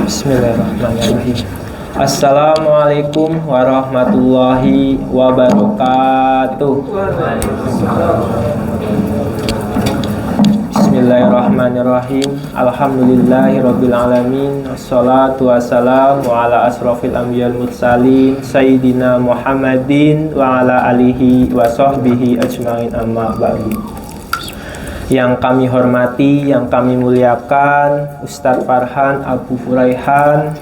Bismillahirrahmanirrahim. Assalamualaikum warahmatullahi wabarakatuh. Bismillahirrahmanirrahim. Alhamdulillahirabbil alamin. Wassalatu wassalamu ala asrofil anbiya'il mursalin sayyidina Muhammadin wa ala alihi wa sahbihi ajmain, amma ba'du. Yang kami hormati, yang kami muliakan Ustadz Farhan Abu Furaihan,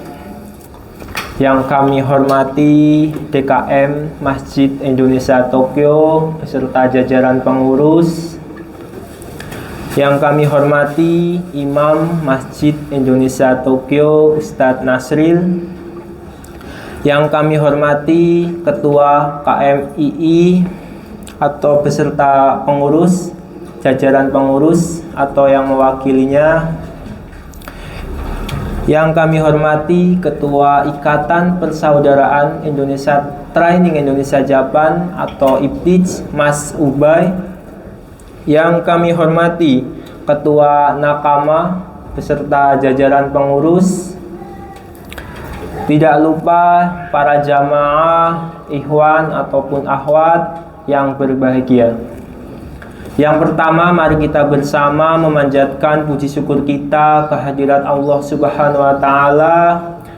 yang kami hormati DKM Masjid Indonesia Tokyo beserta jajaran pengurus, yang kami hormati Imam Masjid Indonesia Tokyo Ustadz Nasril, yang kami hormati Ketua KMII atau beserta pengurus, jajaran pengurus atau yang mewakilinya, yang kami hormati Ketua Ikatan Persaudaraan Indonesia Training Indonesia Japan atau IPTIJ Mas Ubay, yang kami hormati Ketua Nakama beserta jajaran pengurus, tidak lupa para jamaah, ikhwan ataupun akhwat yang berbahagia. Yang pertama, mari kita bersama memanjatkan puji syukur kita kehadirat Allah Subhanahu wa Ta'ala,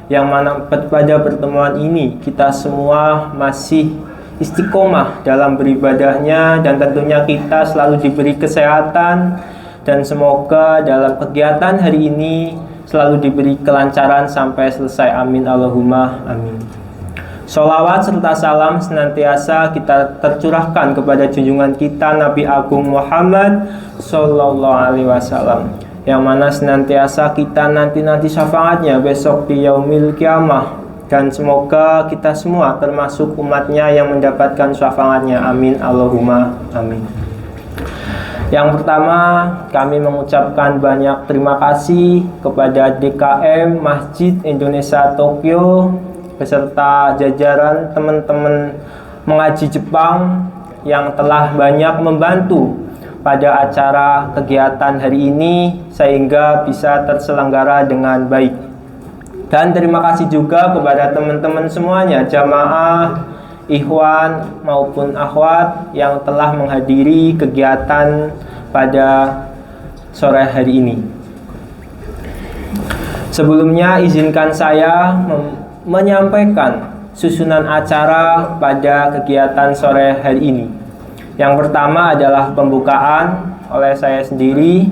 yang mana pada pertemuan ini kita semua masih istiqomah dalam beribadahnya, dan tentunya kita selalu diberi kesehatan, dan semoga dalam kegiatan hari ini selalu diberi kelancaran sampai selesai. Amin Allahumma amin. Sholawat serta salam senantiasa kita tercurahkan kepada junjungan kita Nabi Agung Muhammad Sallallahu Alaihi Wasallam, yang mana senantiasa kita nanti syafaatnya besok di yaumil kiamah, dan semoga kita semua termasuk umatnya yang mendapatkan syafaatnya. Amin Allahumma amin. Yang pertama, kami mengucapkan banyak terima kasih kepada DKM Masjid Indonesia Tokyo beserta jajaran teman-teman mengaji Jepang yang telah banyak membantu pada acara kegiatan hari ini sehingga bisa terselenggara dengan baik. Dan terima kasih juga kepada teman-teman semuanya, jamaah, ikhwan maupun akhwat yang telah menghadiri kegiatan pada sore hari ini. Sebelumnya izinkan saya menyampaikan susunan acara pada kegiatan sore hari ini. Yang pertama adalah pembukaan oleh saya sendiri,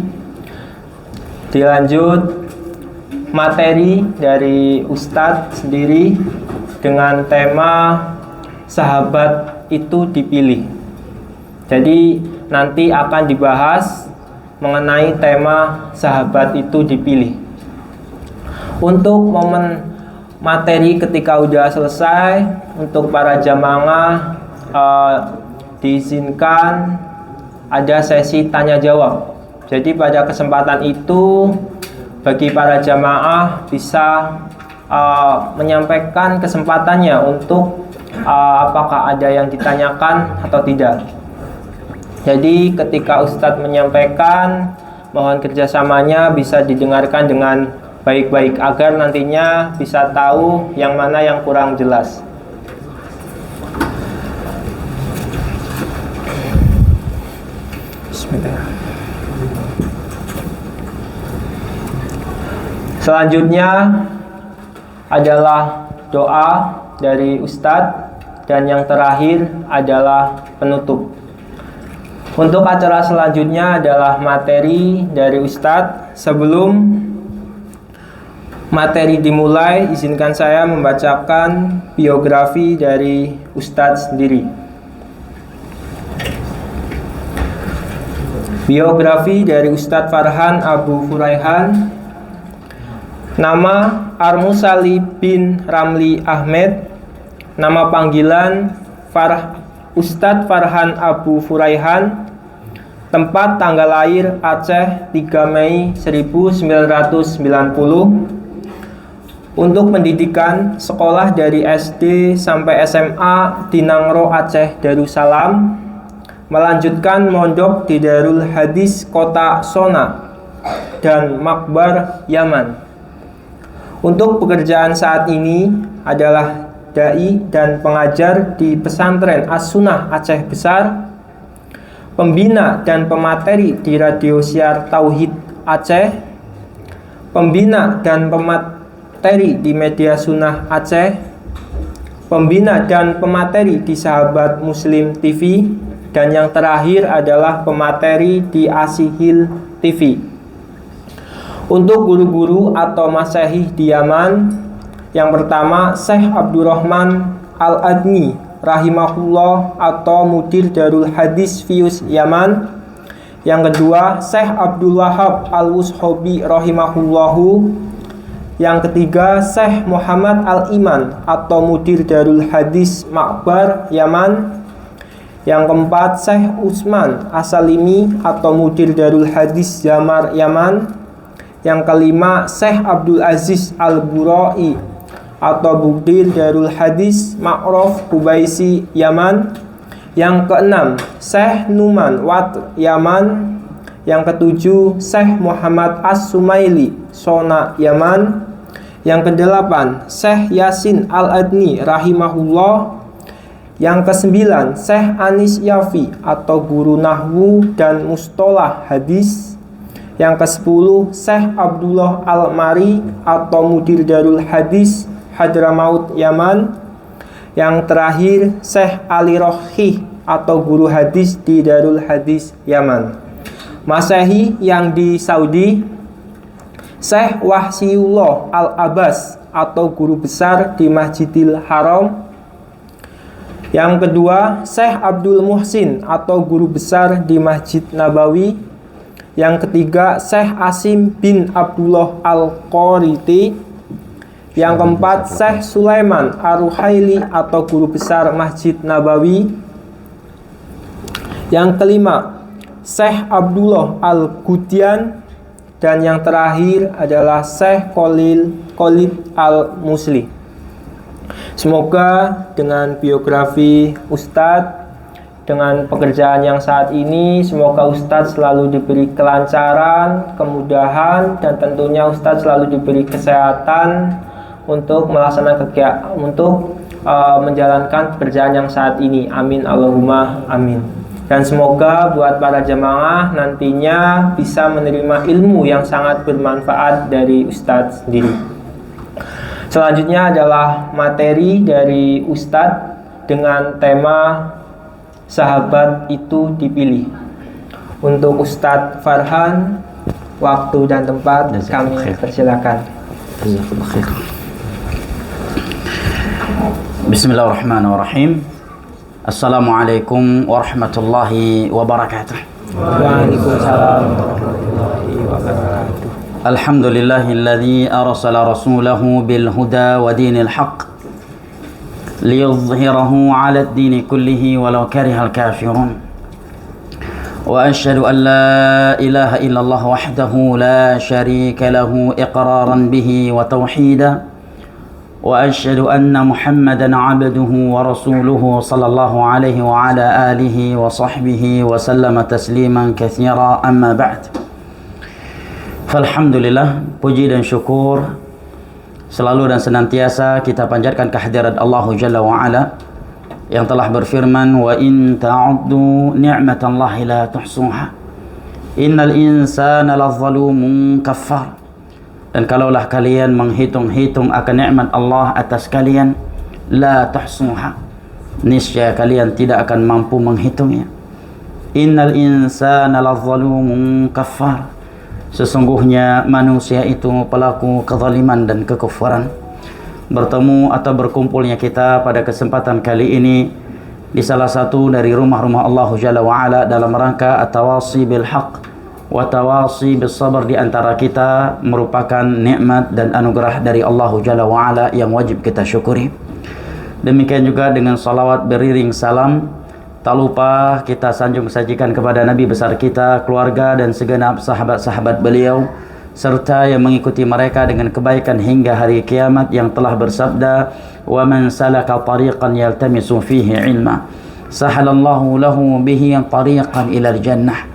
dilanjut materi dari Ustadz sendiri dengan tema sahabat itu dipilih. Jadi nanti akan dibahas mengenai tema sahabat itu dipilih. Untuk momen materi ketika udah selesai, untuk para jamaah diizinkan ada sesi tanya jawab. Jadi pada kesempatan itu bagi para jamaah bisa menyampaikan kesempatannya untuk apakah ada yang ditanyakan atau tidak. Jadi ketika Ustadz menyampaikan, mohon kerjasamanya bisa didengarkan dengan baik-baik agar nantinya bisa tahu yang mana yang kurang jelas. Bismillah. Selanjutnya adalah doa dari Ustadz, dan yang terakhir adalah penutup. Untuk acara selanjutnya adalah materi dari Ustadz. Sebelum materi dimulai, izinkan saya membacakan biografi dari Ustadz sendiri. Biografi dari Ustadz Farhan Abu Furaihan. Nama Armusali bin Ramli Ahmed. Nama panggilan Ustadz Farhan Abu Furaihan. Tempat tanggal lahir Aceh 3 Mei 1990. Untuk pendidikan, sekolah dari SD sampai SMA di Nangro Aceh Darussalam, melanjutkan mondok di Darul Hadis Kota Sona dan Makbar Yaman. Untuk pekerjaan saat ini adalah dai dan pengajar di pesantren As-Sunnah Aceh Besar, pembina dan pemateri di Radio Siar Tauhid Aceh, pembina dan pemateri di Media Sunnah Aceh, pembina dan pemateri di Sahabat Muslim TV, dan yang terakhir adalah pemateri di Asihil TV. Untuk guru-guru atau masyayikh di Yaman, yang pertama Syekh Abdurrahman Al-Adni rahimahullah atau Mudir Darul Hadis Fius Yaman. Yang kedua Syekh Abdul Wahab Al-Wushobi rahimahullahu. Yang ketiga Syekh Muhammad Al-Iman atau Mudir Darul Hadis Makbar Yaman. Yang keempat Syekh Usman Asalimi atau Mudir Darul Hadis Jamar Yaman. Yang kelima Syekh Abdul Aziz Al-Burai atau Mudir Darul Hadis Ma'ruf Kubaisi Yaman. Yang keenam Syekh Numan Wat Yaman. Yang ketujuh Syekh Muhammad As-Sumaili Sona Yaman. Yang kedelapan Syekh Yasin Al-Adni rahimahullah. Yang kesembilan Syekh Anis Yafi atau guru nahwu dan mustolah hadis. Yang kesepuluh Syekh Abdullah Al-Mari atau Mudir Darul Hadis Hadramaut Yaman. Yang terakhir Syekh Ali Rohih atau guru hadis di Darul Hadis Yaman. Masyayikh yang di Saudi, Syekh Wahsiullah Al-Abbas atau guru besar di Masjidil Haram. Yang kedua Syekh Abdul Muhsin atau guru besar di Masjid Nabawi. Yang ketiga Syekh Asim bin Abdullah Al-Qoriti. Yang keempat Syekh Sulaiman Ar-Ruhaili atau guru besar Masjid Nabawi. Yang kelima Syekh Abdullah Al-Gudian. Dan yang terakhir adalah Syekh Khalid Al-Musli. Semoga dengan biografi Ustadz, dengan pekerjaan yang saat ini, semoga Ustadz selalu diberi kelancaran, kemudahan, dan tentunya Ustadz selalu diberi kesehatan untuk melaksanakan menjalankan pekerjaan yang saat ini. Amin Allahumma amin. Dan semoga buat para jamaah nantinya bisa menerima ilmu yang sangat bermanfaat dari Ustadz sendiri. Selanjutnya adalah materi dari Ustadz dengan tema sahabat itu dipilih. Untuk Ustadz Farhan, waktu dan tempat kami persilakan. Bismillahirrahmanirrahim. Assalamualaikum warahmatullahi wabarakatuh. Waalaikumsalam warahmatullahi wabarakatuh. Alhamdulillahilladzi arsala rasulahu bil huda wa dinil haqq liyudhhirahu 'ala ad-din kullihi walau karihal kafirun. Wa asyhadu an la ilaha illallah wahdahu la syarika lahu iqraran bihi wa tauhida. Wa asyhadu anna Muhammadan 'abduhu wa rasuluhu sallallahu alaihi wa ala alihi wa sahbihi wa sallama tasliman katsira, amma ba'd. Alhamdulillah, puji dan syukur selalu dan senantiasa kita panjatkan kehadirat Allah Jalla wa Ala yang telah berfirman, wa in ta'uddu ni'matallahi la tuhsuha innal insana lazalumun kafar. Dan kalaulah kalian menghitung-hitung akan nikmat Allah atas kalian, la tuhsuha, niscaya kalian tidak akan mampu menghitungnya. Innal insana lazalumun kafar, sesungguhnya manusia itu pelaku kezaliman dan kekufuran. Bertemu atau berkumpulnya kita pada kesempatan kali ini di salah satu dari rumah-rumah Allah Jalla wa'ala dalam rangka at-tawasi bil haq wa tawasi bis sabar di antara kita merupakan nikmat dan anugerah dari Allah Jalla wa'ala yang wajib kita syukuri. Demikian juga dengan salawat beriring salam, tak lupa kita sanjung sajikan kepada Nabi besar kita, keluarga dan segenap sahabat-sahabat beliau serta yang mengikuti mereka dengan kebaikan hingga hari kiamat, yang telah bersabda, wa man salaka tariqan yaltamisu fihi ilma sahalallahu lahu bihi tariqan ila al-jannah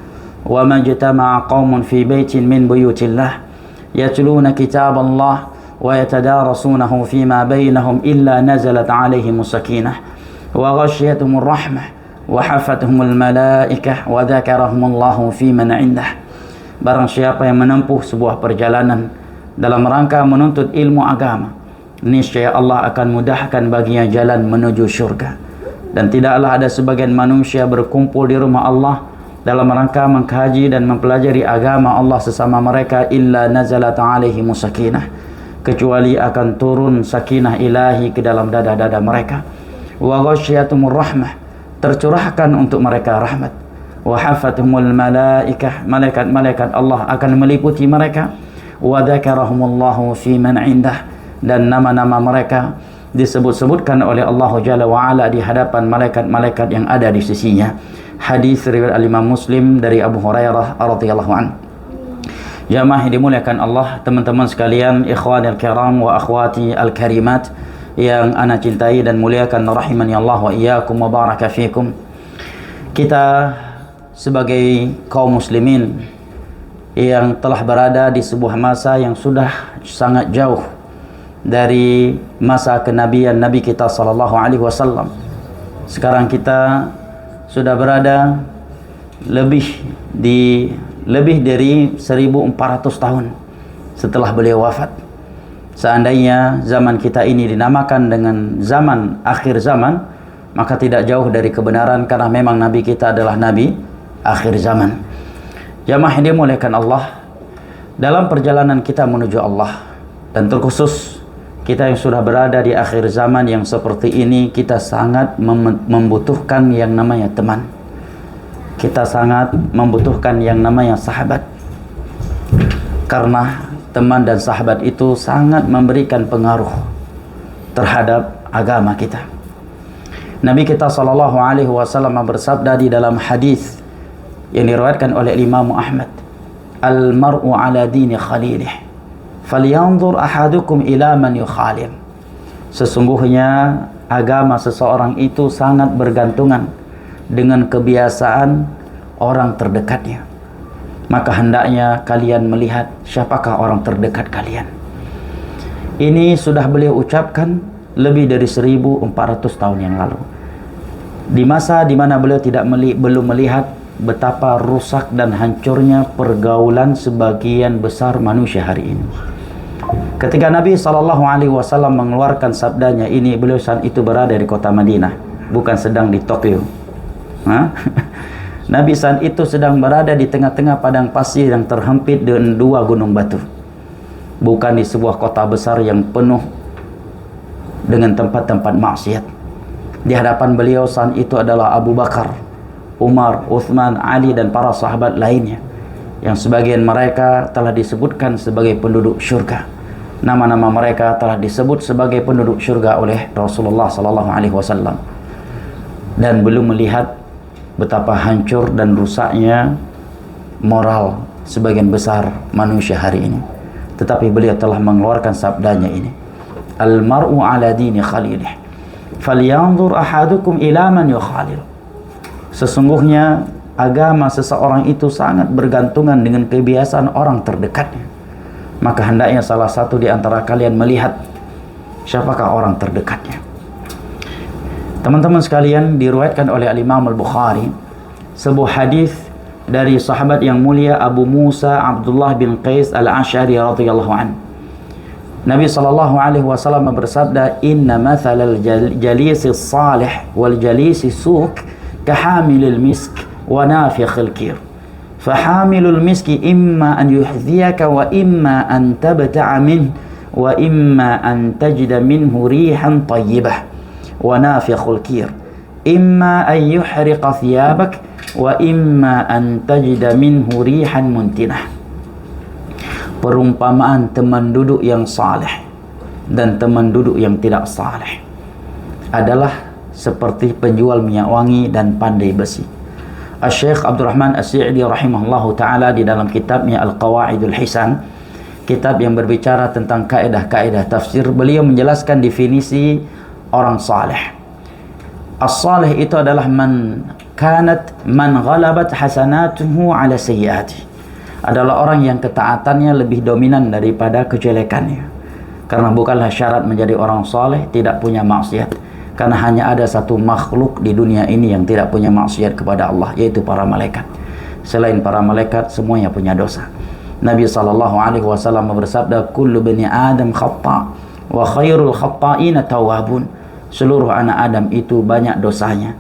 wa ma jatama'a qaumun fi baitin min buyutillah yatluna kitaballah ويتدارسونه فيما بينهم إلا نزلت عليهم السكينة وغشيتهم الرحمة وحفتهم الملائكة وذكرهم الله في من عنده. Barang siapa yang menempuh sebuah perjalanan dalam rangka menuntut ilmu agama, niscaya Allah akan mudahkan baginya jalan menuju syurga. Dan tidaklah ada sebagian manusia berkumpul di rumah Allah dalam rangka mengkaji dan mempelajari agama Allah sesama mereka illa nazalat alaihimus sakinah, kecuali akan turun sakinah ilahi ke dalam dada-dada mereka. Wa ghasyiatumur rahmah, tercurahkan untuk mereka rahmat. Wa hafathumul malaikah, malaikat-malaikat Allah akan meliputi mereka. Wa dzakarahumullahu fi man indah, dan nama-nama mereka disebut-sebutkan oleh Allah Jalla wa Ala di hadapan malaikat-malaikat yang ada di sisinya. Hadis riwayat Imam Muslim dari Abu Hurairah radhiyallahu anhu. Jamaah yang dimuliakan Allah, teman-teman sekalian, ikhwanil kiram wa akhwati al-karimat yang ana cintai dan muliakan, rahimani Allah wa iyyakum wa baraka fikum. Kita sebagai kaum muslimin yang telah berada di sebuah masa yang sudah sangat jauh dari masa kenabian Nabi kita sallallahu alaihi wasallam. Sekarang kita sudah berada lebih dari 1400 tahun setelah beliau wafat. Seandainya zaman kita ini dinamakan dengan zaman akhir zaman, maka tidak jauh dari kebenaran, karena memang Nabi kita adalah Nabi akhir zaman. Jamaah yang dimuliakan Allah, dalam perjalanan kita menuju Allah, dan terkhusus kita yang sudah berada di akhir zaman yang seperti ini, kita sangat membutuhkan yang namanya teman. Kita sangat membutuhkan yang namanya sahabat, karena teman dan sahabat itu sangat memberikan pengaruh terhadap agama kita. Nabi kita sallallahu alaihi wasallam bersabda di dalam hadis yang diriwayatkan oleh Imam Ahmad, "Al-mar'u ala dini khalilih, falyanzur ahadukum ila man yukhalil." Sesungguhnya agama seseorang itu sangat bergantungan dengan kebiasaan orang terdekatnya. Maka hendaknya kalian melihat siapakah orang terdekat kalian. Ini sudah beliau ucapkan lebih dari 1400 tahun yang lalu, di masa di mana beliau belum melihat betapa rusak dan hancurnya pergaulan sebagian besar manusia hari ini. Ketika Nabi SAW mengeluarkan sabdanya ini, beliau saat itu berada di kota Madinah, bukan sedang di Tokyo. Nabi saat itu sedang berada di tengah-tengah padang pasir yang terhimpit dengan 2 gunung batu, bukan di sebuah kota besar yang penuh dengan tempat-tempat maksiat. Di hadapan beliau saat itu adalah Abu Bakar, Umar, Uthman, Ali, dan para sahabat lainnya, yang sebagian mereka telah disebutkan sebagai penduduk syurga. Nama-nama mereka telah disebut sebagai penduduk syurga oleh Rasulullah SAW, dan belum melihat betapa hancur dan rusaknya moral sebagian besar manusia hari ini. Tetapi beliau telah mengeluarkan sabdanya ini, "Al-mar'u ala dini khalilih, falyanzur ahadukum ila man yukhalil." Sesungguhnya agama seseorang itu sangat bergantungan dengan kebiasaan orang terdekatnya. Maka hendaknya salah satu di antara kalian melihat siapakah orang terdekatnya. Teman-teman sekalian, diriwayatkan oleh Imam Al-Bukhari sebuah hadis dari sahabat yang mulia Abu Musa Abdullah bin Qais Al-Asy'ari radhiyallahu anhu. Nabi sallallahu alaihi wasallam bersabda, "Inna mathalal jalisi salih wal jalisi suq kahamilil misk wa nafikhil kir. Fahamilul miski imma an yuhdhiyaka wa imma an tabta'a min wa imma an tajida minhu rihan tayyibah. Wa nafikhul kir imma an yuhriqa thiyabak wa imma an tajida minhu rihan muntinah." Perumpamaan teman duduk yang saleh dan teman duduk yang tidak saleh adalah seperti penjual minyak wangi dan pandai besi. Syekh Abdurrahman As-Sa'di rahimahullahu ta'ala di dalam kitabnya Al-Qawaidul Hisan, kitab yang berbicara tentang kaedah-kaedah tafsir, beliau menjelaskan definisi orang saleh. As-saleh itu adalah man ghalabat hasanatuhu ala sayyiati, adalah orang yang ketaatannya lebih dominan daripada kejelekannya. Karena bukanlah syarat menjadi orang soleh tidak punya maksiat. Karena hanya ada satu makhluk di dunia ini yang tidak punya maksiat kepada Allah, yaitu para malaikat. Selain para malaikat, semuanya punya dosa. Nabi SAW bersabda, kullu bani Adam khata' wa khairul khata'ina tawabun. Seluruh anak Adam itu banyak dosanya,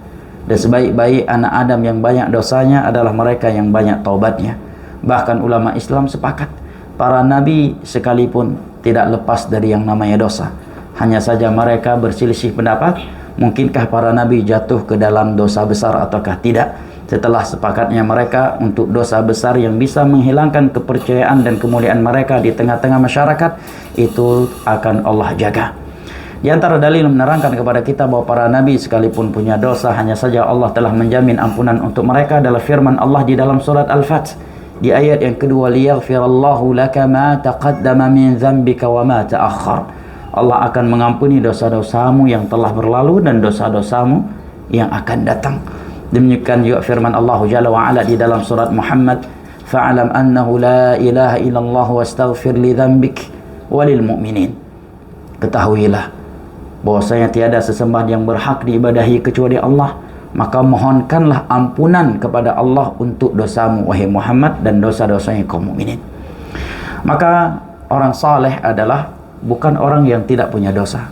dan sebaik-baik anak Adam yang banyak dosanya adalah mereka yang banyak taubatnya. Bahkan ulama Islam sepakat, para nabi sekalipun tidak lepas dari yang namanya dosa. Hanya saja mereka berselisih pendapat, mungkinkah para nabi jatuh ke dalam dosa besar ataukah tidak. Setelah sepakatnya mereka untuk dosa besar yang bisa menghilangkan kepercayaan dan kemuliaan mereka di tengah-tengah masyarakat, itu akan Allah jaga. Di antara dalil menerangkan kepada kita bahwa para nabi sekalipun punya dosa, hanya saja Allah telah menjamin ampunan untuk mereka adalah firman Allah di dalam surat Al-Fath di ayat yang kedua, liyaghfirallahu laka ma taqaddama min dzambika wa ma ta'akhkhar. Allah akan mengampuni dosa-dosamu yang telah berlalu dan dosa-dosamu yang akan datang. Demikian juga firman Allah Jalla wa Ala di dalam surat Muhammad, fa'alam annahu la ilaha illallah wastaghfir li dzambik walil mu'minin. Ketahuilah bahwasanya tiada sesembahan yang berhak diibadahi kecuali Allah, maka mohonkanlah ampunan kepada Allah untuk dosamu wahai Muhammad dan dosa-dosanya kaum mukminin. Maka orang saleh adalah bukan orang yang tidak punya dosa.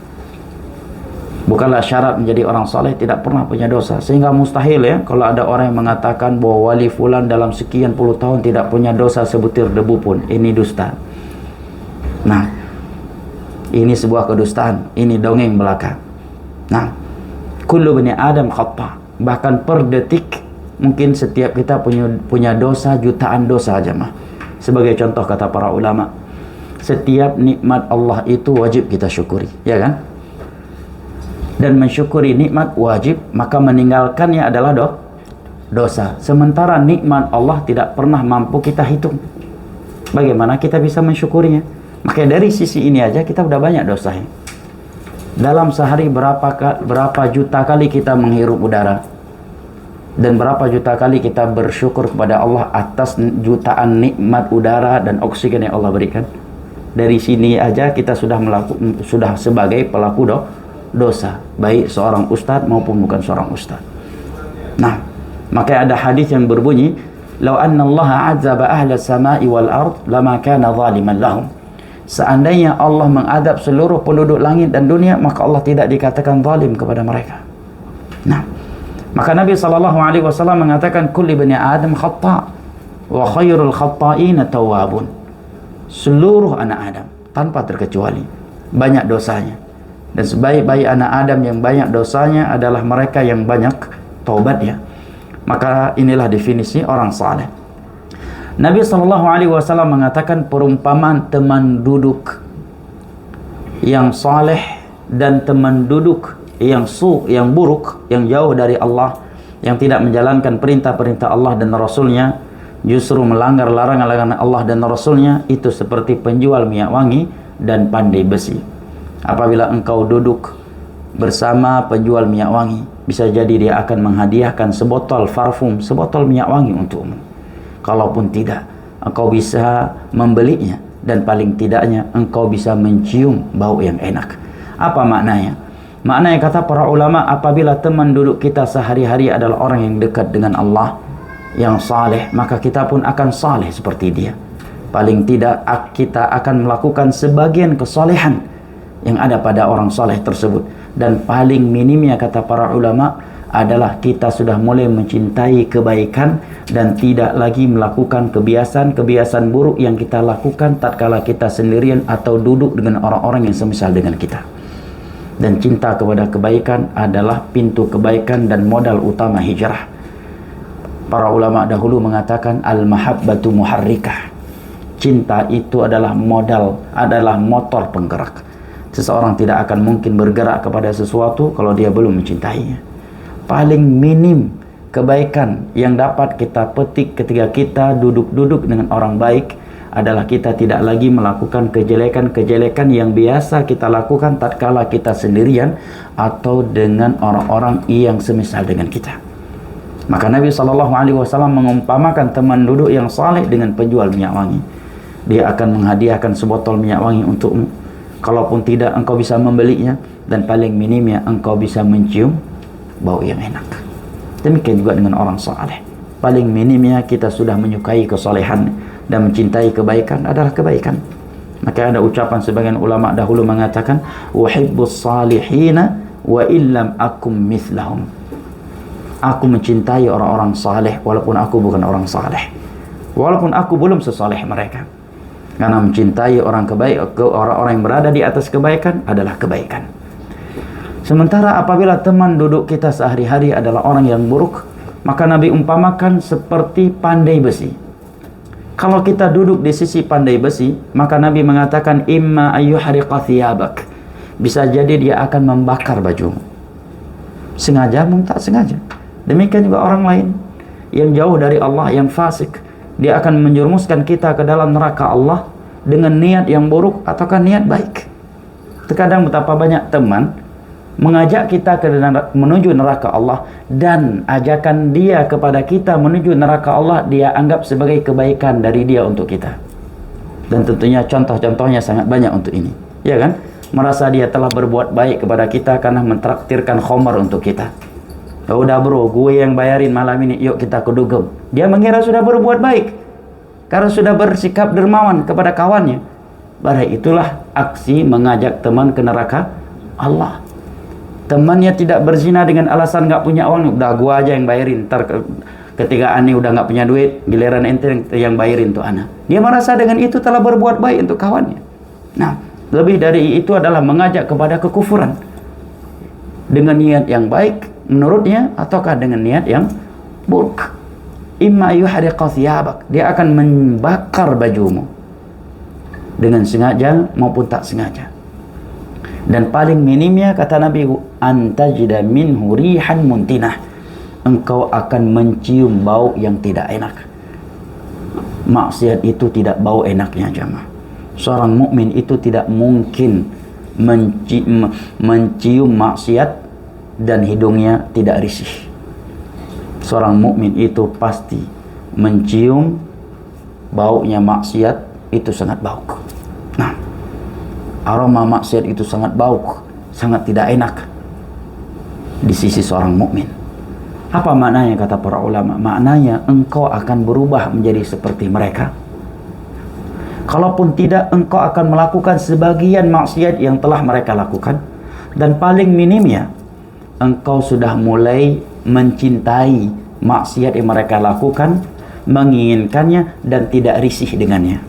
Bukanlah syarat menjadi orang saleh tidak pernah punya dosa, sehingga mustahil ya kalau ada orang yang mengatakan bahwa wali fulan dalam sekian puluh tahun tidak punya dosa sebutir debu pun. Ini dusta. Nah, ini sebuah kedustaan, ini dongeng belaka. Nah, kullu bani Adam khata'. Bahkan per detik mungkin setiap kita punya dosa, jutaan dosa aja mah. Sebagai contoh kata para ulama, setiap nikmat Allah itu wajib kita syukuri, ya kan? Dan mensyukuri nikmat wajib, maka meninggalkannya adalah dosa. Sementara nikmat Allah tidak pernah mampu kita hitung. Bagaimana kita bisa mensyukurinya? Makanya dari sisi ini aja kita udah banyak dosanya. Dalam sehari berapa juta kali kita menghirup udara, dan berapa juta kali kita bersyukur kepada Allah atas jutaan nikmat udara dan oksigen yang Allah berikan. Dari sini aja kita sudah sebagai pelaku dosa, baik seorang ustadz maupun bukan seorang ustadz. Nah, makanya ada hadis yang berbunyi, "Lau anna Allah 'adzaba ahla samai wal ard lama kana zaliman lahum." Seandainya Allah mengadab seluruh penduduk langit dan dunia, maka Allah tidak dikatakan zalim kepada mereka. Nah, maka Nabi SAW mengatakan, kulli bani Adam khata' wa khairul khata'ina tawwabun. Seluruh anak Adam tanpa terkecuali banyak dosanya, dan sebaik-baik anak Adam yang banyak dosanya adalah mereka yang banyak taubatnya. Maka inilah definisi orang saleh. Nabi SAW mengatakan perumpamaan teman duduk yang saleh dan teman duduk yang buruk, yang jauh dari Allah, yang tidak menjalankan perintah-perintah Allah dan Rasulnya, justru melanggar larangan-larangan Allah dan Rasulnya, itu seperti penjual minyak wangi dan pandai besi. Apabila engkau duduk bersama penjual minyak wangi, bisa jadi dia akan menghadiahkan sebotol parfum, sebotol minyak wangi untukmu. Kalaupun tidak, engkau bisa membelinya, dan paling tidaknya engkau bisa mencium bau yang enak. Apa maknanya? Maknanya kata para ulama, apabila teman duduk kita sehari-hari adalah orang yang dekat dengan Allah, yang saleh, maka kita pun akan saleh seperti dia. Paling tidak kita akan melakukan sebagian kesalehan yang ada pada orang saleh tersebut. Dan paling minimnya kata para ulama adalah kita sudah mulai mencintai kebaikan dan tidak lagi melakukan kebiasaan-kebiasaan buruk yang kita lakukan tatkala kita sendirian atau duduk dengan orang-orang yang semisal dengan kita. Dan cinta kepada kebaikan adalah pintu kebaikan dan modal utama hijrah. Para ulama dahulu mengatakan al-mahabbatu muharrikah. Cinta itu adalah motor penggerak. Seseorang tidak akan mungkin bergerak kepada sesuatu kalau dia belum mencintainya. Paling minim kebaikan yang dapat kita petik ketika kita duduk-duduk dengan orang baik adalah kita tidak lagi melakukan kejelekan-kejelekan yang biasa kita lakukan tatkala kita sendirian atau dengan orang-orang yang semisal dengan kita. Maka Nabi SAW mengumpamakan teman duduk yang saleh dengan penjual minyak wangi. Dia akan menghadiahkan sebotol minyak wangi untukmu. Kalaupun tidak, engkau bisa membelinya, dan paling minimnya engkau bisa mencium bau yang enak. Demikian juga dengan orang saleh. Paling minimnya kita sudah menyukai kesolehan dan mencintai kebaikan adalah kebaikan. Maka ada ucapan sebagian ulama dahulu mengatakan, uhibbus salihina wa illam akum mithlahum. Aku mencintai orang-orang saleh walaupun aku bukan orang saleh, walaupun aku belum sesaleh mereka. Karena mencintai orang-orang yang berada di atas kebaikan adalah kebaikan. Sementara apabila teman duduk kita sehari-hari adalah orang yang buruk, maka Nabi umpamakan seperti pandai besi. Kalau kita duduk di sisi pandai besi, maka Nabi mengatakan imma ayyuhariqa thiyabak. Bisa jadi dia akan membakar bajumu. Sengaja maupun tak sengaja. Demikian juga orang lain yang jauh dari Allah, yang fasik, dia akan menjerumuskan kita ke dalam neraka Allah dengan niat yang buruk ataukah niat baik. Terkadang betapa banyak teman mengajak kita menuju neraka Allah, dan ajakan dia kepada kita menuju neraka Allah dia anggap sebagai kebaikan dari dia untuk kita. Dan tentunya contoh-contohnya sangat banyak untuk ini, ya kan? Merasa dia telah berbuat baik kepada kita karena mentraktirkan khamar untuk kita. Oh, udah bro, gue yang bayarin malam ini, yuk kita ke dugem. Dia mengira sudah berbuat baik karena sudah bersikap dermawan kepada kawannya. Pada itulah aksi mengajak teman ke neraka Allah. Temannya tidak berzina dengan alasan nggak punya uang, udah gua aja yang bayarin. Ntar ketika ani udah nggak punya duit, giliran ente yang bayarin tuh ana. Dia merasa dengan itu telah berbuat baik untuk kawannya. Nah, lebih dari itu adalah mengajak kepada kekufuran dengan niat yang baik menurutnya ataukah dengan niat yang buruk. Imma yuhriqa thiyabak, dia akan membakar bajumu dengan sengaja maupun tak sengaja. Dan paling minimnya kata Nabi, antajida minhu rihan muntinah, engkau akan mencium bau yang tidak enak. Maksiat itu tidak bau enaknya jamaah. Seorang mukmin itu tidak mungkin mencium maksiat dan hidungnya tidak risih. Seorang mukmin itu pasti mencium baunya maksiat, itu sangat bau. Nah, aroma maksiat itu sangat bau, sangat tidak enak di sisi seorang mukmin. Apa maknanya kata para ulama? Maknanya engkau akan berubah menjadi seperti mereka. Kalaupun tidak, engkau akan melakukan sebagian maksiat yang telah mereka lakukan. Dan paling minimnya, engkau sudah mulai mencintai maksiat yang mereka lakukan, menginginkannya dan tidak risih dengannya.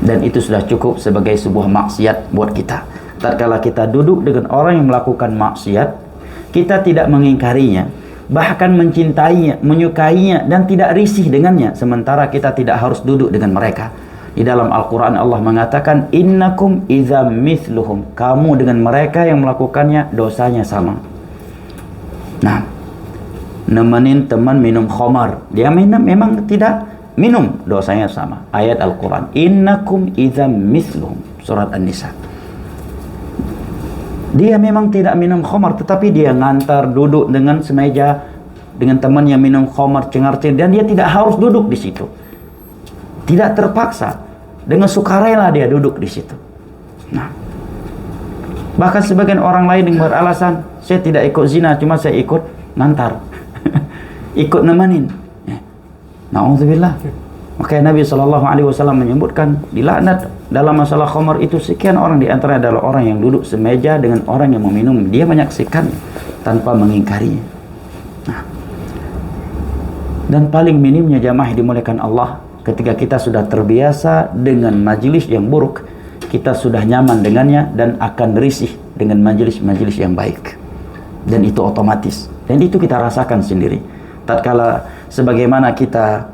Dan itu sudah cukup sebagai sebuah maksiat buat kita. Tatkala kita duduk dengan orang yang melakukan maksiat, kita tidak mengingkarinya, bahkan mencintainya, menyukainya dan tidak risih dengannya, sementara kita tidak harus duduk dengan mereka. Di dalam Al-Quran Allah mengatakan, innakum idza mithluhum, kamu dengan mereka yang melakukannya dosanya sama. Nah, nemenin teman minum khamar, dia memang tidak minum, dosanya sama. Ayat Al-Quran, innakum idza mithluhum, surat An-Nisa. Dia memang tidak minum khamar, tetapi dia ngantar duduk dengan semeja dengan teman yang minum khamar cengar-cengir, dan dia tidak harus duduk di situ. Tidak terpaksa, dengan sukarela dia duduk di situ. Nah, bahkan sebagian orang lain yang beralasan, saya tidak ikut zina, cuma saya ikut ngantar, ikut nemenin. Na'udzubillah. Makanya Nabi SAW menyebutkan, dilaknat dalam masalah khamar itu sekian orang, di antara adalah orang yang duduk semeja dengan orang yang meminum. Dia menyaksikan tanpa mengingkarinya. Nah, dan paling minimnya jamaah dimuliakan Allah, ketika kita sudah terbiasa dengan majelis yang buruk, kita sudah nyaman dengannya dan akan risih dengan majelis-majelis yang baik. Dan itu otomatis. Dan itu kita rasakan sendiri. Tatkala sebagaimana kita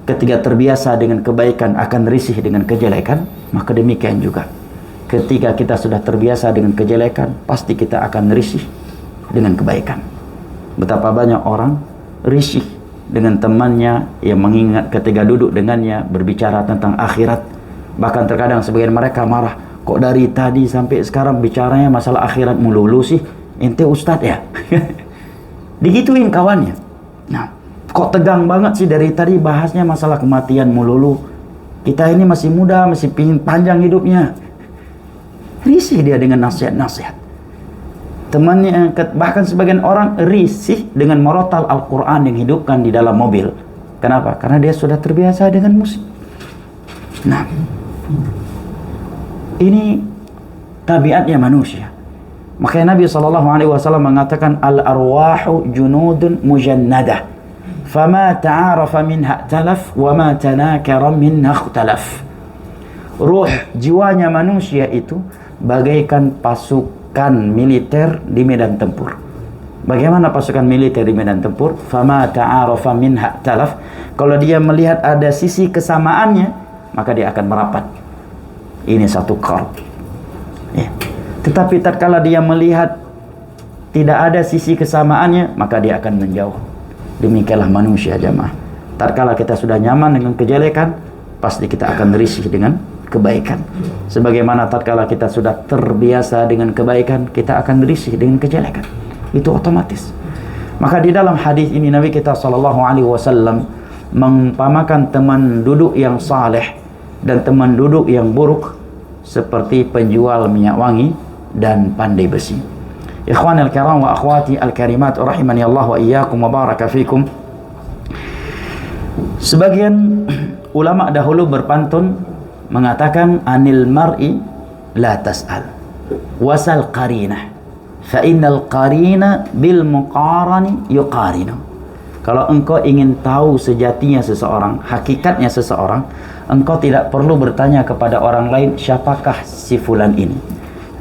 ketika terbiasa dengan kebaikan akan risih dengan kejelekan, maka demikian juga ketika kita sudah terbiasa dengan kejelekan, pasti kita akan risih dengan kebaikan. Betapa banyak orang risih dengan temannya yang mengingat ketika duduk dengannya berbicara tentang akhirat. Bahkan terkadang sebagian mereka marah, kok dari tadi sampai sekarang bicaranya masalah akhirat melulu sih, ente ustadz ya? Digituin kawannya. Nah, kok tegang banget sih dari tadi bahasnya masalah kematian melulu. Kita ini masih muda, masih pingin panjang hidupnya. risih dia dengan nasihat-nasihat. Temannya, bahkan sebagian orang risih dengan merotal Al-Quran yang hidupkan di dalam mobil. Kenapa? Karena dia sudah terbiasa dengan musik. Nah, ini tabiatnya manusia. Makanya Nabi SAW mengatakan al-arwahu junudun mujannadah, fama ta'arafa minha talaf, wa ma tanakara minha ikhtalaf. Ruh, jiwanya manusia itu bagaikan pasukan militer di medan tempur. Bagaimana pasukan militer di medan tempur? Fama ta'arafa minha talaf. Kalau dia melihat ada sisi kesamaannya, maka dia akan merapat. Ini satu korp. Ya. Tetapi tatkala dia melihat tidak ada sisi kesamaannya, maka dia akan menjauh. Demikianlah manusia, jamaah. Tatkala kita sudah nyaman dengan kejelekan, pasti kita akan risih dengan kebaikan. Sebagaimana tatkala kita sudah terbiasa dengan kebaikan, kita akan risih dengan kejelekan. Itu otomatis. Maka di dalam hadis ini Nabi kita SAW mengumpamakan teman duduk yang saleh dan teman duduk yang buruk seperti penjual minyak wangi dan pandai besi. Ikhwanil kiram wa akhwati al-karimat rahimani Allah wa iyyakum wa baraka fikum. Sebagian ulama dahulu berpantun mengatakan anil mar'i la tas'al wasal qarinah fa innal qarina bil muqarani yuqarinu. Kalau engkau ingin tahu sejatinya seseorang, hakikatnya seseorang, engkau tidak perlu bertanya kepada orang lain siapakah si fulan ini.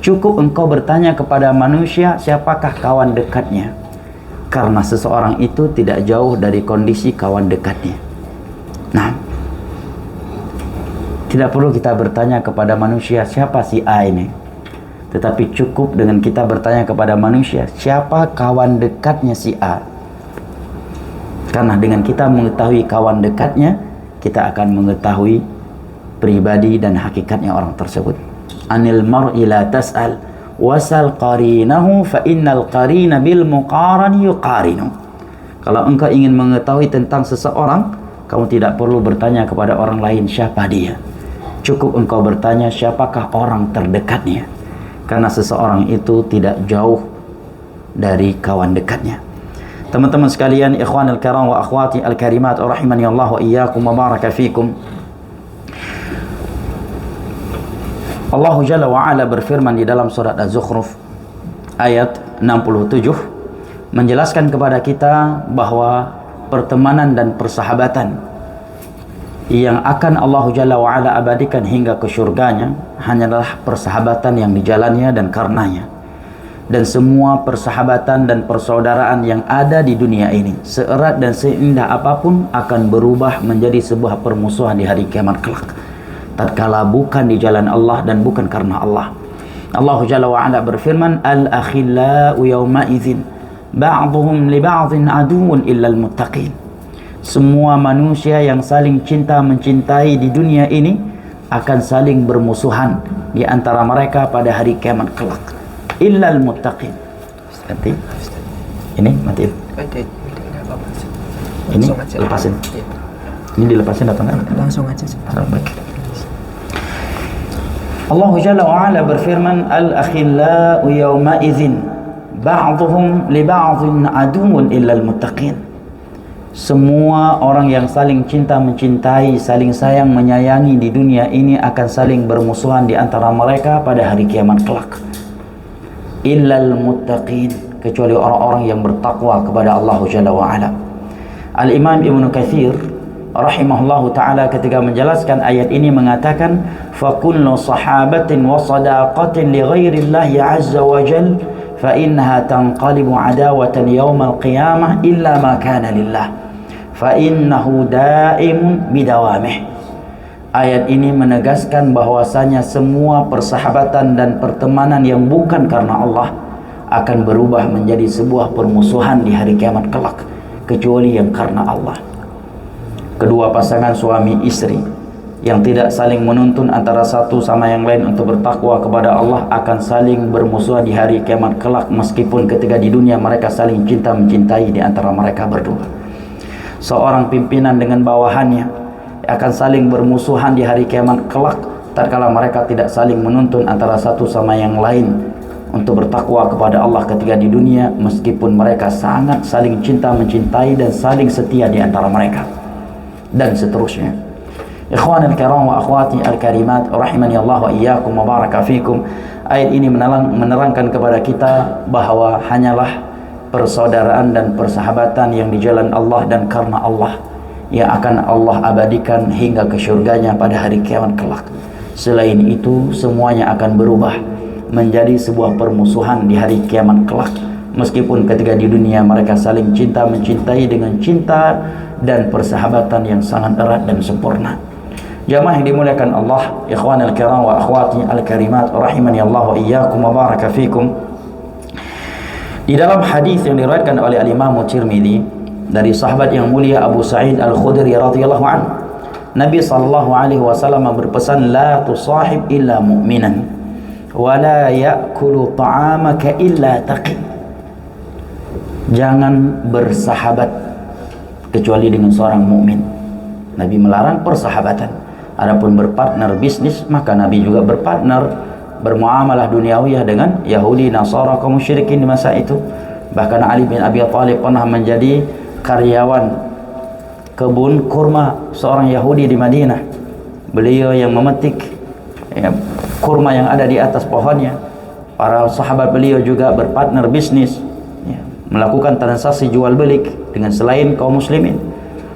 Cukup engkau bertanya kepada manusia siapakah kawan dekatnya. Karena seseorang itu tidak jauh dari kondisi kawan dekatnya. Nah, tidak perlu kita bertanya kepada manusia siapa si A ini. Tetapi cukup dengan kita bertanya kepada manusia siapa kawan dekatnya si A. Karena dengan kita mengetahui kawan dekatnya, kita akan mengetahui pribadi dan hakikatnya orang tersebut. Anil mar'i la tas'al wasal qarinahu fa innal qarina bil muqarani yuqarinu. Kalau engkau ingin mengetahui tentang seseorang, kamu tidak perlu bertanya kepada orang lain siapa dia. Cukup engkau bertanya siapakah orang terdekatnya. Karena seseorang itu tidak jauh dari kawan dekatnya. Teman-teman sekalian, ikhwanul kiram wa akhwati al-karimat rahimani Allah wa iyyakum wa baraka fikum. Allah Jalla wa Ala berfirman di dalam surat Az-Zukhruf ayat 67 menjelaskan kepada kita bahwa pertemanan dan persahabatan yang akan Allah Jalla wa Ala abadikan hingga ke surganya hanyalah persahabatan yang dijalannya dan karenanya. Dan semua persahabatan dan persaudaraan yang ada di dunia ini, seerat dan seindah apapun, akan berubah menjadi sebuah permusuhan di hari kiamat kelak. Tatkala bukan di jalan Allah dan bukan karena Allah. Allah Jalla wa Ala berfirman, al-akhillau yawma idzin ba'dhum li ba'dhin aduwwun illal muttaqin. Semua manusia yang saling cinta mencintai di dunia ini akan saling bermusuhan di antara mereka pada hari kiamat kelak. Illal muttaqin. Nanti ini matiin. Ini lepasin. Ini dilepasin atau enggak? Langsung aja. Baik. Allah Jalla wa Ala berfirman, al-akhillau yawma idzin ba'dhum li ba'dhin aduwwun illal muttaqin. Semua orang yang saling cinta mencintai, saling sayang menyayangi di dunia ini akan saling bermusuhan di antara mereka pada hari kiamat kelak. Illal muttaqin, kecuali orang-orang yang bertakwa kepada Allah Jalla wa Ala. Al-Imam Ibnu Katsir rahimahullahu ta'ala ketika menjelaskan ayat ini mengatakan, فَكُلُّ صَحَابَةٍ وَصَدَاقَةٍ لِغَيْرِ اللَّهِ عَزَّ وَجَلَّ فَإِنَّهَا تَنْقَلِبُ عَدَاوَةً يَوْمَ الْقِيَامَةِ إِلَّا مَا كَانَ لِلَّهِ فَإِنَّهُ دَائِمٌ بِدَوَامِهِ. Ayat ini menegaskan bahwasanya semua persahabatan dan pertemanan yang bukan karena Allah akan berubah menjadi sebuah permusuhan di hari kiamat kelak, kecuali yang karena Allah. Kedua pasangan suami istri yang tidak saling menuntun antara satu sama yang lain untuk bertakwa kepada Allah akan saling bermusuhan di hari kiamat kelak, meskipun ketika di dunia mereka saling cinta mencintai di antara mereka berdua. Seorang pimpinan dengan bawahannya akan saling bermusuhan di hari kiamat kelak, tatkala mereka tidak saling menuntun antara satu sama yang lain untuk bertakwa kepada Allah ketika di dunia, meskipun mereka sangat saling cinta mencintai dan saling setia di antara mereka, dan seterusnya. Ikhwanul kiram wa akhwati al-karimat rahimani Allah wa iyyakum wa baraka fikum. Ayat ini menerangkan kepada kita bahwa hanyalah persaudaraan dan persahabatan yang di jalan Allah dan karena Allah yang akan Allah abadikan hingga ke syurganya pada hari kiamat kelak. Selain itu semuanya akan berubah menjadi sebuah permusuhan di hari kiamat kelak, meskipun ketika di dunia mereka saling cinta mencintai dengan cinta dan persahabatan yang sangat erat dan sempurna. Jamaah yang dimuliakan Allah, ikhwanul kiram wa akhwati al-karimat rahimani Allah wa iyyakum wa baraka fikum. Di dalam hadis yang diriwayatkan oleh al-Imam Tirmidzi dari sahabat yang mulia Abu Sa'id Al-Khudri radhiyallahu anhu, Nabi sallallahu alaihi wasallam berpesan, la tusahib illa mu'minan wa la ya'kulu ta'amaka illa taqi. Jangan bersahabat kecuali dengan seorang mukmin. Nabi melarang persahabatan. Adapun berpartner bisnis, maka Nabi juga berpartner bermuamalah duniawiyah dengan Yahudi, Nasara, kaum musyrikin di masa itu. Bahkan Ali bin Abi Thalib pernah menjadi karyawan kebun kurma seorang Yahudi di Madinah. Beliau yang memetik kurma yang ada di atas pohonnya. Para sahabat beliau juga berpartner bisnis, melakukan transaksi jual beli dengan selain kaum muslimin.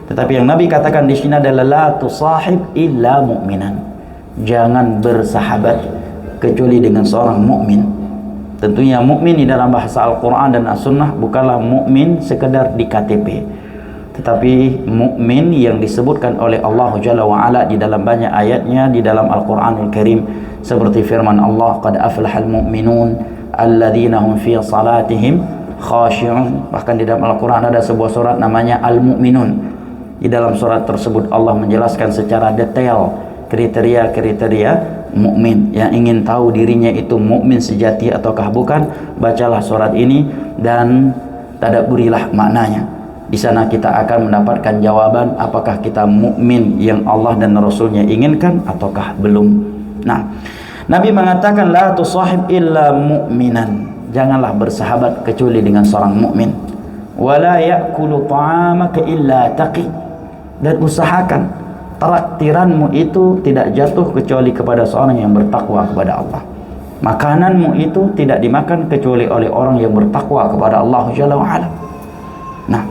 Tetapi yang Nabi katakan di sini adalah la tusahib illa mu'minan. Jangan bersahabat kecuali dengan seorang mukmin. Tentunya mukmin di dalam bahasa Al-Qur'an dan As-Sunnah bukanlah mukmin sekedar di KTP, tetapi mukmin yang disebutkan oleh Allah Jalla wa Ala di dalam banyak ayatnya di dalam Al-Qur'anul Karim, seperti firman Allah, qad aflahal mu'minun alladzina hum fi salatihim khashi'un. Bahkan di dalam Al-Qur'an ada sebuah surat namanya Al-Mu'minun. Di dalam surat tersebut Allah menjelaskan secara detail kriteria-kriteria mukmin. Yang ingin tahu dirinya itu mukmin sejati ataukah bukan, bacalah surat ini dan tadabburilah maknanya. Di sana kita akan mendapatkan jawaban apakah kita mukmin yang Allah dan Rasulnya inginkan ataukah belum. Nah, Nabi mengatakan la tusahib illa mu'minan. Janganlah bersahabat kecuali dengan seorang mukmin. Wala ya'kulu ta'amaka illa taqi. Dan usahakan traktiranmu itu tidak jatuh kecuali kepada seorang yang bertakwa kepada Allah. Makananmu itu tidak dimakan kecuali oleh orang yang bertakwa kepada Allah Jalla wa Ala. Nah,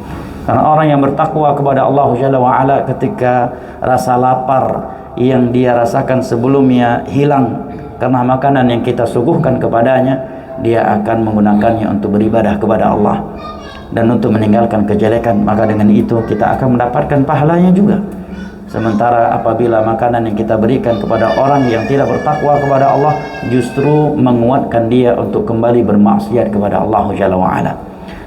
karena orang yang bertakwa kepada Allah Jalla wa Ala, ketika rasa lapar yang dia rasakan sebelumnya hilang karena makanan yang kita suguhkan kepadanya, dia akan menggunakannya untuk beribadah kepada Allah dan untuk meninggalkan kejelekan. Maka dengan itu kita akan mendapatkan pahalanya juga. Sementara apabila makanan yang kita berikan kepada orang yang tidak bertakwa kepada Allah justru menguatkan dia untuk kembali bermaksiat kepada Allah Jalla wa Ala.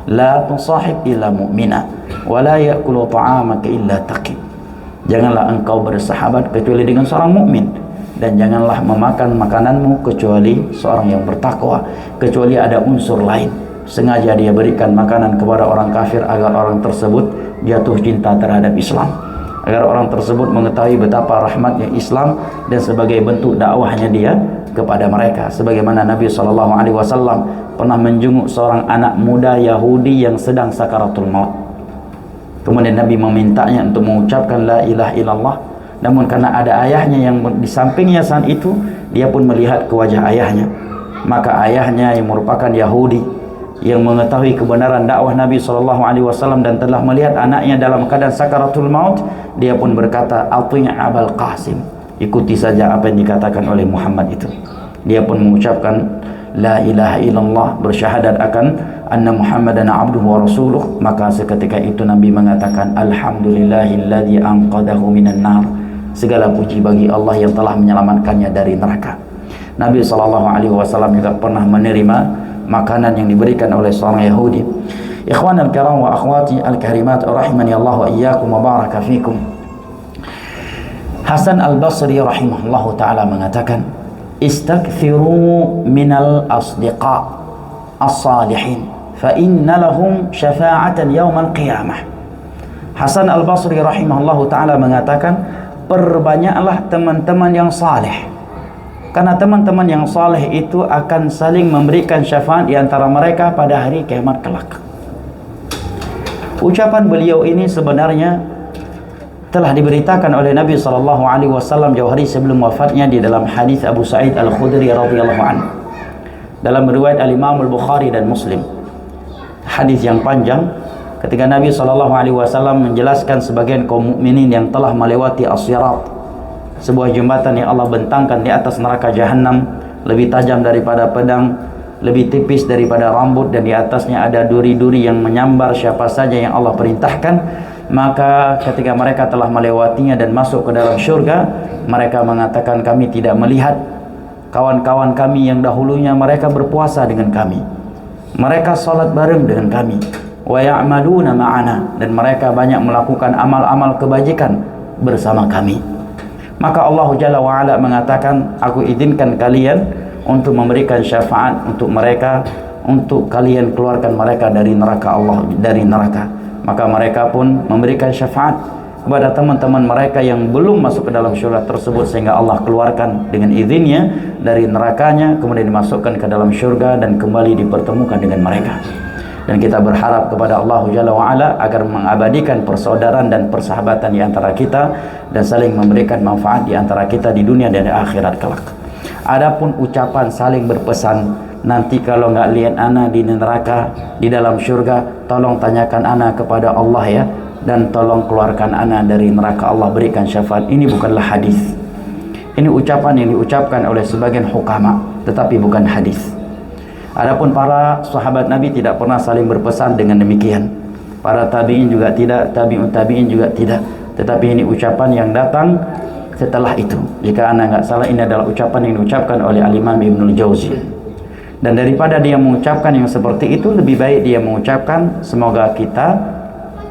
La tusahib illa mu'mina wa la ya'kulu ta'amaka illa taqi. Janganlah engkau bersahabat kecuali dengan seorang mukmin, dan janganlah memakan makananmu kecuali seorang yang bertakwa, kecuali ada unsur lain. Sengaja dia berikan makanan kepada orang kafir agar orang tersebut jatuh cinta terhadap Islam, agar orang tersebut mengetahui betapa rahmatnya Islam, dan sebagai bentuk dakwahnya dia kepada mereka. Sebagaimana Nabi SAW pernah menjenguk seorang anak muda Yahudi yang sedang sakaratul maut. Kemudian Nabi memintanya untuk mengucapkan la ilaha illallah. Namun karena ada ayahnya yang di sampingnya saat itu, dia pun melihat ke wajah ayahnya. Maka ayahnya yang merupakan Yahudi, yang mengetahui kebenaran dakwah Nabi SAW dan telah melihat anaknya dalam keadaan sakaratul maut, dia pun berkata, ati' Abul Qasim, ikuti saja apa yang dikatakan oleh Muhammad itu. Dia pun mengucapkan la ilaha illallah, bersyahadat akan anna Muhammadan abduhu wa rasuluh. Maka seketika itu Nabi mengatakan, alhamdulillahilladzi anqadahu minan nar. Segala puji bagi Allah yang telah menyelamatkannya dari neraka. Nabi SAW juga pernah menerima makanan yang diberikan oleh seorang Yahudi. Ikhwanul kiram wa akhwati al-karimat rahimani Allah wa iyyakum wa baraka fikum. Hasan al-Basri rahimahullahu taala mengatakan, istakthiru minal asdiqa as-salihin fa inna lahum syafa'atan yaumal qiyamah. Hasan al-Basri rahimahullahu taala mengatakan, perbanyaklah teman-teman yang saleh. Karena teman-teman yang saleh itu akan saling memberikan syafaat di antara mereka pada hari kiamat kelak. Ucapan beliau ini sebenarnya telah diberitakan oleh Nabi SAW jauh hari sebelum wafatnya di dalam hadis Abu Sa'id Al-Khudri radhiyallahu anhu. Dalam riwayat Al-Imam Al-Bukhari dan Muslim. Hadis yang panjang ketika Nabi SAW menjelaskan sebagian kaum mukminin yang telah melewati as-sirat, sebuah jembatan yang Allah bentangkan di atas neraka jahanam, lebih tajam daripada pedang, lebih tipis daripada rambut, dan di atasnya ada duri-duri yang menyambar siapa saja yang Allah perintahkan. Maka ketika mereka telah melewatinya dan masuk ke dalam syurga, mereka mengatakan, kami tidak melihat kawan-kawan kami yang dahulunya mereka berpuasa dengan kami, mereka salat bareng dengan kami, wa ya'maluna ma'ana, dan mereka banyak melakukan amal-amal kebajikan bersama kami. Maka Allah Jalla wa'ala mengatakan, aku izinkan kalian untuk memberikan syafaat untuk mereka, untuk kalian keluarkan mereka dari neraka Allah, dari neraka. Maka mereka pun memberikan syafaat kepada teman-teman mereka yang belum masuk ke dalam syurga tersebut, sehingga Allah keluarkan dengan izinnya dari nerakanya, kemudian dimasukkan ke dalam syurga dan kembali dipertemukan dengan mereka. Dan kita berharap kepada Allah Jalla wa'ala agar mengabadikan persaudaraan dan persahabatan di antara kita, dan saling memberikan manfaat di antara kita di dunia dan di akhirat kelak. Adapun ucapan saling berpesan, nanti kalau nggak lihat ana di neraka, di dalam syurga, tolong tanyakan ana kepada Allah ya, dan tolong keluarkan ana dari neraka, Allah berikan syafaat. Ini bukanlah hadis. Ini ucapan yang diucapkan oleh sebagian hukama, tetapi bukan hadis. Adapun para sahabat Nabi tidak pernah saling berpesan dengan demikian. Para tabi'in juga tidak, tabi'un tabi'in juga tidak. Tetapi ini ucapan yang datang setelah itu. Jika anda nggak salah, ini adalah ucapan yang diucapkan oleh Al-Imam Ibnul Jauzi. Dan daripada dia mengucapkan yang seperti itu, lebih baik dia mengucapkan semoga kita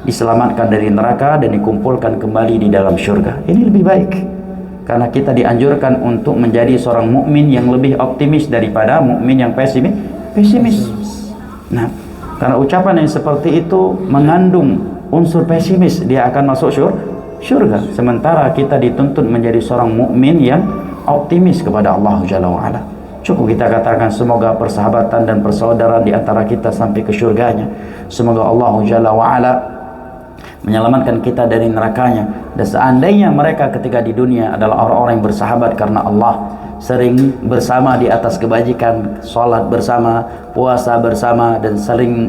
diselamatkan dari neraka dan dikumpulkan kembali di dalam syurga. Ini lebih baik, karena kita dianjurkan untuk menjadi seorang mukmin yang lebih optimis daripada mukmin yang pesimis. Nah, karena ucapan yang seperti itu mengandung unsur pesimis, dia akan masuk syurga. Sementara kita dituntut menjadi seorang mukmin yang optimis kepada Allah Jalla wa'ala. Cukup kita katakan semoga persahabatan dan persaudaraan di antara kita sampai ke syurganya. Semoga Allah Jalla wa'ala menyelamatkan kita dari nerakanya. Dan seandainya mereka ketika di dunia adalah orang-orang yang bersahabat karena Allah, sering bersama di atas kebajikan, sholat bersama, puasa bersama, dan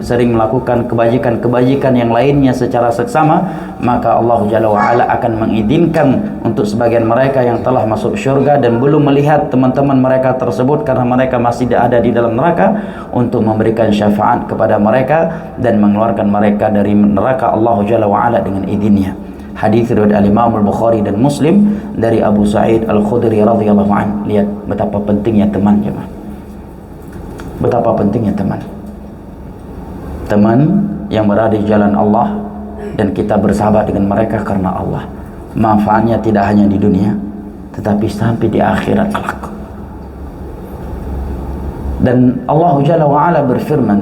sering melakukan kebajikan-kebajikan yang lainnya secara seksama, maka Allah Jalla wa'ala akan mengizinkan untuk sebagian mereka yang telah masuk syurga dan belum melihat teman-teman mereka tersebut karena mereka masih ada di dalam neraka, untuk memberikan syafaat kepada mereka dan mengeluarkan mereka dari neraka Allah Jalla wa'ala dengan izinnya. Hadis riwayat Al-Imam Al-Bukhari dan Muslim dari Abu Sa'id Al-Khudri radhiyallahu anhu. Lihat betapa pentingnya teman, jemaah. Betapa pentingnya teman. Teman yang berada di jalan Allah dan kita bersahabat dengan mereka karena Allah. Manfaatnya tidak hanya di dunia, tetapi sampai di akhirat kelak. Dan Allah Jalla wa'ala berfirman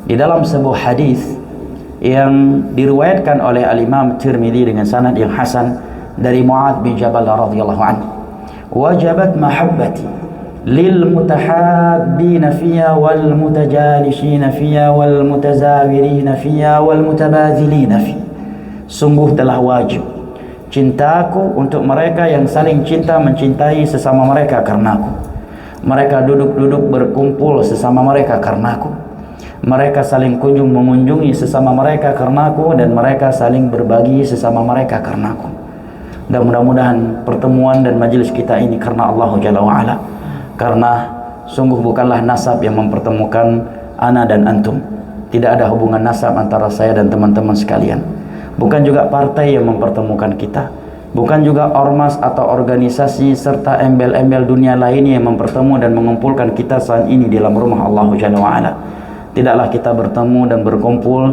di dalam sebuah hadis yang diriwayatkan oleh Al-Imam Tirmidzi dengan sanad yang hasan dari Mu'adz bin Jabal radhiyallahu anhu, wajabat mahabbati lil mutahabbina fiya wal mutajalisina fiya wal mutazawirina fiya wal mutabadzilina fi. Sungguh telah wajib cintaku untuk mereka yang saling cinta mencintai sesama mereka karenaku. Mereka duduk-duduk berkumpul sesama mereka karenaku. Mereka saling kunjung mengunjungi sesama mereka karenaku, dan mereka saling berbagi sesama mereka karenaku. Dan mudah-mudahan pertemuan dan majelis kita ini karena Allah Jalla wa'ala, karena sungguh bukanlah nasab yang mempertemukan ana dan antum. Tidak ada hubungan nasab antara saya dan teman-teman sekalian. Bukan juga partai yang mempertemukan kita. Bukan juga ormas atau organisasi serta embel-embel dunia lainnya yang mempertemu dan mengumpulkan kita saat ini di dalam rumah Allah Jalla wa'ala. Tidaklah kita bertemu dan berkumpul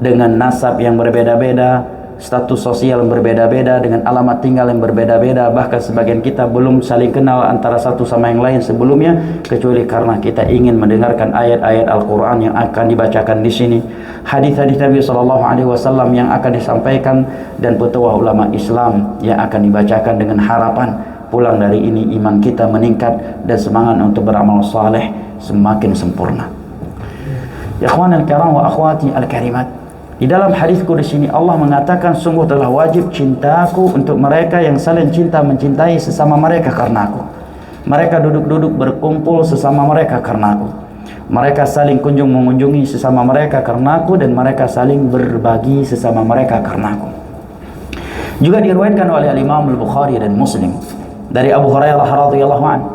dengan nasab yang berbeda-beda, status sosial yang berbeda-beda, dengan alamat tinggal yang berbeda-beda, bahkan sebagian kita belum saling kenal antara satu sama yang lain sebelumnya, kecuali karena kita ingin mendengarkan ayat-ayat Al-Quran yang akan dibacakan di sini, hadis-hadis Nabi SAW yang akan disampaikan, dan petuah ulama Islam yang akan dibacakan, dengan harapan pulang dari ini iman kita meningkat dan semangat untuk beramal saleh semakin sempurna. Ya ikhwanal kiram wa akhwati al-karimat, di dalam hadis qudsi ini Allah mengatakan, sungguh telah wajib cintaku untuk mereka yang saling cinta mencintai sesama mereka karena aku. Mereka duduk-duduk berkumpul sesama mereka karena aku. Mereka saling kunjung mengunjungi sesama mereka karena aku, dan mereka saling berbagi sesama mereka karena aku. Juga diriwayatkan oleh Imam Al-Bukhari dan Muslim dari Abu Hurairah radhiyallahu anhu,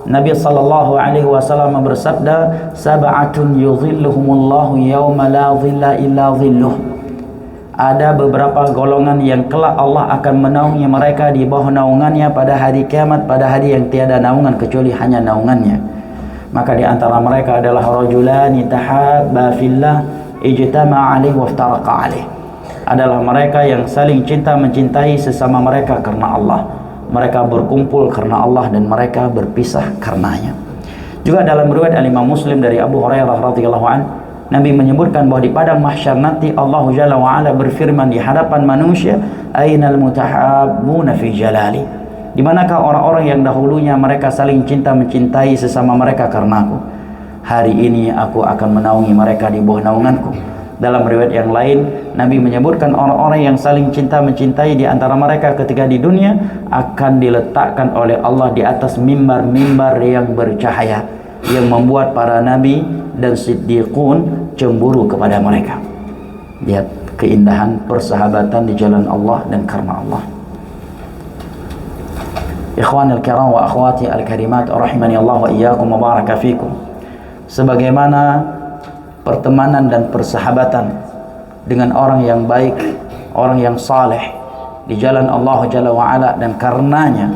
Nabi sallallahu alaihi wasallam bersabda, sab'atun yudhilluhumullahu yawma la dhilla illa dhilluh. Ada beberapa golongan yang kelak Allah akan menaungi mereka di bawah naungannya pada hari kiamat, pada hari yang tiada naungan kecuali hanya naungannya. Maka di antara mereka adalah rajulani tahabba fillah ijtama'a alaihi wa iftaraqa alaihi. Adalah mereka yang saling cinta mencintai sesama mereka karena Allah. Mereka berkumpul karena Allah dan mereka berpisah karenanya. Juga dalam riwayat Imam Muslim dari Abu Hurairah radhiyallahu anhu, Nabi menyebutkan bahwa di padang mahsyar nanti Allah Jalla wa Ala berfirman di hadapan manusia, ainal mutahabbuna fi jalali. Di manakah orang-orang yang dahulunya mereka saling cinta mencintai sesama mereka karena aku? Hari ini aku akan menaungi mereka di bawah naunganku. Dalam riwayat yang lain, Nabi menyebutkan orang-orang yang saling cinta mencintai di antara mereka ketika di dunia akan diletakkan oleh Allah di atas mimbar-mimbar yang bercahaya, yang membuat para nabi dan siddiqun cemburu kepada mereka. Lihat keindahan persahabatan di jalan Allah dan karena Allah. Ikhwanil kiram wa akhwati al-karimat, rahimani Allah wa iyyakum wa baraka fikum. Sebagaimana pertemanan dan persahabatan dengan orang yang baik, orang yang saleh di jalan Allah Jalla wa Ala, dan karenanya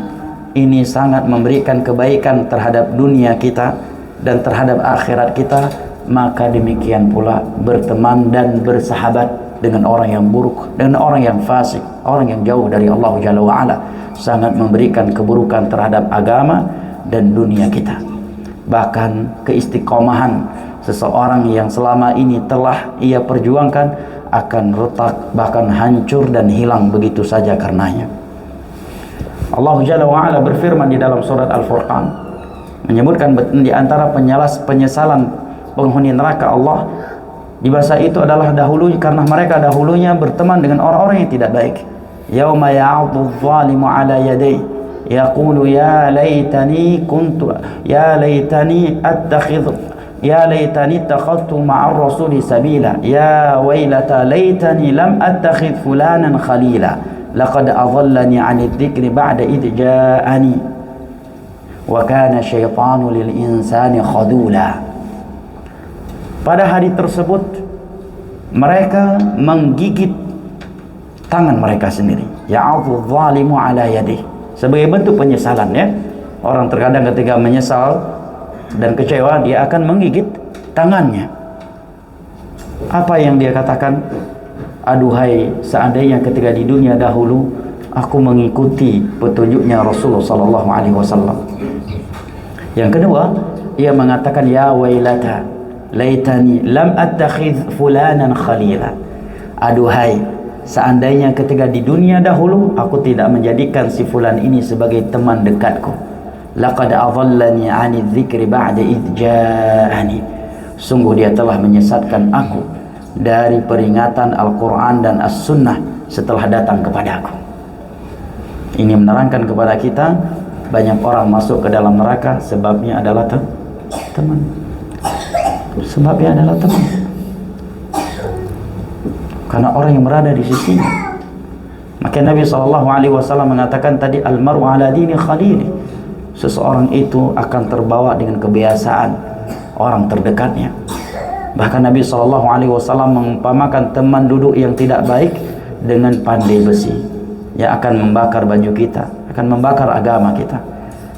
ini sangat memberikan kebaikan terhadap dunia kita dan terhadap akhirat kita, maka demikian pula berteman dan bersahabat dengan orang yang buruk, dengan orang yang fasik, orang yang jauh dari Allah Jalla wa Ala, sangat memberikan keburukan terhadap agama dan dunia kita. Bahkan keistiqomahan seseorang yang selama ini telah ia perjuangkan akan retak, bahkan hancur dan hilang begitu saja karenanya. Allah Jalla wa Ala berfirman di dalam surat Al-Furqan, menyebutkan di antara penyesalan penghuni neraka Allah di masa itu adalah dahulunya, karena mereka dahulunya berteman dengan orang-orang yang tidak baik. Yauma ya'adhu adh-dhalimu 'ala yadayhi yaqulu ya laitani ittakhadhtu ma'ar rasuli sabila ya wailata laitani lam attakhidh fulanan khalila laqad adallani 'anidh dhikri ba'da idh ja'ani wa kana syaitanu lil insani khadula. Pada hari tersebut mereka menggigit tangan mereka sendiri. Ya'adhu adh-dhalimu 'ala yadihi, sebagai bentuk penyesalan ya. Orang terkadang ketika menyesal dan kecewa, dia akan menggigit tangannya. Apa yang dia katakan? Aduhai, seandainya ketika di dunia dahulu aku mengikuti petunjuknya Rasulullah sallallahu alaihi wasallam. Yang kedua, ia mengatakan ya wailata laitani lam attakhidh fulanan khalila. Aduhai, seandainya ketika di dunia dahulu aku tidak menjadikan si fulan ini sebagai teman dekatku. Laqad adallani 'anidh dzikri ba'da idh ja'ani. Sungguh dia telah menyesatkan aku dari peringatan Al-Quran dan As-Sunnah setelah datang kepada aku. Ini menerangkan kepada kita, banyak orang masuk ke dalam neraka sebabnya adalah teman. Sebabnya adalah teman. Karena orang yang berada di sisinya. Maka Nabi SAW mengatakan tadi, al-mar'u ala dini khalili. Seseorang itu akan terbawa dengan kebiasaan orang terdekatnya. Bahkan Nabi SAW mengumpamakan teman duduk yang tidak baik dengan pandai besi yang akan membakar baju kita, akan membakar agama kita.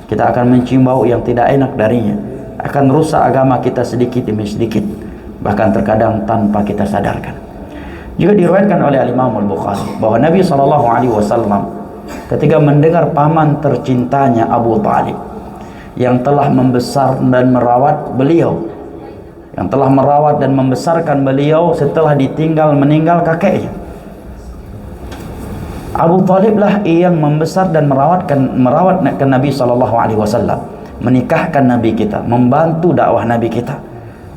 Kita akan mencium bau yang tidak enak darinya, akan rusak agama kita sedikit demi sedikit, bahkan terkadang tanpa kita sadarkan. Juga diriwayatkan oleh Imam Al-Bukhari bahwa Nabi SAW ketika mendengar paman tercintanya Abu Talib yang telah membesar dan merawat beliau, yang telah merawat dan membesarkan beliau setelah meninggal kakeknya, Abu Talib lah yang membesar dan merawat Nabi SAW, menikahkan Nabi kita, membantu dakwah Nabi kita.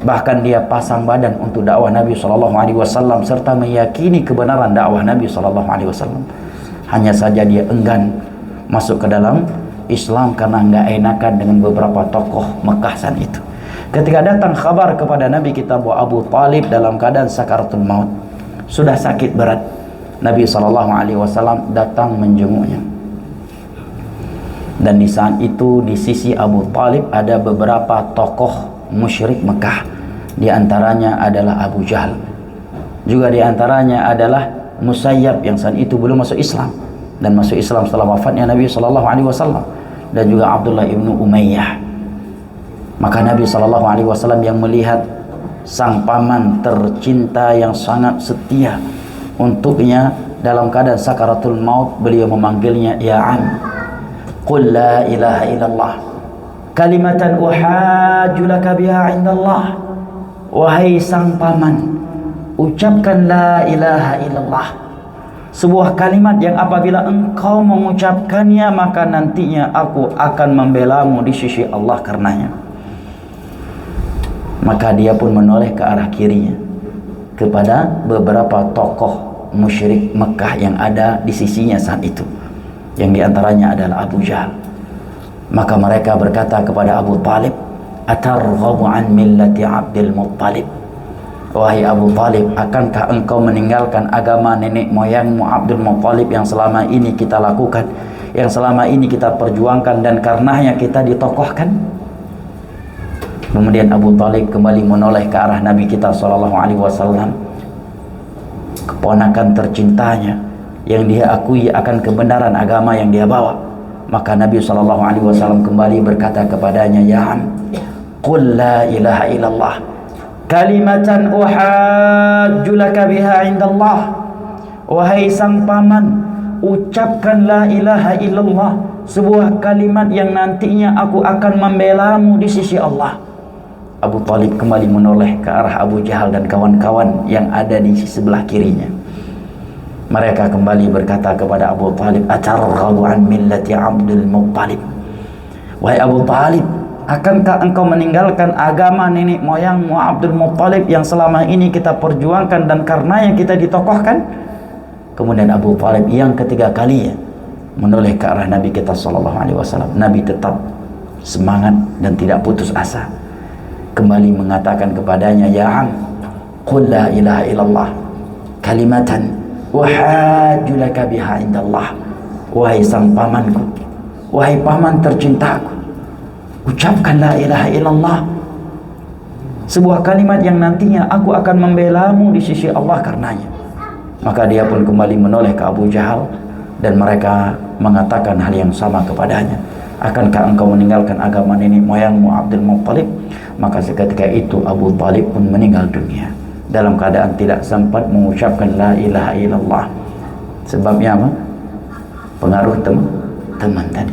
Bahkan dia pasang badan untuk dakwah Nabi SAW serta meyakini kebenaran dakwah Nabi SAW. Hanya saja dia enggan masuk ke dalam Islam karena enggak enakan dengan beberapa tokoh Mekah saat itu. Ketika datang kabar kepada Nabi kita bahwa Abu Talib dalam keadaan sakaratul maut, sudah sakit berat, Nabi SAW datang menjenguknya. Dan di saat itu di sisi Abu Talib ada beberapa tokoh musyrik Mekah. Di antaranya adalah Abu Jahal. Juga di antaranya adalah Musayyab yang saat itu belum masuk Islam dan masuk Islam setelah wafatnya Nabi SAW, dan juga Abdullah ibnu Umayyah. Maka Nabi SAW yang melihat sang paman tercinta yang sangat setia untuknya dalam keadaan sakaratul maut, beliau memanggilnya, ya am, qul la ilaha illallah kalimatan uhajju laka biha indallah. Wahai sang paman, ucapkan la ilaha illallah, sebuah kalimat yang apabila engkau mengucapkannya maka nantinya aku akan membelamu di sisi Allah karenanya. Maka dia pun menoleh ke arah kirinya kepada beberapa tokoh musyrik Mekah yang ada di sisinya saat itu, yang diantaranya adalah Abu Jahal. Maka mereka berkata kepada Abu Talib, atarghabu an millati Abdul Muttalib, wahai Abu Talib, akankah engkau meninggalkan agama nenek moyangmu Abdul Muttalib yang selama ini kita lakukan, yang selama ini kita perjuangkan dan karenanya kita ditokohkan? Kemudian Abu Talib kembali menoleh ke arah Nabi kita SAW, keponakan tercintanya yang dia akui akan kebenaran agama yang dia bawa. Maka Nabi SAW kembali berkata kepadanya, ya am, qul la ilaha illallah kalimatan uhajju laka biha indallah. Wahai sang paman, ucapkan la ilaha illallah, sebuah kalimat yang nantinya aku akan membelamu di sisi Allah. Abu Talib kembali menoleh ke arah Abu Jahal dan kawan-kawan yang ada di sebelah kirinya. Mereka kembali berkata kepada Abu Talib, atarghabu an millati Abdul Muttalib. Wahai Abu Talib, akankah engkau meninggalkan agama nenek moyangmu Abdul Muttalib yang selama ini kita perjuangkan dan karenanya kita ditokohkan? Kemudian Abu Talib yang ketiga kalinya menoleh ke arah Nabi kita SAW. Nabi tetap semangat dan tidak putus asa, kembali mengatakan kepadanya, ya am, qul la ilaha illallah kalimatan uhajju laka biha indallah. Wahai sang pamanku, wahai paman tercintaku, ucapkan la ilaha illallah, sebuah kalimat yang nantinya aku akan membelamu di sisi Allah karenanya. Maka dia pun kembali menoleh ke Abu Jahal dan mereka mengatakan hal yang sama kepadanya, akankah engkau meninggalkan agama nenek moyangmu Abdul Muttalib? Maka seketika itu Abu Talib pun meninggal dunia dalam keadaan tidak sempat mengucapkan la ilaha illallah. Sebabnya apa? Pengaruh teman tadi.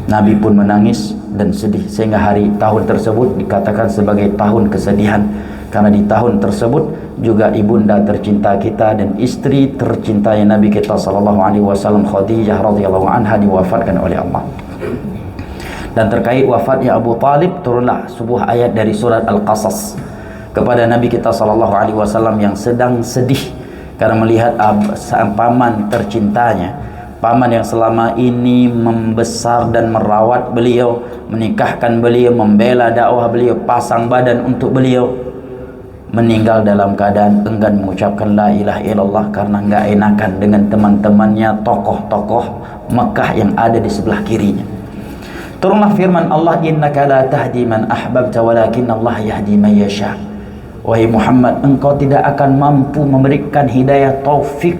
Nabi pun menangis dan sedih sehingga tahun tersebut dikatakan sebagai tahun kesedihan, karena di tahun tersebut juga ibunda tercinta kita dan istri tercinta Nabi kita SAW, Khadijah radhiyallahu anha, diwafatkan oleh Allah. Dan terkait wafatnya Abu Talib, turunlah sebuah ayat dari surat Al-Qasas kepada Nabi kita SAW yang sedang sedih karena melihat paman tercintanya, paman yang selama ini membesar dan merawat beliau, menikahkan beliau, membela dakwah beliau, pasang badan untuk beliau, meninggal dalam keadaan enggan mengucapkan la ilaha illallah karena enggak enakan dengan teman-temannya tokoh-tokoh Mekah yang ada di sebelah kirinya. Turunlah firman Allah, innaka la tahdi man ahbabta walakin Allah yahdi man yasha. Wahai Muhammad, engkau tidak akan mampu memberikan hidayah taufik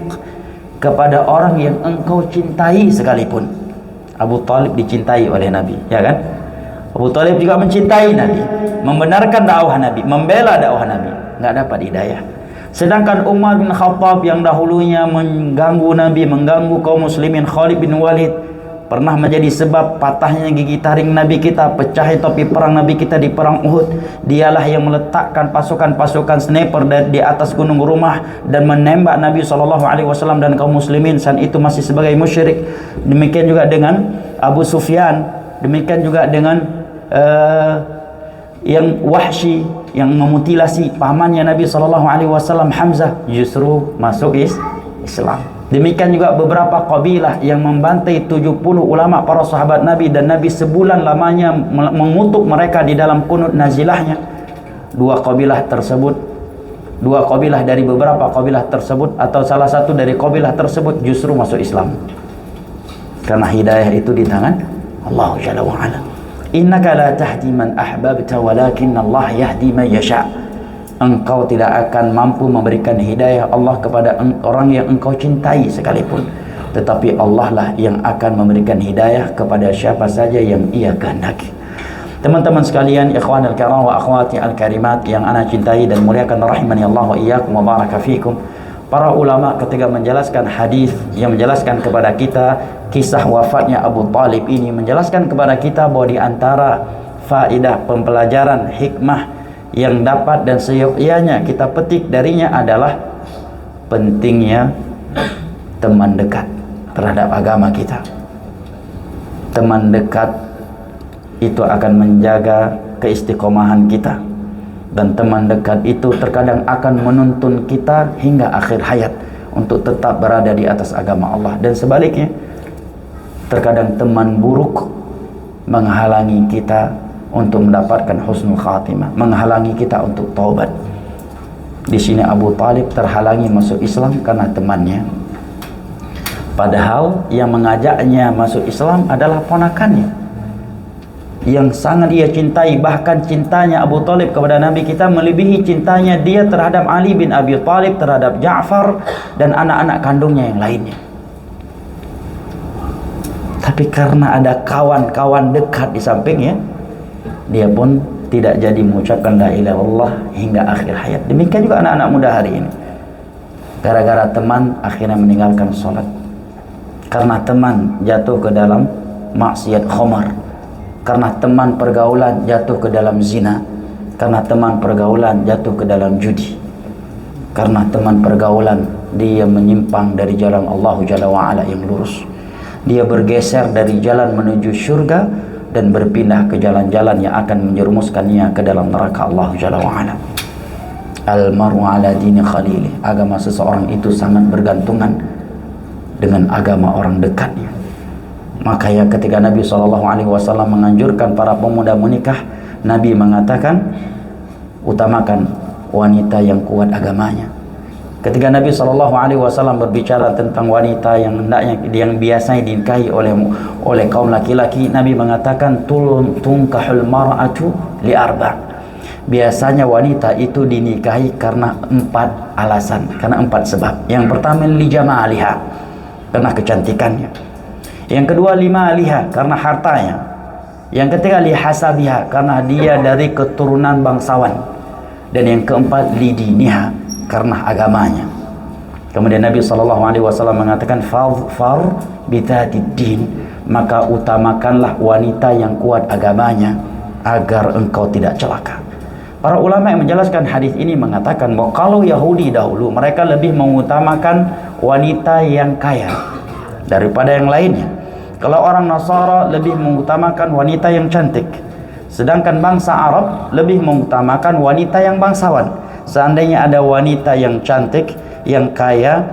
kepada orang yang engkau cintai sekalipun. Abu Talib dicintai oleh Nabi, ya kan? Abu Talib juga mencintai Nabi, membenarkan dakwah Nabi, membela dakwah Nabi, enggak dapat hidayah. Sedangkan Umar bin Khattab yang dahulunya mengganggu Nabi, mengganggu kaum muslimin, Khalid bin Walid, pernah menjadi sebab patahnya gigi taring Nabi kita, pecahnya topi perang Nabi kita di perang Uhud. Dialah yang meletakkan pasukan-pasukan sniper di atas gunung Rumah dan menembak Nabi SAW dan kaum muslimin saat itu masih sebagai musyrik. Demikian juga dengan Abu Sufyan, demikian juga dengan yang Wahsy yang memutilasi pamannya Nabi SAW Hamzah, justru masuk Islam. Demikian juga beberapa kabilah yang membantai 70 ulama para sahabat Nabi, dan Nabi sebulan lamanya mengutuk mereka di dalam kunut nazilahnya. Dua kabilah dari beberapa kabilah tersebut, atau salah satu dari kabilah tersebut justru masuk Islam, karena hidayah itu di tangan Allah Jalla wa Ala. Innaka la tahdi man ahbabta walakinna Allah yahdi man yasha'. Engkau tidak akan mampu memberikan hidayah Allah kepada orang yang engkau cintai sekalipun, tetapi Allah lah yang akan memberikan hidayah kepada siapa saja yang Ia kehendaki. Teman-teman sekalian, ikhwan al-kiram wa akhwati al-karimat yang ana cintai dan muliakan, rahimani Allah wa iyyakum wa baraka fikum. Para ulama ketika menjelaskan hadis yang menjelaskan kepada kita kisah wafatnya Abu Talib ini, menjelaskan kepada kita bahwa di antara faedah pembelajaran hikmah yang dapat dan seyogyanya kita petik darinya adalah pentingnya teman dekat terhadap agama kita. Teman dekat itu akan menjaga keistiqomahan kita, dan teman dekat itu terkadang akan menuntun kita hingga akhir hayat untuk tetap berada di atas agama Allah, dan sebaliknya terkadang teman buruk menghalangi kita untuk mendapatkan husnul khatimah, menghalangi kita untuk taubat. Di sini Abu Talib terhalangi masuk Islam karena temannya, padahal yang mengajaknya masuk Islam adalah ponakannya yang sangat ia cintai. Bahkan cintanya Abu Talib kepada Nabi kita melebihi cintanya dia terhadap Ali bin Abi Talib, terhadap Ja'far dan anak-anak kandungnya yang lainnya. Tapi karena ada kawan-kawan dekat di sampingnya, dia pun tidak jadi mengucapkan la ilaha illallah hingga akhir hayat. Demikian juga anak-anak muda hari ini, gara-gara teman akhirnya meninggalkan sholat, karena teman jatuh ke dalam maksiat khamar, karena teman pergaulan jatuh ke dalam zina, karena teman pergaulan jatuh ke dalam judi, karena teman pergaulan dia menyimpang dari jalan Allah Jalla wa Ala yang lurus. Dia bergeser dari jalan menuju syurga dan berpindah ke jalan-jalan yang akan menjerumuskannya ke dalam neraka Allah Jalla wa Ala. Al-mar'u ala dini khalili. Agama seseorang itu sangat bergantungan dengan agama orang dekatnya. Makanya ketika Nabi SAW menganjurkan para pemuda menikah, Nabi mengatakan utamakan wanita yang kuat agamanya. Ketika Nabi SAW berbicara tentang wanita yang hendaknya yang biasanya dinikahi oleh kaum laki-laki, Nabi mengatakan tunkahul mar'atu li arba'. Biasanya wanita itu dinikahi karena 4 alasan, karena 4 sebab. Yang pertama li jamaliha, karena kecantikannya. Yang kedua li maliha, karena hartanya. Yang ketiga li hasabiha, karena dia dari keturunan bangsawan. Dan yang keempat li diniha, karena agamanya. Kemudian Nabi SAW mengatakan far bitadid din, maka utamakanlah wanita yang kuat agamanya agar engkau tidak celaka. Para ulama yang menjelaskan hadis ini mengatakan bahwa kalau Yahudi dahulu mereka lebih mengutamakan wanita yang kaya daripada yang lainnya. Kalau orang Nasara lebih mengutamakan wanita yang cantik, sedangkan bangsa Arab lebih mengutamakan wanita yang bangsawan. Seandainya ada wanita yang cantik, yang kaya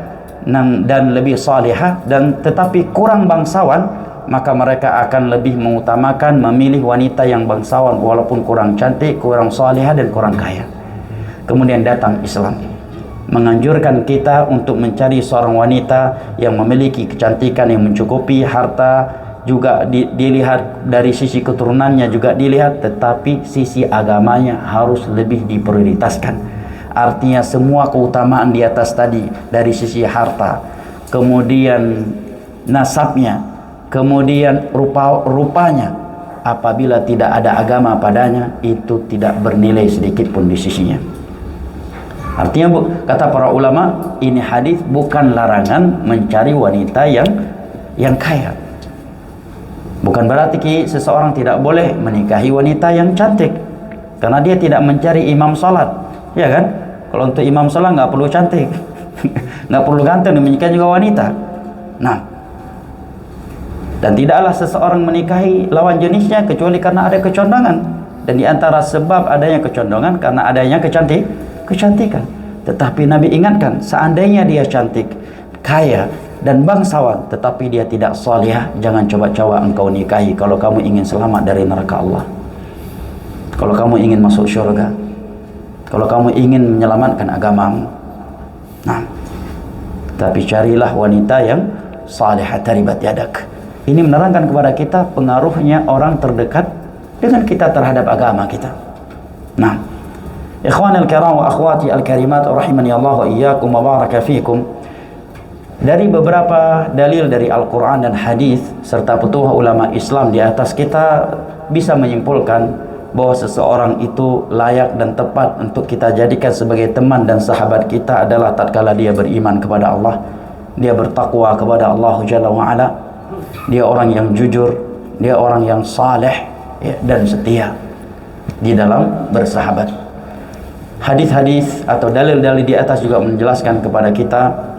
dan lebih salihah dan tetapi kurang bangsawan, maka mereka akan lebih mengutamakan memilih wanita yang bangsawan walaupun kurang cantik, kurang salihah dan kurang kaya. Kemudian datang Islam menganjurkan kita untuk mencari seorang wanita yang memiliki kecantikan yang mencukupi, harta juga dilihat, dari sisi keturunannya juga dilihat, tetapi sisi agamanya harus lebih diprioritaskan. Artinya semua keutamaan di atas tadi, dari sisi harta, kemudian nasabnya, kemudian rupanya, apabila tidak ada agama padanya, itu tidak bernilai sedikit pun di sisinya. Artinya kata para ulama, ini hadis bukan larangan mencari wanita yang kaya, Bukan berarti seseorang tidak boleh menikahi wanita yang cantik, karena dia tidak mencari imam salat, ya kan? Kalau untuk imam salat nggak perlu cantik, nggak perlu ganteng, demikian juga wanita. Nah, dan tidaklah seseorang menikahi lawan jenisnya kecuali karena ada kecondongan. Dan di antara sebab adanya kecondongan karena adanya kecantikan. Tetapi Nabi ingatkan, seandainya dia cantik, kaya, dan bangsawan, tetapi dia tidak salihah, jangan coba-coba engkau nikahi kalau kamu ingin selamat dari neraka Allah. Kalau kamu ingin masuk syurga, kalau kamu ingin menyelamatkan agamamu. Nah, tapi carilah wanita yang salihah, taribat yadak. Ini menerangkan kepada kita pengaruhnya orang terdekat dengan kita terhadap agama kita. Nah, ikhwanil kiram wa akhwati al-karimat rahimani Allah wa iyyakum wa baraka fikum. Dari beberapa dalil dari Al-Quran dan hadis serta petuah ulama Islam di atas, kita bisa menyimpulkan bahwa seseorang itu layak dan tepat untuk kita jadikan sebagai teman dan sahabat kita adalah tatkala dia beriman kepada Allah, dia bertakwa kepada Allah Jalla wa'ala, dia orang yang jujur, dia orang yang saleh, ya, dan setia di dalam bersahabat. Hadis-hadis atau dalil-dalil di atas juga menjelaskan kepada kita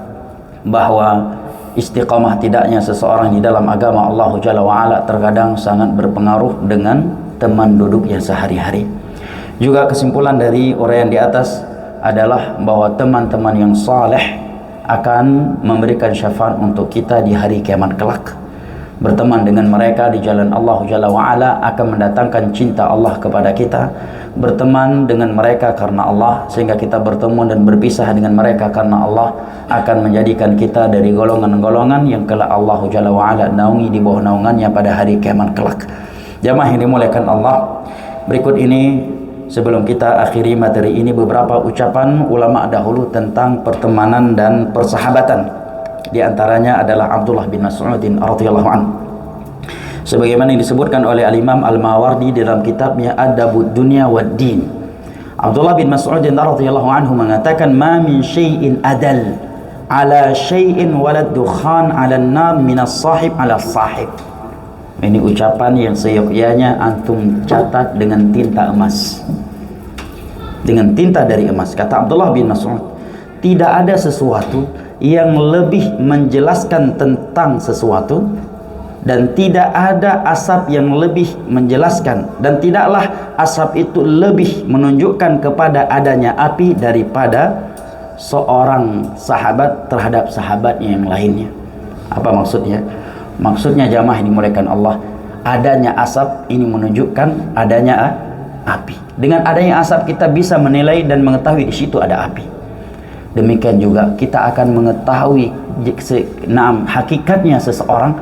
bahwa istiqamah tidaknya seseorang di dalam agama Allah Jalla wa'ala terkadang sangat berpengaruh dengan teman duduknya sehari-hari. Juga kesimpulan dari uraian di atas adalah bahwa teman-teman yang saleh akan memberikan syafaat untuk kita di hari kiamat kelak. Berteman dengan mereka di jalan Allah Jalla wa'ala akan mendatangkan cinta Allah kepada kita. Berteman dengan mereka karena Allah, sehingga kita bertemu dan berpisah dengan mereka karena Allah, akan menjadikan kita dari golongan-golongan yang kelak Allah Jalla wa'ala naungi di bawah naungannya pada hari kiamat kelak. Jamaah yang dimuliakan Allah, berikut ini sebelum kita akhiri materi ini beberapa ucapan ulama dahulu tentang pertemanan dan persahabatan. Di antaranya adalah Abdullah bin Mas'udin radhiyallahu anhu, sebagaimana yang disebutkan oleh Al-Imam Al-Mawardi dalam kitabnya Adabud Dunya wad Din. Abdullah bin Mas'udin radhiyallahu anhu mengatakan, "Ma min syai'in adal ala syai'in walad dukhan 'ala an-nar min as-sahib 'ala as-sahib." Ini ucapan yang seyogyanya antum catat dengan tinta emas, dengan tinta dari emas. Kata Abdullah bin Mas'ud, tidak ada sesuatu yang lebih menjelaskan tentang sesuatu, dan tidak ada asap yang lebih menjelaskan, dan tidaklah asap itu lebih menunjukkan kepada adanya api daripada seorang sahabat terhadap sahabatnya yang lainnya. Apa maksudnya? Maksudnya jamaah yang dimuliakan Allah, adanya asap ini menunjukkan adanya api. Dengan adanya asap kita bisa menilai dan mengetahui di situ ada api. Demikian juga kita akan mengetahui hakikatnya seseorang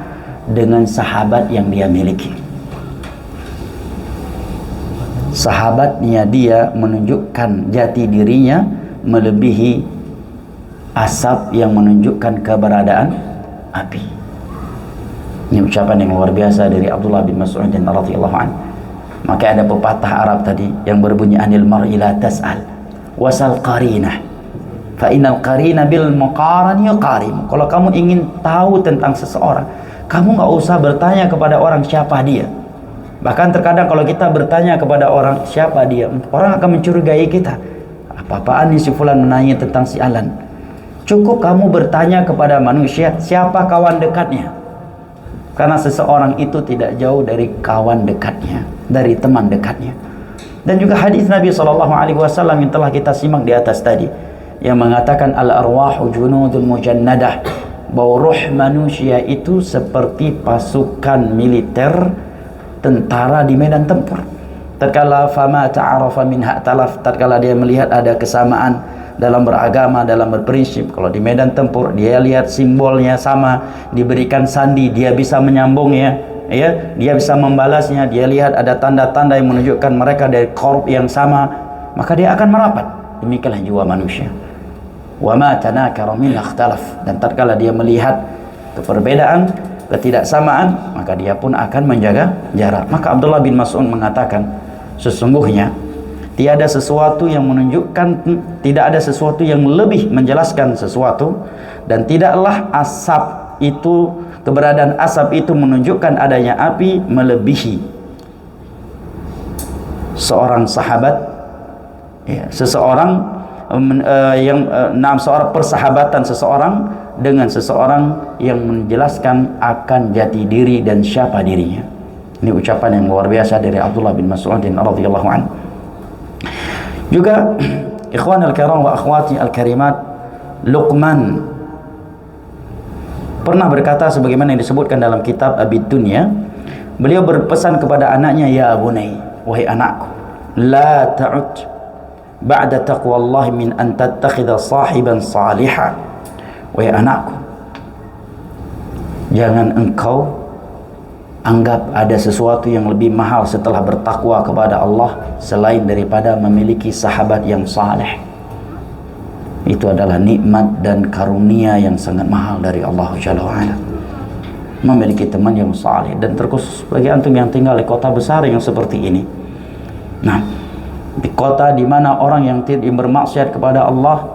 dengan sahabat yang dia miliki. Sahabatnya dia menunjukkan jati dirinya melebihi asap yang menunjukkan keberadaan api. Ini ucapan yang luar biasa dari Abdullah bin Mas'ud radhiyallahu anhu. Maka ada pepatah Arab tadi yang berbunyi, anil mar'i la tas'al wasal qarinah fa innal qarina bil muqaran yuqarim. Kalau kamu ingin tahu tentang seseorang, kamu nggak usah bertanya kepada orang siapa dia. Bahkan terkadang kalau kita bertanya kepada orang siapa dia, orang akan mencurigai kita. Apa-apaan nih si fulan menanya tentang si Alan. Cukup kamu bertanya kepada manusia siapa kawan dekatnya. Karena seseorang itu tidak jauh dari kawan dekatnya, dari teman dekatnya. Dan juga hadis Nabi SAW yang telah kita simak di atas tadi, yang mengatakan al-arwahu junudun mujannadah, bahwa ruh manusia itu seperti pasukan militer, tentara di medan tempur. Tatkala fama ta'arafa minha talaf, tatkala dia melihat ada kesamaan dalam beragama, dalam berprinsip. Kalau di medan tempur dia lihat simbolnya sama, diberikan sandi, dia bisa menyambungnya, ya, dia bisa membalasnya. Dia lihat ada tanda-tanda yang menunjukkan mereka dari korp yang sama, maka dia akan merapat. Demikianlah jiwa manusia. Wa ma tanakara min ikhtalaf, dan tatkala dia melihat keperbedaan, ketidaksamaan, maka dia pun akan menjaga jarak. Maka Abdullah bin Mas'ud mengatakan, sesungguhnya tiada sesuatu yang menunjukkan, tidak ada sesuatu yang lebih menjelaskan sesuatu, dan tidaklah asap itu keberadaan asap itu menunjukkan adanya api melebihi seorang sahabat, ya, seseorang seorang persahabatan seseorang dengan seseorang yang menjelaskan akan jati diri dan siapa dirinya. Ini ucapan yang luar biasa dari Abdullah bin Mas'ud radhiyallahu anhu. Juga ikhwan al-kiram wa akhwati al-karimat, Luqman pernah berkata sebagaimana yang disebutkan dalam kitab Abid Dunya. Beliau berpesan kepada anaknya, ya bunai, wahai anakku, la ta'ud ba'da taqwallahi min an tattakhidha sahiban salihan. Wahai anakku, jangan engkau anggap ada sesuatu yang lebih mahal setelah bertakwa kepada Allah selain daripada memiliki sahabat yang saleh. Itu adalah nikmat dan karunia yang sangat mahal dari Allah Jalla wa'ala, memiliki teman yang saleh. Dan terkhusus bagi antum yang tinggal di kota besar yang seperti ini, nah, di kota di mana orang yang tidak bermaksiat kepada Allah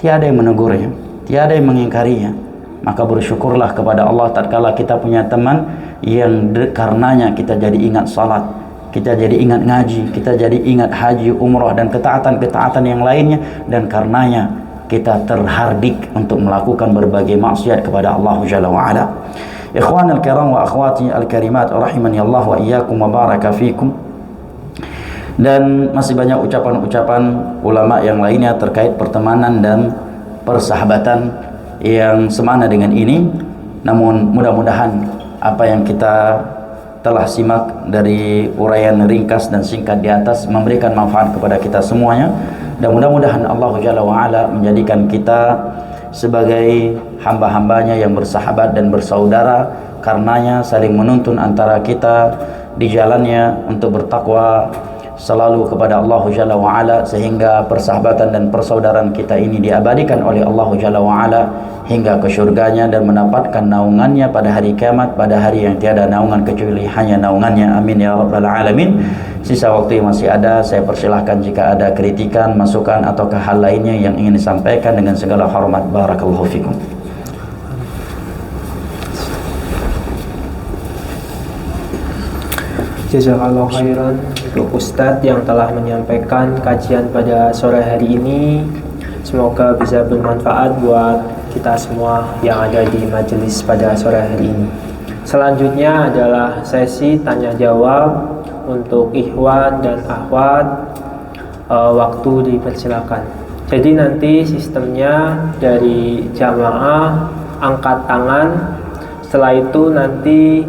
tiada yang menegurnya, tiada yang mengingkarinya, maka bersyukurlah kepada Allah tatkala kita punya teman yang karenanya kita jadi ingat salat, kita jadi ingat ngaji, kita jadi ingat haji, umrah dan ketaatan-ketaatan yang lainnya, dan karenanya kita terhardik untuk melakukan berbagai maksiat kepada Allah Jalla wa ala. Ikhwanul kiram wa akhwati al-karimat rahimani Allah wa iyyakum wa baraka fikum. Dan masih banyak ucapan-ucapan ulama yang lainnya terkait pertemanan dan persahabatan yang semana dengan ini. Namun mudah-mudahan apa yang kita telah simak dari uraian ringkas dan singkat di atas memberikan manfaat kepada kita semuanya, dan mudah-mudahan Allah Jalla wa'ala menjadikan kita sebagai hamba-hambanya yang bersahabat dan bersaudara, karenanya saling menuntun antara kita di jalannya untuk bertakwa selalu kepada Allah Jalla wa'ala, sehingga persahabatan dan persaudaraan kita ini diabadikan oleh Allah Jalla wa'ala hingga ke syurganya dan mendapatkan naungannya pada hari kiamat, pada hari yang tiada naungan kecuali hanya naungannya. Amin ya rabbal alamin. Sisa waktu yang masih ada, saya persilahkan jika ada kritikan, masukan atau hal lainnya yang ingin disampaikan dengan segala hormat. Barakallahu fikum. Jazakallahu khairan untuk Ustadz yang telah menyampaikan kajian pada sore hari ini. Semoga bisa bermanfaat buat kita semua yang ada di majelis pada sore hari ini. Selanjutnya adalah sesi tanya jawab untuk ikhwan dan akhwat. Waktu dipersilakan. Jadi nanti sistemnya dari jamaah angkat tangan. Setelah itu nanti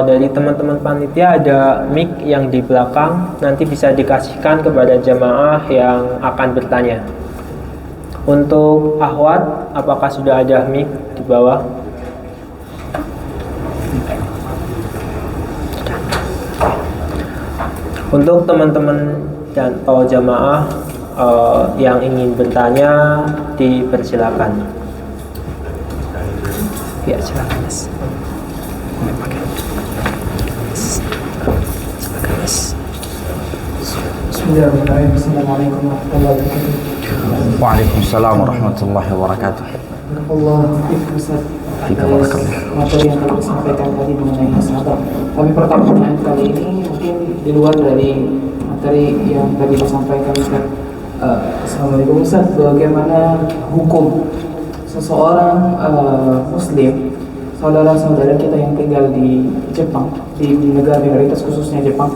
dari teman-teman panitia ada mic yang di belakang, nanti bisa dikasihkan kepada jamaah yang akan bertanya. Untuk akhwat, apakah sudah ada mic di bawah? Untuk teman-teman dan jamaah yang ingin bertanya, dipersilakan. Ya, silakan Mas. Bismillahirrahmanirrahim. Assalamualaikum warahmatullahi wabarakatuh. Waalaikumsalam warahmatullahi wabarakatuh. Allah Ustaz, materi yang telah disampaikan tadi mengenai sahabat. Tapi pertanyaan kali ini mungkin di luar dari materi yang tadi disampaikan Ustaz. Assalamualaikum Ustaz, bagaimana hukum seseorang Muslim, saudara-saudara kita yang tinggal di Jepang, di negara minoritas khususnya Jepang,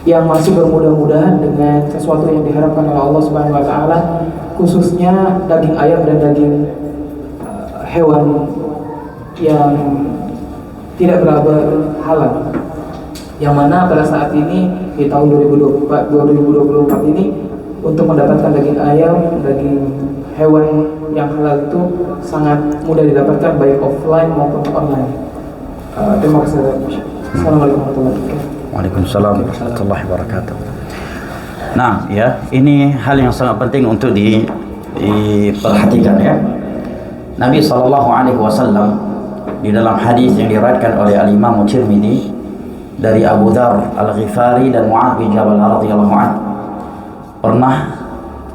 yang masih bermudah-mudahan dengan sesuatu yang diharapkan oleh Allah Subhanahu wa taala, khususnya daging ayam dan daging hewan yang tidak berhalal, yang mana pada saat ini di tahun 2024 ini untuk mendapatkan daging ayam, daging hewan yang halal itu sangat mudah didapatkan baik offline maupun online. Terima kasih. Assalamualaikum warahmatullahi wabarakatuh. Waalaikumsalam warahmatullahi wabarakatuh. Nah, ya, ini hal yang sangat penting untuk diperhatikan ya. Nabi SAW di dalam hadis yang diriwayatkan oleh Al-Imam Tirmidzi dari Abu Dzar Al-Ghifari dan Mu'adz bin Jabal radhiyallahu anhu pernah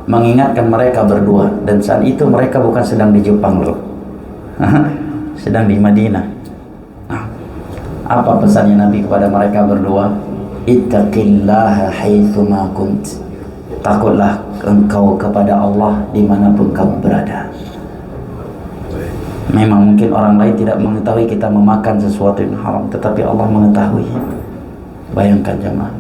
mengingatkan mereka berdua, dan saat itu mereka bukan sedang di Jepang loh. sedang di Madinah. Nah, apa pesannya Nabi kepada mereka berdua? Ittaqillaha haitsuma kunt. Takutlah engkau kepada Allah dimanapun kamu berada. Memang mungkin orang lain tidak mengetahui kita memakan sesuatu yang haram, tetapi Allah mengetahui. Bayangkan jemaah,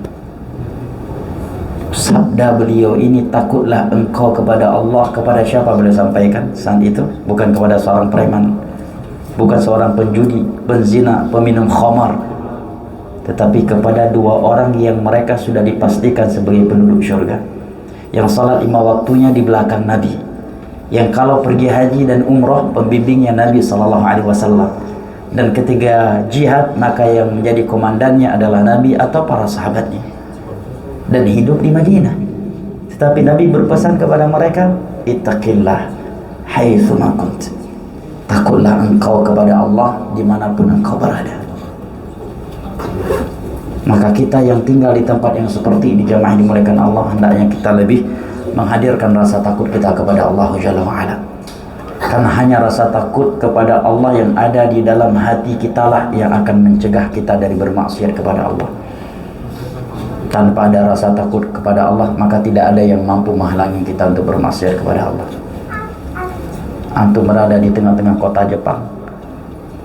sabda beliau ini, takutlah engkau kepada Allah, kepada siapa beliau sampaikan saat itu? Bukan kepada seorang preman, bukan seorang penjudi, penzina, peminum khamar, tetapi kepada dua orang yang mereka sudah dipastikan sebagai penduduk syurga, yang salat 5 waktunya di belakang Nabi, yang kalau pergi haji dan umrah pembimbingnya Nabi SAW, dan ketika jihad maka yang menjadi komandannya adalah Nabi atau para sahabatnya, dan hidup di Madinah. Tetapi Nabi berpesan kepada mereka, ittaqillah haitsuma kunt. Takutlah engkau kepada Allah dimanapun engkau berada. Maka kita yang tinggal di tempat yang seperti ini, jamaah dimuliakan Allah, hendaknya kita lebih menghadirkan rasa takut kita kepada Allah Jalla wa'ala. Karena hanya rasa takut kepada Allah yang ada di dalam hati kita lah yang akan mencegah kita dari bermaksiat kepada Allah. Tanpa ada rasa takut kepada Allah, maka tidak ada yang mampu menghalangi kita untuk bermaksiat kepada Allah. Antum berada di tengah-tengah kota Jepang,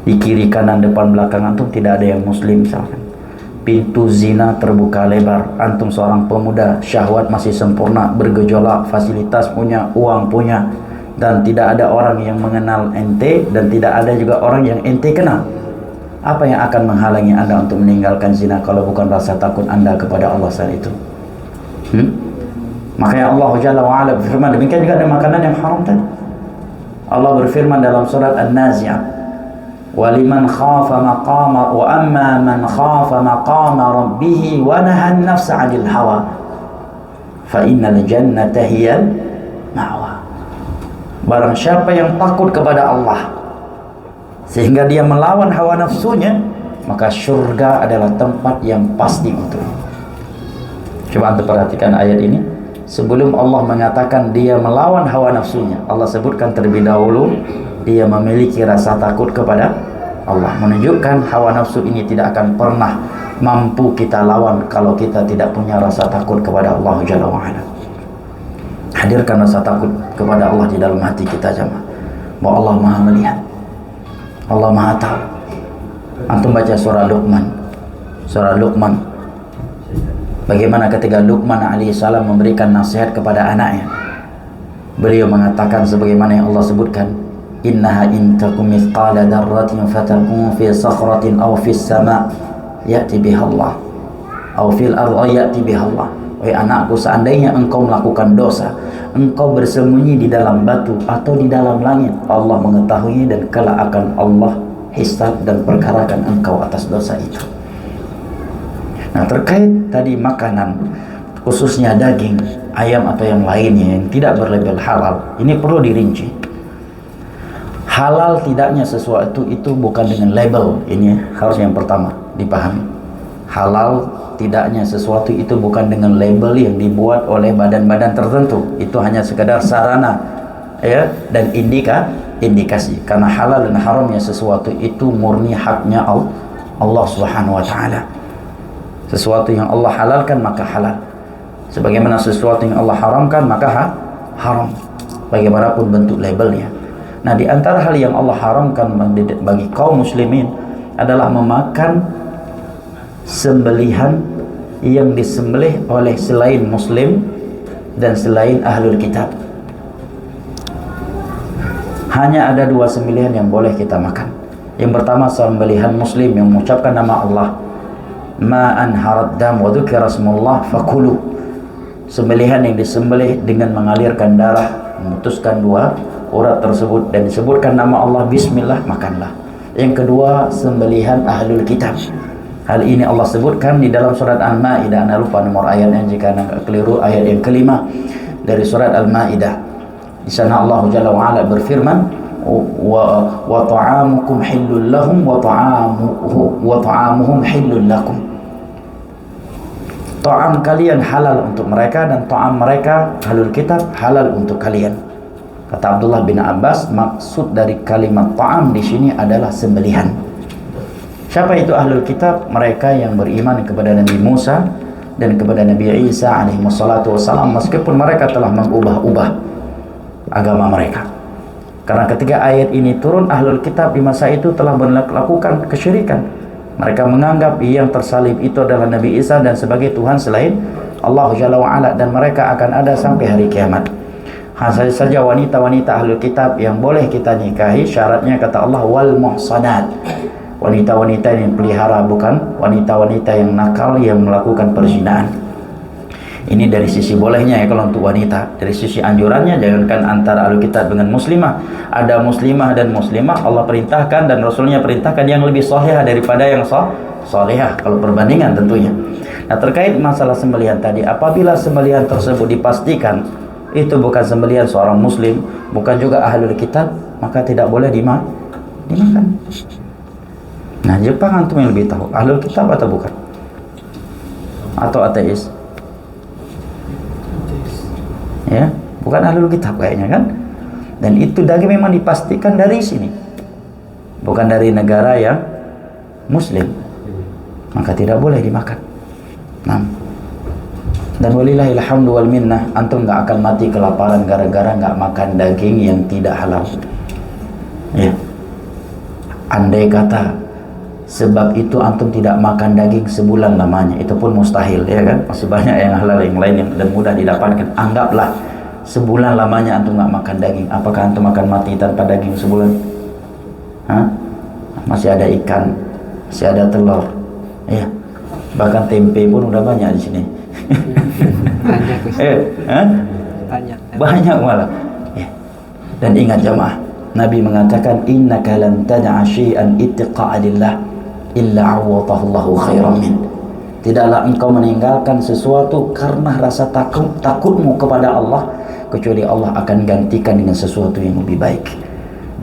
di kiri kanan depan belakang antum tidak ada yang muslim misalkan. Pintu zina terbuka lebar, antum seorang pemuda, syahwat masih sempurna, bergejolak, fasilitas punya, uang punya, dan tidak ada orang yang mengenal ente, dan tidak ada juga orang yang ente kenal. Apa yang akan menghalangi anda untuk meninggalkan zina kalau bukan rasa takut anda kepada Allah saat itu? Makanya Allah Jalla wa'ala berfirman, demikian juga ada makanan yang haram tadi. Allah berfirman dalam surat An-Nazi'at, وَلِمَنْ خَافَ مَقَامَ وَأَمَّا مَنْ خَافَ مَقَامَ رَبِّهِ وَنَهَى النَّفْسَ عَنِ الْهَوَى فَإِنَّ الْجَنَّةَ هِيَ الْمَأْوَى. Barang siapa yang takut kepada Allah sehingga dia melawan hawa nafsunya, maka surga adalah tempat yang pasti untuknya. Coba anda perhatikan ayat ini. Sebelum Allah mengatakan dia melawan hawa nafsunya, Allah sebutkan terlebih dahulu dia memiliki rasa takut kepada Allah, menunjukkan hawa nafsu ini tidak akan pernah mampu kita lawan kalau kita tidak punya rasa takut kepada Allah Jalla wa'ala. Hadirkan rasa takut kepada Allah di dalam hati kita jemaah, bahwa Allah Maha melihat, Allah Maha tahu. Antum baca surah Luqman, bagaimana ketika Luqman alaihissalam memberikan nasihat kepada anaknya, beliau mengatakan sebagaimana yang Allah sebutkan, innaha in takum mithqala darratin fatakun fi sakhratin aw fis sama' ya'ti biha Allah aw fil ardi ya'ti biha Allah. Wahai anakku, seandainya engkau melakukan dosa, engkau bersembunyi di dalam batu atau di dalam langit, Allah mengetahui dan kelak akan Allah hisab dan perkarakan engkau atas dosa itu. Nah, terkait tadi makanan, khususnya daging, ayam atau yang lainnya yang tidak berlabel halal, ini perlu dirinci. Halal tidaknya sesuatu itu bukan dengan label, ini harus yang pertama dipahami. Halal tidaknya sesuatu itu bukan dengan label yang dibuat oleh badan-badan tertentu, itu hanya sekedar sarana ya dan indikasi. Karena halal dan haramnya sesuatu itu murni haknya Allah Subhanahu wa taala. Sesuatu yang Allah halalkan maka halal, sebagaimana sesuatu yang Allah haramkan maka haram, bagaimanapun bentuk labelnya. Nah, di antara hal yang Allah haramkan bagi kaum muslimin adalah memakan sembelihan yang disembelih oleh selain muslim dan selain ahlul kitab. Hanya ada 2 sembelihan yang boleh kita makan. Yang pertama sembelihan muslim yang mengucapkan nama Allah, ma anharat dam wa dzukira rasmullah fakulu. Sembelihan yang disembelih dengan mengalirkan darah, memutuskan 2 urat tersebut dan disebutkan nama Allah, bismillah, makanlah. Yang kedua sembelihan ahlul kitab. Hal ini Allah sebutkan di dalam surat Al-Maidah. Anda lupa nomor ayatnya jika anda keliru, ayat yang ke-5 dari surat Al-Maidah. Di sana Allah Jalla wa ala berfirman, wa ta'amukum hillul lahum wa ta'amuhum hillul lakum. Ta'am kalian halal untuk mereka dan ta'am mereka ahlul kitab halal untuk kalian. Kata Abdullah bin Abbas, maksud dari kalimat ta'am di sini adalah sembelihan. Siapa itu ahlul kitab? Mereka yang beriman kepada Nabi Musa dan kepada Nabi Isa alaihi wassalatu wassalam, meskipun mereka telah mengubah-ubah agama mereka. Karena ketika ayat ini turun, ahlul kitab di masa itu telah melakukan kesyirikan. Mereka menganggap yang tersalib itu adalah Nabi Isa dan sebagai Tuhan selain Allah Jalla wa'ala, dan mereka akan ada sampai hari kiamat. Hanya saja wanita-wanita ahlul kitab yang boleh kita nikahi, syaratnya kata Allah wal muhsanat, wanita-wanita yang pelihara, bukan wanita-wanita yang nakal yang melakukan perzinahan. Ini dari sisi bolehnya ya kalau untuk wanita. Dari sisi anjurannya, jangankan antara ahlul kitab dengan muslimah. Ada muslimah dan muslimah, Allah perintahkan dan Rasulnya perintahkan yang lebih salihah daripada yang salihah, kalau perbandingan tentunya. Nah, terkait masalah sembelihan tadi, apabila sembelihan tersebut dipastikan itu bukan sembelihan seorang muslim, bukan juga ahlul kitab, maka tidak boleh dimakan. Nah, Jepang antum yang lebih tahu, ahlul kitab atau bukan? Atau ateis? Ya, bukan ahlul kitab kayaknya kan? Dan itu daging memang dipastikan dari sini, bukan dari negara yang muslim, maka tidak boleh dimakan. Nah, dan walillahil hamdu wal minnah, antum nggak akan mati kelaparan gara-gara nggak makan daging yang tidak halal. Ya, andai kata sebab itu antum tidak makan daging sebulan lamanya, itu pun mustahil, ya kan? Masih banyak yang halal yang lain yang dan mudah didapatkan. Anggaplah sebulan lamanya antum nggak makan daging, apakah antum akan mati tanpa daging sebulan? Hah? Masih ada ikan, masih ada telur, ya. Bahkan tempe pun udah banyak di sini. Banyak malah. Ya. Dan ingat jamaah, Nabi mengatakan innaka lan tad'a syai'an ittiqa'a lillah illa 'awwadahu Allahu khairan min. Tidaklah engkau meninggalkan sesuatu karena rasa takutmu kepada Allah, kecuali Allah akan gantikan dengan sesuatu yang lebih baik.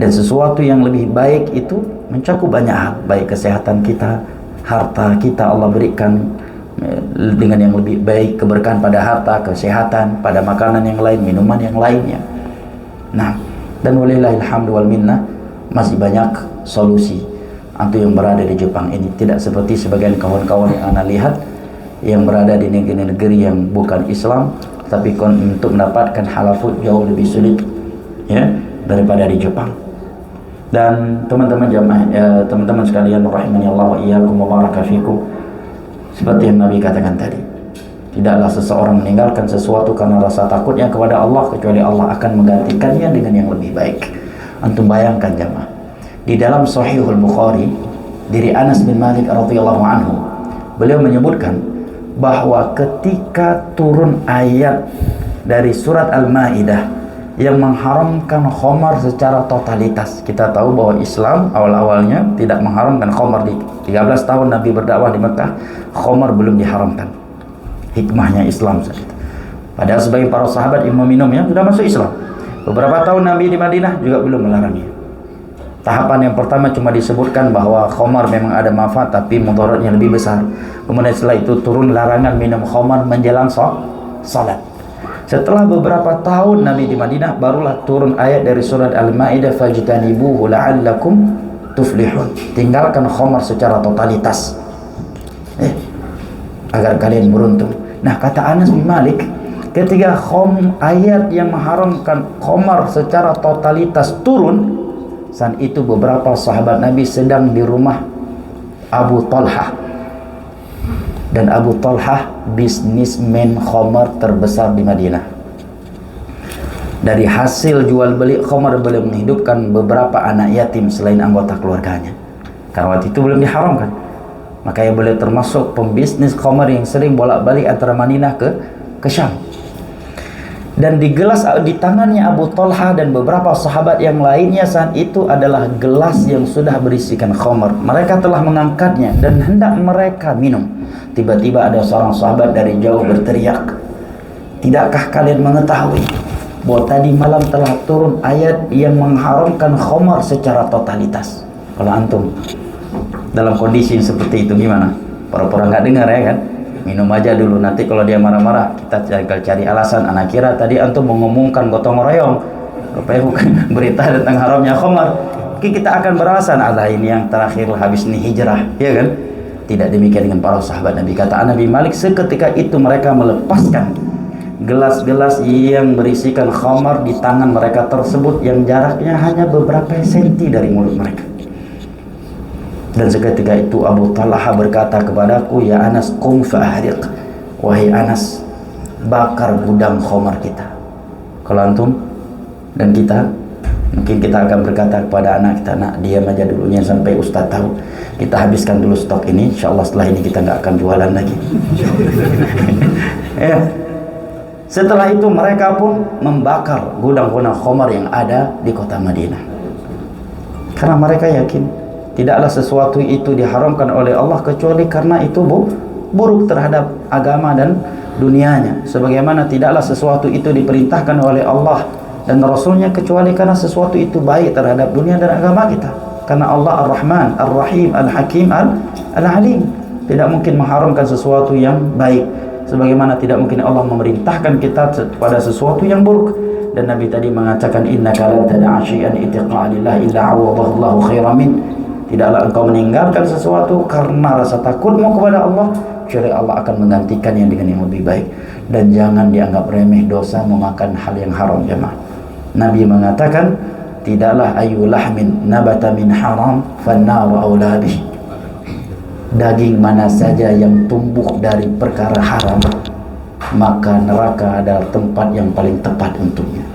Dan sesuatu yang lebih baik itu mencakup banyak hal, baik kesehatan kita, harta kita Allah berikan dengan yang lebih baik, keberkahan pada harta, kesehatan, pada makanan yang lain, minuman yang lainnya. Nah, dan walillahil hamdu wal minnah, masih banyak solusi. Antum yang berada di Jepang ini tidak seperti sebagian kawan-kawan yang ana lihat yang berada di negeri-negeri yang bukan Islam, tapi untuk mendapatkan halal food jauh lebih sulit ya daripada di Jepang. Dan teman-teman jamaah, teman-teman sekalian rahimani Allah wa iyyakum wa baraka fikum, seperti yang Nabi katakan tadi, tidaklah seseorang meninggalkan sesuatu karena rasa takutnya kepada Allah, kecuali Allah akan menggantikannya dengan yang lebih baik. Antum bayangkan jamaah, di dalam Sahihul Bukhari dari Anas bin Malik radhiyallahu anhu, beliau menyebutkan bahwa ketika turun ayat dari surat Al-Maidah yang mengharamkan khamar secara totalitas. Kita tahu bahwa Islam awal-awalnya tidak mengharamkan khamar. Di 13 tahun Nabi berdakwah di Mekah, khamar belum diharamkan. Hikmahnya Islam saat itu. Padahal sebagian para sahabat yang meminumnya sudah masuk Islam. Beberapa tahun Nabi di Madinah juga belum melarangnya. Tahapan yang pertama cuma disebutkan bahwa khamar memang ada manfaat, tapi mudaratnya lebih besar. Kemudian setelah itu turun larangan minum khamar menjelang salat. Setelah beberapa tahun Nabi di Madinah, barulah turun ayat dari surat Al-Maidah, fajtanibuhu la'allakum tuflihun. Tinggalkan khamar secara totalitas agar kalian beruntung. Nah, kata Anas bin Malik, ketika ayat yang mengharamkan khamar secara totalitas turun, saat itu beberapa sahabat Nabi sedang di rumah Abu Talhah. Dan Abu Talhah bisnismen khamar terbesar di Madinah. Dari hasil jual beli khamar, beliau menghidupkan beberapa anak yatim selain anggota keluarganya. Karena waktu itu belum diharamkan. Makanya beliau termasuk pembisnis khamar yang sering bolak-balik antara Madinah ke Syam. Dan di gelas di tangannya Abu Talha dan beberapa sahabat yang lainnya saat itu adalah gelas yang sudah berisikan khamar. Mereka telah mengangkatnya dan hendak mereka minum. Tiba-tiba ada seorang sahabat dari jauh berteriak, "Tidakkah kalian mengetahui bahwa tadi malam telah turun ayat yang mengharamkan khamar secara totalitas?" Kalau antum dalam kondisi seperti itu gimana? Pura-pura nggak dengar ya kan? Minum aja dulu, nanti kalau dia marah-marah kita cari alasan. Anak kira tadi antum mengumumkan gotong royong, supaya bukan berita tentang haramnya khamar. Kita akan beralasan ada ini yang terakhir habis ini hijrah, ya kan? Tidak demikian dengan para sahabat Nabi. Kata Nabi Malik, seketika itu mereka melepaskan gelas-gelas yang berisikan khamar di tangan mereka tersebut yang jaraknya hanya beberapa senti dari mulut mereka. Dan seketika itu Abu Talha berkata kepadaku, ya Anas, qum fa'ahriq. Wahai Anas, bakar gudang khamar kita. Kalau antum dan kita, mungkin kita akan berkata kepada anak kita, nak diam aja dulunya sampai Ustaz tahu. Kita habiskan dulu stok ini, insyaallah setelah ini kita nggak akan jualan lagi. Ya. Setelah itu mereka pun membakar gudang-gudang khamar yang ada di kota Madinah. Karena mereka yakin tidaklah sesuatu itu diharamkan oleh Allah kecuali karena itu buruk terhadap agama dan dunianya. Sebagaimana tidaklah sesuatu itu diperintahkan oleh Allah dan Rasulnya kecuali karena sesuatu itu baik terhadap dunia dan agama kita. Karena Allah Ar-Rahman, Ar-Rahim, Al-Hakim, Al-Alim. Tidak mungkin mengharamkan sesuatu yang baik, sebagaimana tidak mungkin Allah memerintahkan kita pada sesuatu yang buruk. Dan Nabi tadi mengatakan, innaka la tad'a syai'an itiqa'a lillah illa 'awadahu Allahu khairan min. Tidaklah engkau meninggalkan sesuatu karena rasa takutmu kepada Allah, kecuali Allah akan menggantikannya dengan yang lebih baik. Dan jangan dianggap remeh dosa memakan hal yang haram, jemaah. Nabi mengatakan, tidaklah ayu lahmin nabata min haram fannaru aula bih. Daging mana saja yang tumbuh dari perkara haram, maka neraka adalah tempat yang paling tepat untuknya.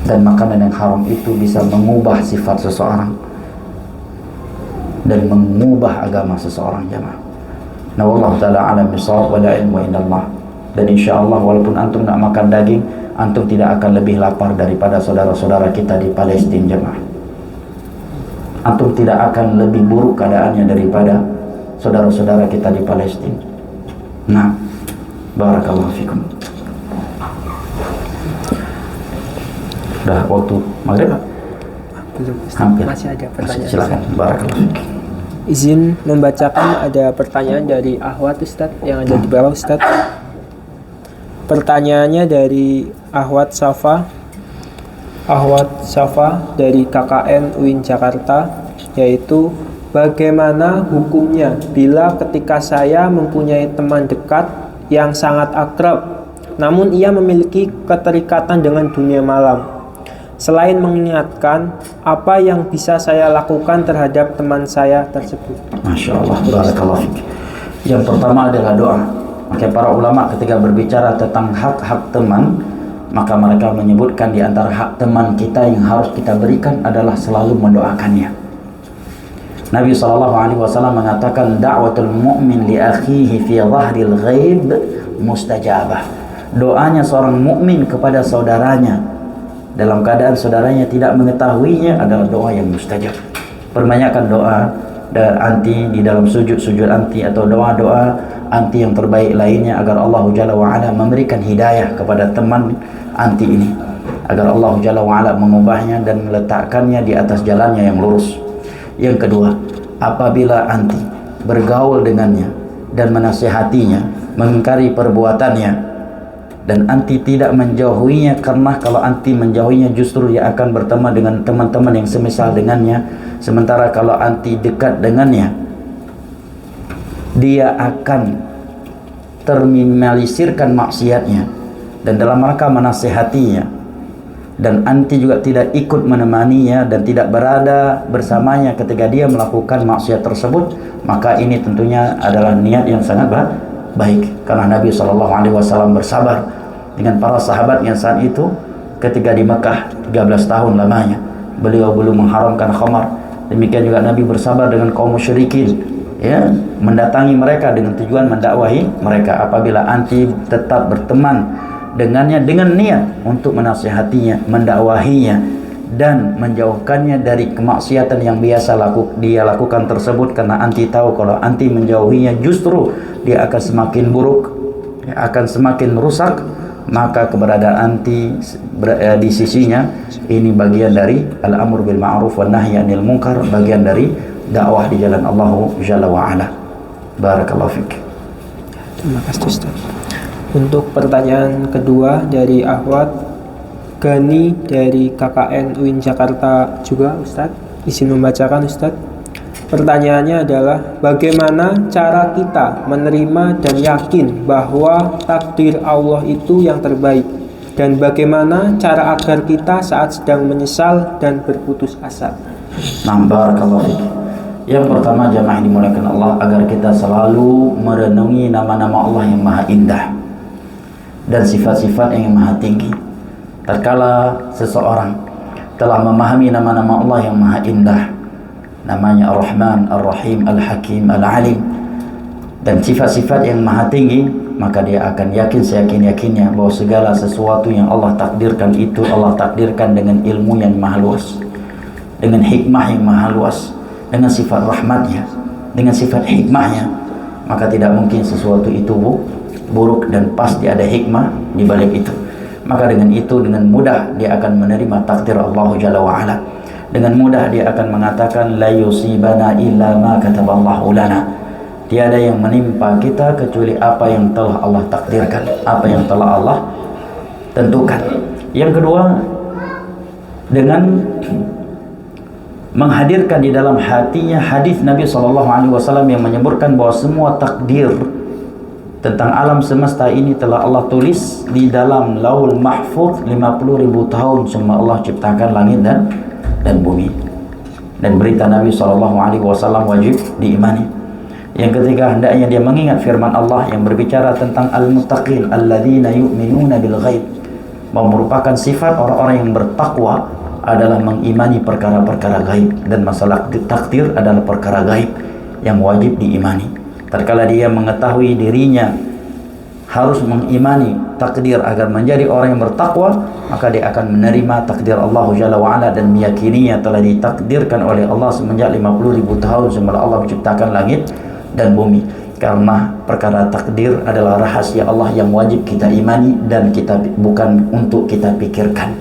Dan makanan yang haram itu bisa mengubah sifat seseorang dan mengubah agama seseorang, jemaah. Nah, wallahu taala alam bisawab, wala ilmu indallah. Dan insyaallah walaupun antum nak makan daging, antum tidak akan lebih lapar daripada saudara-saudara kita di Palestina, jemaah. Antum tidak akan lebih buruk keadaannya daripada saudara-saudara kita di Palestina. Nah, barakallahu fikum. Dah waktu maghrib? Belum, Hampir. masih ada pertanyaan. Silakan. Barakallahu fikum. Izin membacakan ada pertanyaan dari Ahwat Ustadz yang ada di bawah Ustadz. Pertanyaannya dari Ahwat Safa dari KKN UIN Jakarta, yaitu bagaimana hukumnya bila ketika saya mempunyai teman dekat yang sangat akrab, namun ia memiliki keterikatan dengan dunia malam. Selain mengingatkan, apa yang bisa saya lakukan terhadap teman saya tersebut? Masya Allah, barakallahu fiik. Yang pertama adalah doa. Maka para ulama ketika berbicara tentang hak-hak teman, maka mereka menyebutkan di antara hak teman kita yang harus kita berikan adalah selalu mendoakannya. Nabi SAW mengatakan, da'watul mu'min li akhihi fi dhahril ghaib mustajabah. Doanya seorang mukmin kepada saudaranya dalam keadaan saudaranya tidak mengetahuinya adalah doa yang mustajab. Perbanyakkan doa dan anti di dalam sujud anti atau doa-doa anti yang terbaik lainnya agar Allah Jalla wa'ala memberikan hidayah kepada teman anti ini, agar Allah Jalla wa'ala mengubahnya dan meletakkannya di atas jalannya yang lurus. Yang kedua, apabila anti bergaul dengannya dan menasihatinya, mengingkari perbuatannya, dan anti tidak menjauhinya, karena kalau anti menjauhinya justru dia akan berteman dengan teman-teman yang semisal dengannya, sementara kalau anti dekat dengannya dia akan terminimalisirkan maksiatnya dan dalam rangka menasihatinya, dan anti juga tidak ikut menemaninya dan tidak berada bersamanya ketika dia melakukan maksiat tersebut, maka ini tentunya adalah niat yang sangat baik. Karena Nabi SAW bersabar dengan para sahabat yang saat itu ketika di Mekah 13 tahun lamanya beliau belum mengharamkan khamar. Demikian juga Nabi bersabar dengan kaum musyrikin, ya, mendatangi mereka dengan tujuan mendakwahi mereka. Apabila anti tetap berteman dengannya dengan niat untuk menasihatinya, mendakwahinya dan menjauhkannya dari kemaksiatan yang biasa dia lakukan tersebut, karena anti tahu kalau anti menjauhinya justru dia akan semakin buruk, akan semakin rusak, maka keberadaan anti di sisinya ini bagian dari al-amr bil ma'ruf wan nahy 'anil munkar, bagian dari dakwah di jalan Allah Jalla wa Ala. Barakallahu fiik. Terima kasih Ustaz. Untuk pertanyaan kedua dari Ahwat, Gani dari KKN UIN Jakarta juga, Ustadz. Izin membacakan, Ustadz. Pertanyaannya adalah, bagaimana cara kita menerima dan yakin bahwa takdir Allah itu yang terbaik? Dan bagaimana cara agar kita saat sedang menyesal dan berputus asa? Nah, barakallahu fiik. Yang pertama, jamaah dimuliakan Allah, agar kita selalu merenungi nama-nama Allah yang maha indah dan sifat-sifat yang maha tinggi. Tatkala seseorang telah memahami nama-nama Allah yang maha indah, namanya Ar-Rahman, Ar-Rahim, Al-Hakim, Al-Alim, dan sifat-sifat yang maha tinggi, maka dia akan yakin seyakin-yakinnya bahwa segala sesuatu yang Allah takdirkan itu Allah takdirkan dengan ilmu yang maha luas, dengan hikmah yang maha luas, dengan sifat rahmatnya, dengan sifat hikmahnya. Maka tidak mungkin sesuatu itu buruk, dan pasti ada hikmah di balik itu. Maka dengan itu, dengan mudah dia akan menerima takdir Allah Jalla wa'ala. Dengan mudah dia akan mengatakan, la yusibana illa ma kataballahu lana. Tiada yang menimpa kita kecuali apa yang telah Allah takdirkan, apa yang telah Allah tentukan. Yang kedua, dengan menghadirkan di dalam hatinya hadis Nabi SAW yang menyebutkan bahwa semua takdir tentang alam semesta ini telah Allah tulis di dalam Lauhul Mahfuz 50.000 tahun sebelum Allah ciptakan langit dan bumi. Dan berita Nabi SAW wajib diimani. Yang ketiga, hendaknya dia mengingat firman Allah yang berbicara tentang al-muttaqin alladzina yu'minuna bil ghaib, merupakan sifat orang-orang yang bertakwa adalah mengimani perkara-perkara gaib, dan masalah takdir adalah perkara gaib yang wajib diimani. Tatkala dia mengetahui dirinya harus mengimani takdir agar menjadi orang yang bertakwa, maka dia akan menerima takdir Allah Jalla wa'ala dan meyakininya telah ditakdirkan oleh Allah semenjak 50.000 tahun sebelum Allah menciptakan langit dan bumi. Karena perkara takdir adalah rahasia Allah yang wajib kita imani dan kita bukan untuk kita pikirkan.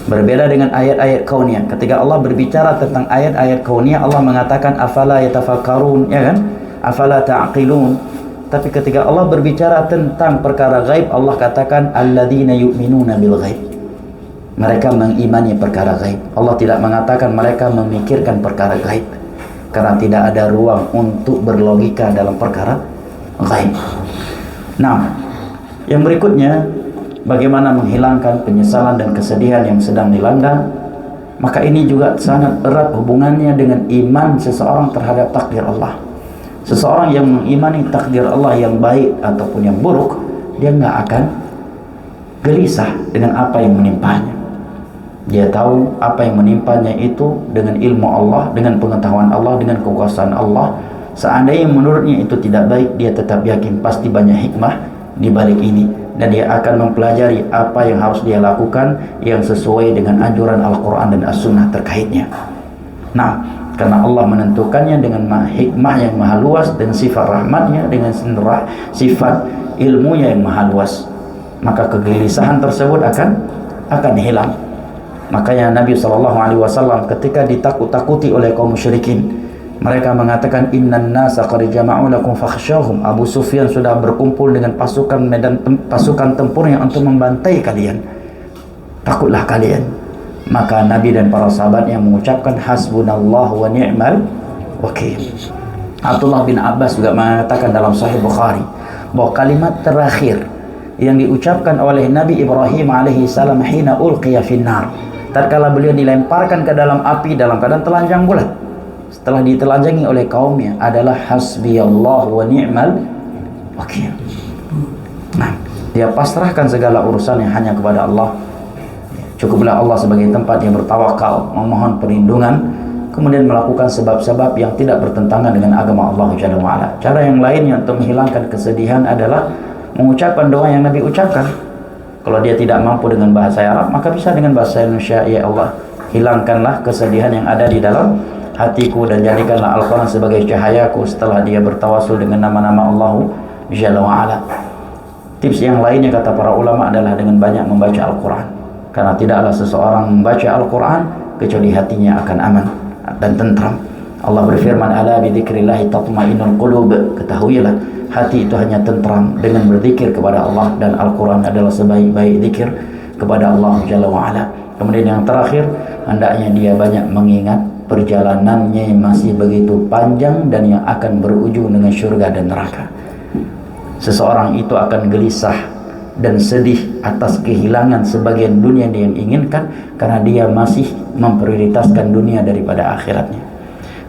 Berbeda dengan ayat-ayat kauniyah. Ketika Allah berbicara tentang ayat-ayat kauniyah, Allah mengatakan afala yatafakkarun, ya kan? Afala ta'qilun. Tapi ketika Allah berbicara tentang perkara gaib, Allah katakan alladzina yu'minuna bil ghaib. Mereka mengimani perkara gaib. Allah tidak mengatakan mereka memikirkan perkara gaib, karena tidak ada ruang untuk berlogika dalam perkara gaib. Nah, yang berikutnya, bagaimana menghilangkan penyesalan dan kesedihan yang sedang dilanda. Maka ini juga sangat erat hubungannya dengan iman seseorang terhadap takdir Allah. Seseorang yang mengimani takdir Allah yang baik ataupun yang buruk, dia nggak akan gelisah dengan apa yang menimpanya. Dia tahu apa yang menimpanya itu dengan ilmu Allah, dengan pengetahuan Allah, dengan kekuasaan Allah. Seandainya menurutnya itu tidak baik, dia tetap yakin pasti banyak hikmah di balik ini, dan dia akan mempelajari apa yang harus dia lakukan yang sesuai dengan anjuran Al-Quran dan As-Sunnah terkaitnya. Nah, karena Allah menentukannya dengan hikmah yang maha luas, dengan sifat rahmatnya, dengan sifat ilmunya yang maha luas, maka kegelisahan tersebut akan hilang. Makanya Nabi SAW ketika ditakut-takuti oleh kaum musyrikin, mereka mengatakan innan nasa qad jama'u lakum fakhshawhum. Abu Sufyan sudah berkumpul dengan pasukan tempurnya untuk membantai kalian, takutlah kalian. Maka Nabi dan para sahabat yang mengucapkan hasbunallahu wa ni'mal wakil. Abdullah bin Abbas juga mengatakan dalam Sahih Bukhari bahwa kalimat terakhir yang diucapkan oleh Nabi Ibrahim alaihi salam hina ulqiya finnar, tatkala beliau dilemparkan ke dalam api dalam keadaan telanjang bulat, setelah ditelanjangi oleh kaumnya, adalah hasbiyallahu wa ni'mal wakil. Nah, dia pasrahkan segala urusannya hanya kepada Allah. Cukuplah Allah sebagai tempat yang bertawakal, memohon perlindungan, kemudian melakukan sebab-sebab yang tidak bertentangan dengan agama Allah Jalla wa'ala. Cara yang lainnya untuk menghilangkan kesedihan adalah mengucapkan doa yang Nabi ucapkan. Kalau dia tidak mampu dengan bahasa Arab, maka bisa dengan bahasa Indonesia. Ya Allah, hilangkanlah kesedihan yang ada di dalam hatiku dan jadikanlah Al-Quran sebagai cahayaku. Setelah dia bertawasul dengan nama-nama Allah Jalla wa'ala. Tips yang lainnya kata para ulama adalah dengan banyak membaca Al-Quran, karena tidaklah seseorang membaca Al-Quran kecuali hatinya akan aman dan tentram. Allah berfirman, ala bidzikrillahi tatma'innul qulub. Ketahuilah, hati itu hanya tentram dengan berzikir kepada Allah, dan Al-Quran adalah sebaik-baik zikir. kepada Allah Jalla wa'ala. Kemudian yang terakhir, hendaknya dia banyak mengingat perjalanannya yang masih begitu panjang dan yang akan berujung dengan syurga dan neraka. Seseorang itu akan gelisah dan sedih atas kehilangan sebagian dunia yang dia inginkan karena dia masih memprioritaskan dunia daripada akhiratnya.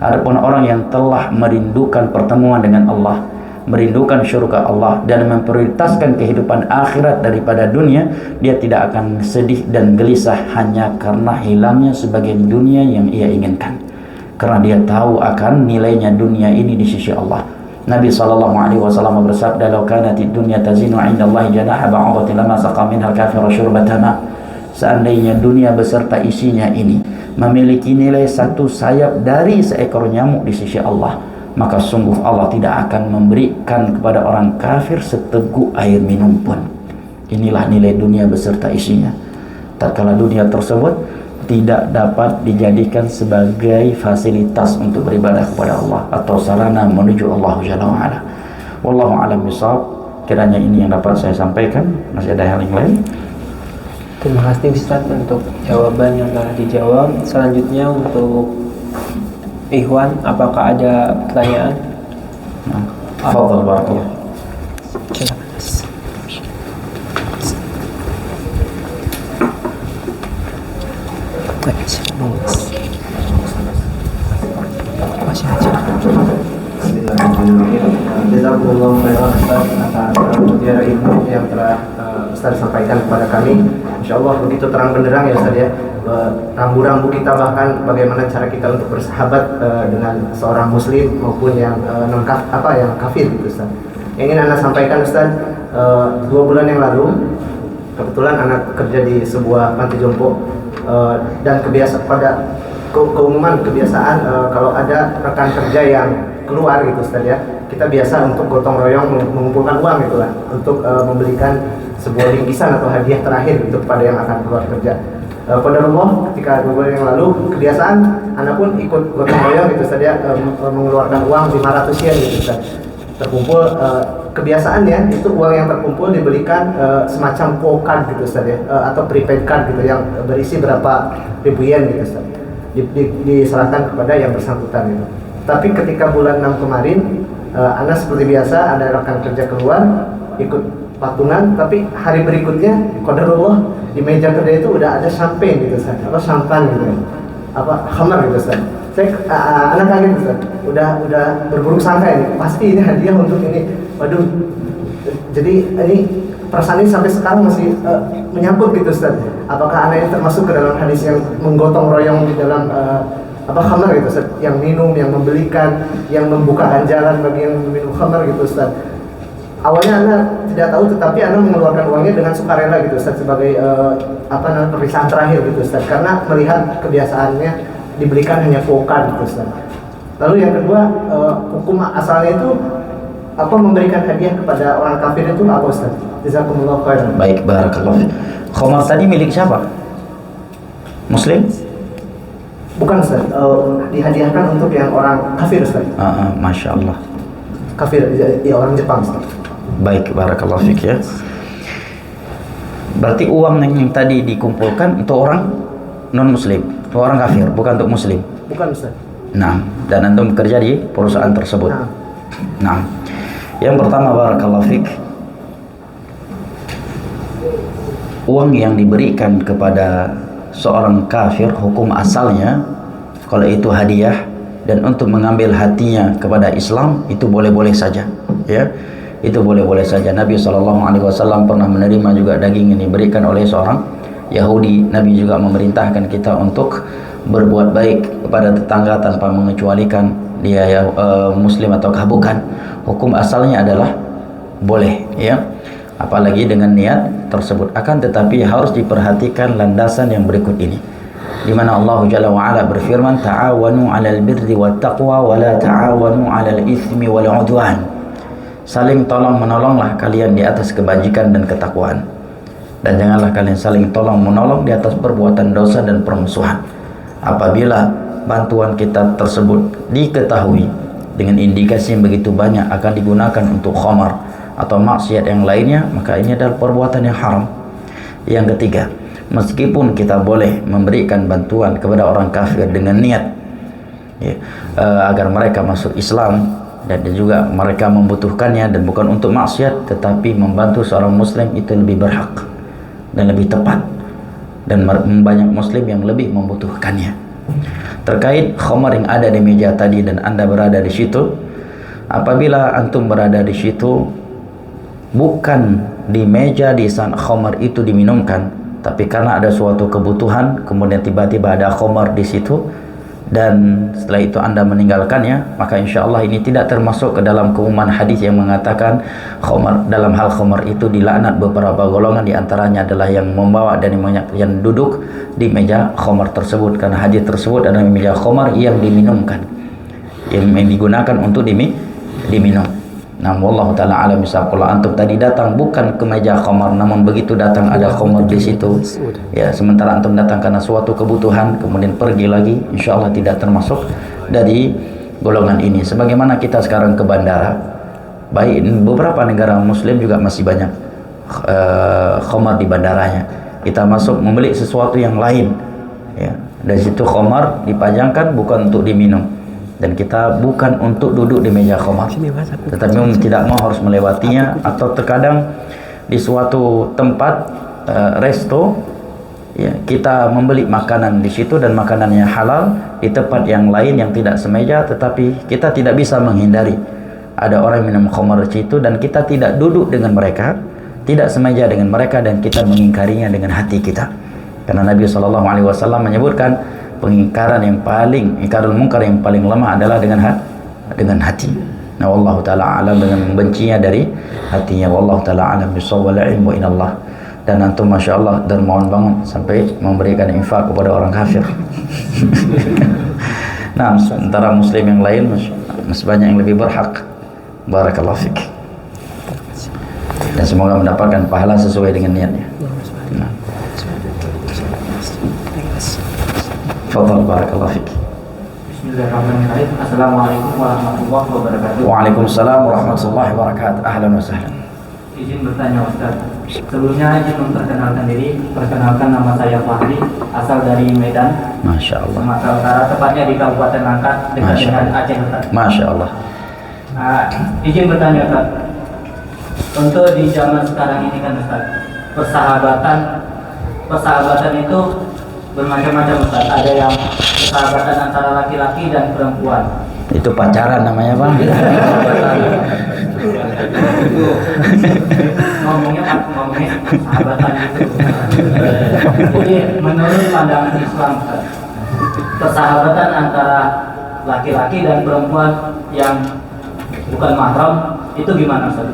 Adapun orang yang telah merindukan pertemuan dengan Allah, merindukan syurga Allah dan memprioritaskan kehidupan akhirat daripada dunia, dia tidak akan sedih dan gelisah hanya karena hilangnya sebagian dunia yang ia inginkan, karena dia tahu akan nilainya dunia ini di sisi Allah. Nabi SAW bersabda, "Lau kanatid dunya tazinu 'indallahi janaha ba'udatin lama saqa minhal kafiru syurbatan ma." Seandainya dunia beserta isinya ini memiliki nilai satu sayap dari seekor nyamuk di sisi Allah, maka sungguh Allah tidak akan memberikan kepada orang kafir seteguk air minum pun. Inilah nilai dunia beserta isinya. Tatkala dunia tersebut tidak dapat dijadikan sebagai fasilitas untuk beribadah kepada Allah atau sarana menuju Allah Jalla wa'ala. Wallahu a'lam bishawab. Kiranya ini yang dapat saya sampaikan. Masih ada hal yang lain? Terima kasih Ustaz untuk jawaban yang telah dijawab. Selanjutnya untuk Ikhwan, apakah ada pertanyaan? Fadhal barakallah. Masih aja. Bismillahirrahmanirrahim. Jazakumullah khairan Ustaz atas mutiara ilmu yang telah Ustaz sampaikan kepada kami. Insyaallah begitu terang benderang ya Ustaz ya. Rambu-rambu kita, bahkan bagaimana cara kita untuk bersahabat dengan seorang muslim maupun yang yang kafir gitu Ustaz. Yang ingin Anda sampaikan Ustaz, 2 bulan yang lalu kebetulan anak kerja di sebuah panti jompo, dan keumuman kebiasaan kalau ada rekan kerja yang keluar gitu Ustaz ya, kita biasa untuk gotong royong mengumpulkan uang gitu lah untuk membelikan sebuah bingkisan atau hadiah terakhir gitu kepada yang akan keluar kerja. Qadarullah ketika 2 bulan yang lalu kebiasaan anak pun ikut gotong royong gitu Ustaz ya, mengeluarkan uang 500 yen gitu Ustaz. Terkumpul, kebiasaannya itu uang yang terkumpul dibelikan semacam quo card gitu Ustaz ya, atau prepaid card gitu yang berisi berapa ribu yen gitu Ustaz. Diserahkan kepada yang bersangkutan gitu. Tapi ketika bulan 6 kemarin, Anda seperti biasa ada rekan kerja keluar ikut patungan, tapi hari berikutnya qadarullah di meja kerja itu udah ada champagne gitu Ustaz, sampan gitu, khamar gitu Ustaz. Anak kaget Ustaz, udah berburuk sangka ini, pasti ini hadiah untuk ini. Waduh, jadi ini perasaan ini sampai sekarang masih menyangkut gitu Ustaz. Apakah anak ini termasuk ke dalam hadis yang menggotong royong di dalam khamar gitu Ustaz, yang minum, yang membelikan, yang membukakan jalan bagi yang minum khamar gitu Ustaz. Awalnya Anda tidak tahu, tetapi Anda mengeluarkan uangnya dengan sukarela gitu Ustaz, sebagai pemeriksaan terakhir gitu Ustaz, karena melihat kebiasaannya dibelikan hanya vokal gitu Ustaz. Lalu yang kedua, hukum asalnya itu memberikan hadiah kepada orang kafir itu apa Ustaz? Jazakumullah khairan. Baik, barakallah. Khamar tadi milik siapa? Muslim? Bukan Ustaz, dihadiahkan untuk yang orang kafir Ustaz. Masya Allah. Kafir, ya orang Jepang Ustaz. Baik, barakallah fik ya. Berarti uang yang tadi dikumpulkan untuk orang non muslim, untuk orang kafir, bukan untuk muslim. Bukan Ustaz. Nah, dan antum bekerja di perusahaan tersebut. Nah, yang pertama barakallah fik, uang yang diberikan kepada seorang kafir hukum asalnya kalau itu hadiah dan untuk mengambil hatinya kepada Islam itu boleh-boleh saja ya, itu boleh-boleh saja. Nabi SAW pernah menerima juga daging yang diberikan oleh seorang Yahudi. Nabi juga memerintahkan kita untuk berbuat baik kepada tetangga tanpa mengecualikan dia muslim ataukah bukan. Hukum asalnya adalah boleh ya, apalagi dengan niat tersebut. Akan tetapi harus diperhatikan landasan yang berikut ini, di mana Allah Jalla wa Ala berfirman, ta'awanu 'alal birri wat taqwa wa la ta'awanu 'alal itsmi wal 'udwan. Saling tolong menolonglah kalian di atas kebajikan dan ketakwaan, dan janganlah kalian saling tolong menolong di atas perbuatan dosa dan permusuhan. Apabila bantuan kita tersebut diketahui dengan indikasi yang begitu banyak akan digunakan untuk khamar atau maksiat yang lainnya, maka ini adalah perbuatan yang haram. Yang ketiga, meskipun kita boleh memberikan bantuan kepada orang kafir dengan niat ya, agar mereka masuk Islam dan juga mereka membutuhkannya dan bukan untuk maksiat, tetapi membantu seorang muslim itu lebih berhak dan lebih tepat, dan banyak muslim yang lebih membutuhkannya. Terkait khamar yang ada di meja tadi dan Anda berada di situ, apabila antum berada di situ bukan di meja di sana khamar itu diminumkan, tapi karena ada suatu kebutuhan kemudian tiba-tiba ada khamar di situ dan setelah itu Anda meninggalkannya, maka insya Allah ini tidak termasuk ke dalam keumuman hadis yang mengatakan khamar, dalam hal khamar itu dilaknat beberapa golongan, diantaranya adalah yang membawa dan yang duduk di meja khamar tersebut, karena hadis tersebut adalah meja khamar yang diminumkan, yang digunakan untuk diminum. Nah, wallahu taala alam bisawab. Kalau antum tadi datang bukan ke meja khamar, namun begitu datang ada khamar di situ, ya sementara antum datang karena suatu kebutuhan kemudian pergi lagi, insya Allah tidak termasuk dari golongan ini. Sebagaimana kita sekarang ke bandara, baik beberapa negara muslim juga masih banyak khamar di bandaranya. Kita masuk membeli sesuatu yang lain, ya dari situ khamar dipajangkan bukan untuk diminum. Dan kita bukan untuk duduk di meja khamar, tetapi tidak mau harus melewatinya. Atau terkadang di suatu tempat resto, ya, kita membeli makanan di situ dan makanannya halal, di tempat yang lain yang tidak semeja, tetapi kita tidak bisa menghindari ada orang yang minum khamar di situ dan kita tidak duduk dengan mereka, tidak semeja dengan mereka, dan kita mengingkarinya dengan hati kita. Karena Nabi SAW menyebutkan pengingkaran yang paling, ingkarul munkar yang paling lemah adalah dengan hati. Nah, wallahu taala alam, dengan membencinya dari hatinya. Wallahu taala alam bisawab, wal ilmu inallah. Dan antum masyaallah dermawan banget sampai memberikan infak kepada orang kafir. Nah, sementara muslim yang lain masih banyak yang lebih berhak. Barakallahu fik. Dan semoga mendapatkan pahala sesuai dengan niatnya. Nah. Fadhal, barakallahu fik. Bismillahirrahmanirrahim. Assalamualaikum warahmatullahi wabarakatuh. Waalaikumsalam warahmatullahi wabarakatuh. Ahlan wa sahlan. Izin bertanya Ustaz. Sebelumnya izin memperkenalkan diri. Perkenalkan, nama saya Fahri, asal dari Medan, Masya Allah. Sumatera Utara, tepatnya di Kabupaten Langkat, dekat Masya dengan Allah. Aceh Ustaz. Masya Allah. Izin bertanya Ustaz. Untuk di zaman sekarang ini kan Ustaz, persahabatan itu bermacam-macam Ustaz. Ada yang persahabatan antara laki-laki dan perempuan. Itu pacaran namanya, Bang. ngomongnya persahabatan itu. Jadi menurut pandangan Islam Ustaz, persahabatan antara laki-laki dan perempuan yang bukan mahram itu gimana Ustaz?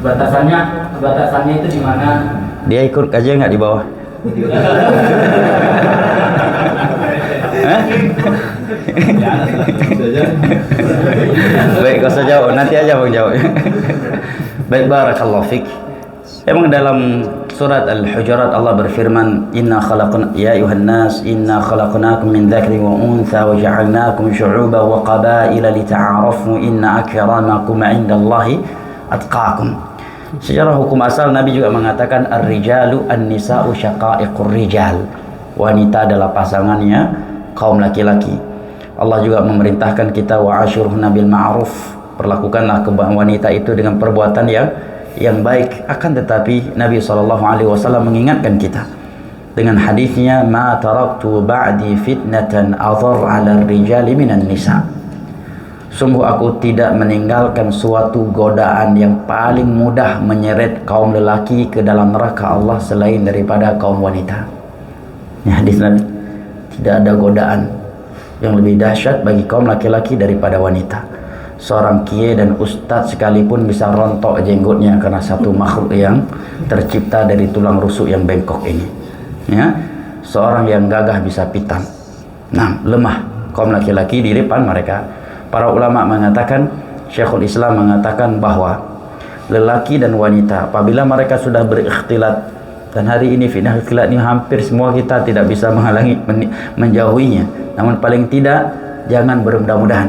Batasannya itu gimana? Dia ikut aja nggak di bawah? Baik, kau usah jawab, nanti aja Bang jawab. Baik, barakallahu fik. Emang dalam surat Al-Hujurat Allah berfirman, ya ayuhan nas, inna khalaqnakum min dzakrin wa untha wa ja'alnakum syu'uban wa qabaila lita'arafu inna akramakum 'indallahi atqakum. Secara hukum asal Nabi juga mengatakan ar-rijalu an-nisa'u syaqa'iqur rijal. Wanita adalah pasangannya kaum laki-laki. Allah juga memerintahkan kita wa ashiruhunna bil ma'ruf. Perlakukanlah wanita itu dengan perbuatan yang baik. Akan tetapi Nabi SAW mengingatkan kita dengan hadisnya, ma taraktu ba'di fitnatan adhar 'ala ar-rijali minan nisa'. Sungguh aku tidak meninggalkan suatu godaan yang paling mudah menyeret kaum lelaki ke dalam neraka Allah selain daripada kaum wanita. Ini hadis Nabi. Tidak ada godaan yang lebih dahsyat bagi kaum laki-laki daripada wanita. Seorang kiai dan ustadz sekalipun bisa rontok jenggotnya karena satu makhluk yang tercipta dari tulang rusuk yang bengkok ini. Ya, seorang yang gagah bisa pitam. Nah, lemah kaum laki-laki di depan mereka. Para ulama mengatakan, Syekhul Islam mengatakan bahwa lelaki dan wanita apabila mereka sudah berikhtilat, dan hari ini fitnah ikhtilat ini hampir semua kita tidak bisa menghalangi, menjauhinya, namun paling tidak jangan bermudah-mudahan.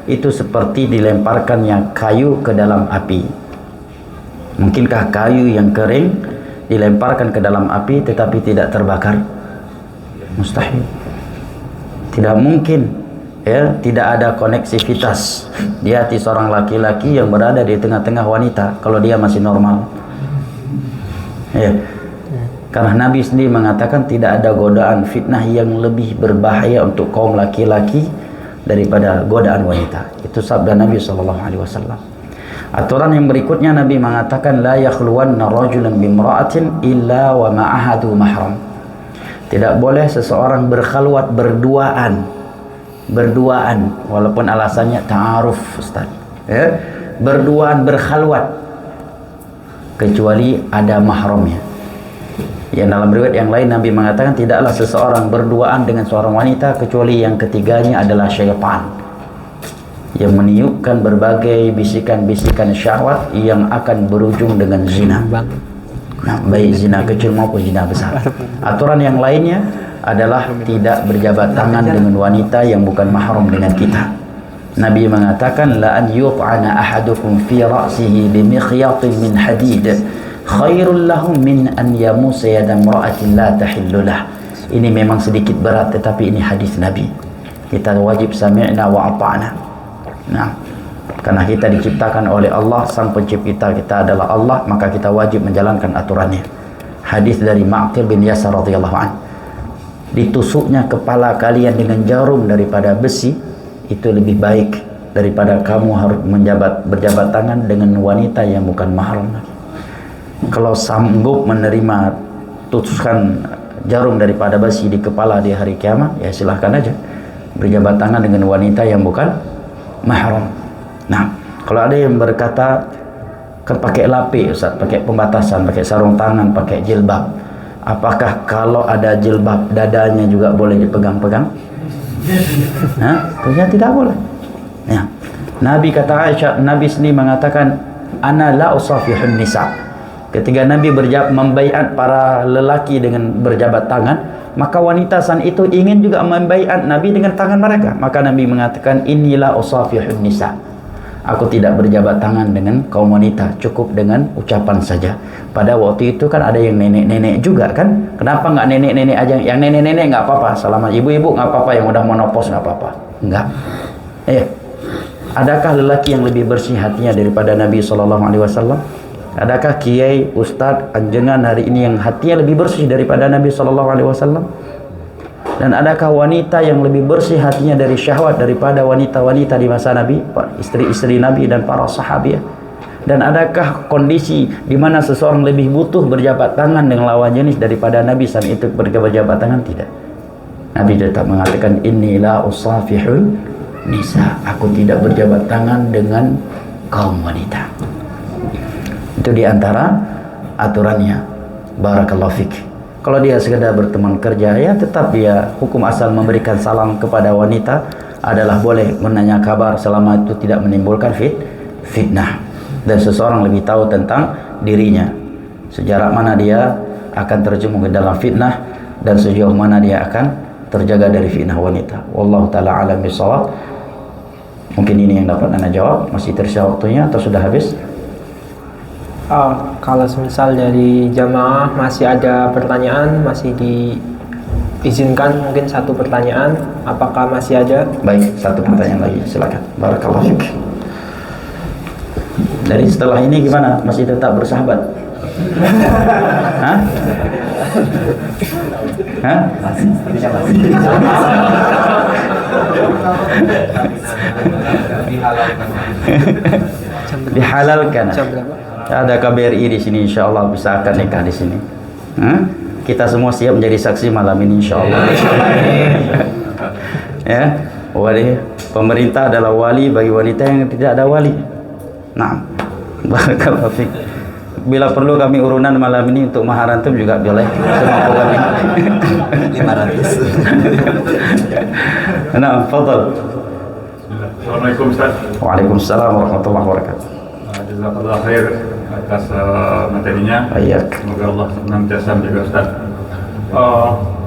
Itu seperti dilemparkannya kayu ke dalam api. Mungkinkah kayu yang kering dilemparkan ke dalam api tetapi tidak terbakar? Mustahil. Tidak mungkin, ya, tidak ada koneksivitas di hati seorang laki-laki yang berada di tengah-tengah wanita kalau dia masih normal. Ya. Karena Nabi sendiri mengatakan tidak ada godaan fitnah yang lebih berbahaya untuk kaum laki-laki daripada godaan wanita. Itu sabda Nabi SAW. Aturan yang berikutnya Nabi mengatakan la yakhluwanna rajulan bimra'atin illa wa ma'ahadu mahram. Tidak boleh seseorang berkhalwat berduaan walaupun alasannya ta'aruf, Ustaz, ya, berduaan berkhalwat kecuali ada mahramnya. Yang dalam riwayat yang lain Nabi mengatakan tidaklah seseorang berduaan dengan seorang wanita kecuali yang ketiganya adalah syaitan yang meniupkan berbagai bisikan-bisikan syahwat yang akan berujung dengan zina. Nah, baik zina kecil maupun zina besar. Aturan yang lainnya adalah tidak berjabat tangan dengan wanita yang bukan mahram dengan kita. Nabi mengatakan la an yut'ana ahadukum fi ra'sihi bi mikhyatin min hadid khairul lahum min an yamusa yada imra'atin la tahillu lah. Ini memang sedikit berat tetapi ini hadis Nabi. Kita wajib sami'na wa ata'na. Nah, karena kita diciptakan oleh Allah, sang pencipta kita adalah Allah, maka kita wajib menjalankan aturannya. Hadis dari Ma'qil bin Yasar radhiyallahu anhu. Ditusuknya kepala kalian dengan jarum daripada besi itu lebih baik daripada kamu harus berjabat tangan dengan wanita yang bukan mahram. Kalau sanggup menerima tusukan jarum daripada besi di kepala di hari kiamat, ya silahkan aja berjabat tangan dengan wanita yang bukan mahram. Nah, kalau ada yang berkata kan pakai lapis, Ustaz, pakai pembatasan, pakai sarung tangan, pakai jilbab, apakah kalau ada jilbab dadanya juga boleh dipegang-pegang? Ternyata tidak boleh. Ya. Nabi kata Aisyah, Nabi sendiri mengatakan ana la usafihun nisa. Ketika Nabi membaiat para lelaki dengan berjabat tangan, maka wanita saat itu ingin juga membaiat Nabi dengan tangan mereka. Maka Nabi mengatakan inilah usafihun nisa. Aku tidak berjabat tangan dengan kaum wanita, cukup dengan ucapan saja. Pada waktu itu kan ada yang nenek-nenek juga kan? Kenapa nggak nenek-nenek aja? Yang nenek-nenek nggak apa-apa, selama ibu-ibu nggak apa-apa, yang udah monopos nggak apa-apa. Enggak. Adakah lelaki yang lebih bersih hatinya daripada Nabi SAW? Adakah kiai, ustadz, anjengan hari ini yang hatinya lebih bersih daripada Nabi SAW? Dan adakah wanita yang lebih bersih hatinya dari syahwat daripada wanita-wanita di masa Nabi, istri-istri Nabi dan para sahabat? Dan adakah kondisi di mana seseorang lebih butuh berjabat tangan dengan lawan jenis daripada Nabi saat itu berjabat tangan? Tidak. Nabi tetap mengatakan inilah usafihun nisa. Aku tidak berjabat tangan dengan kaum wanita. Itu diantara aturannya. Barakallahu fik. Kalau dia sekedar berteman kerja, ya tetap dia hukum asal memberikan salam kepada wanita adalah boleh menanya kabar selama itu tidak menimbulkan fitnah. Dan seseorang lebih tahu tentang dirinya, sejarah mana dia akan terjerumus ke dalam fitnah dan sejauh mana dia akan terjaga dari fitnah wanita. Wallahu ta'ala alam bisawab. Mungkin ini yang dapat Anda jawab. Masih tersisa waktunya atau sudah habis? Kalau semisal dari jamaah masih ada pertanyaan, masih diizinkan mungkin satu pertanyaan, apakah masih ada? Baik, satu pertanyaan lagi, silakan. Barakallahu fiik. Dari setelah ini gimana? Masih tetap bersahabat? Hah? Hah? Dihalalkan. Ada KBRI di sini, insya Allah bisa akan nikah di sini. Kita semua siap menjadi saksi malam ini, insya Allah. Ya, wali pemerintah adalah wali bagi wanita yang tidak ada wali. Nah, barakallahu fiik. Bila perlu kami urunan malam ini untuk mahar antum juga boleh. Semampu kami. 500. Nah, fadhal. Assalamualaikum Ustaz. Waalaikumsalam warahmatullahi wabarakatuh. Jazakallah khair atas materinya. Baik. Semoga Allah senantiasa menjaga Ustaz.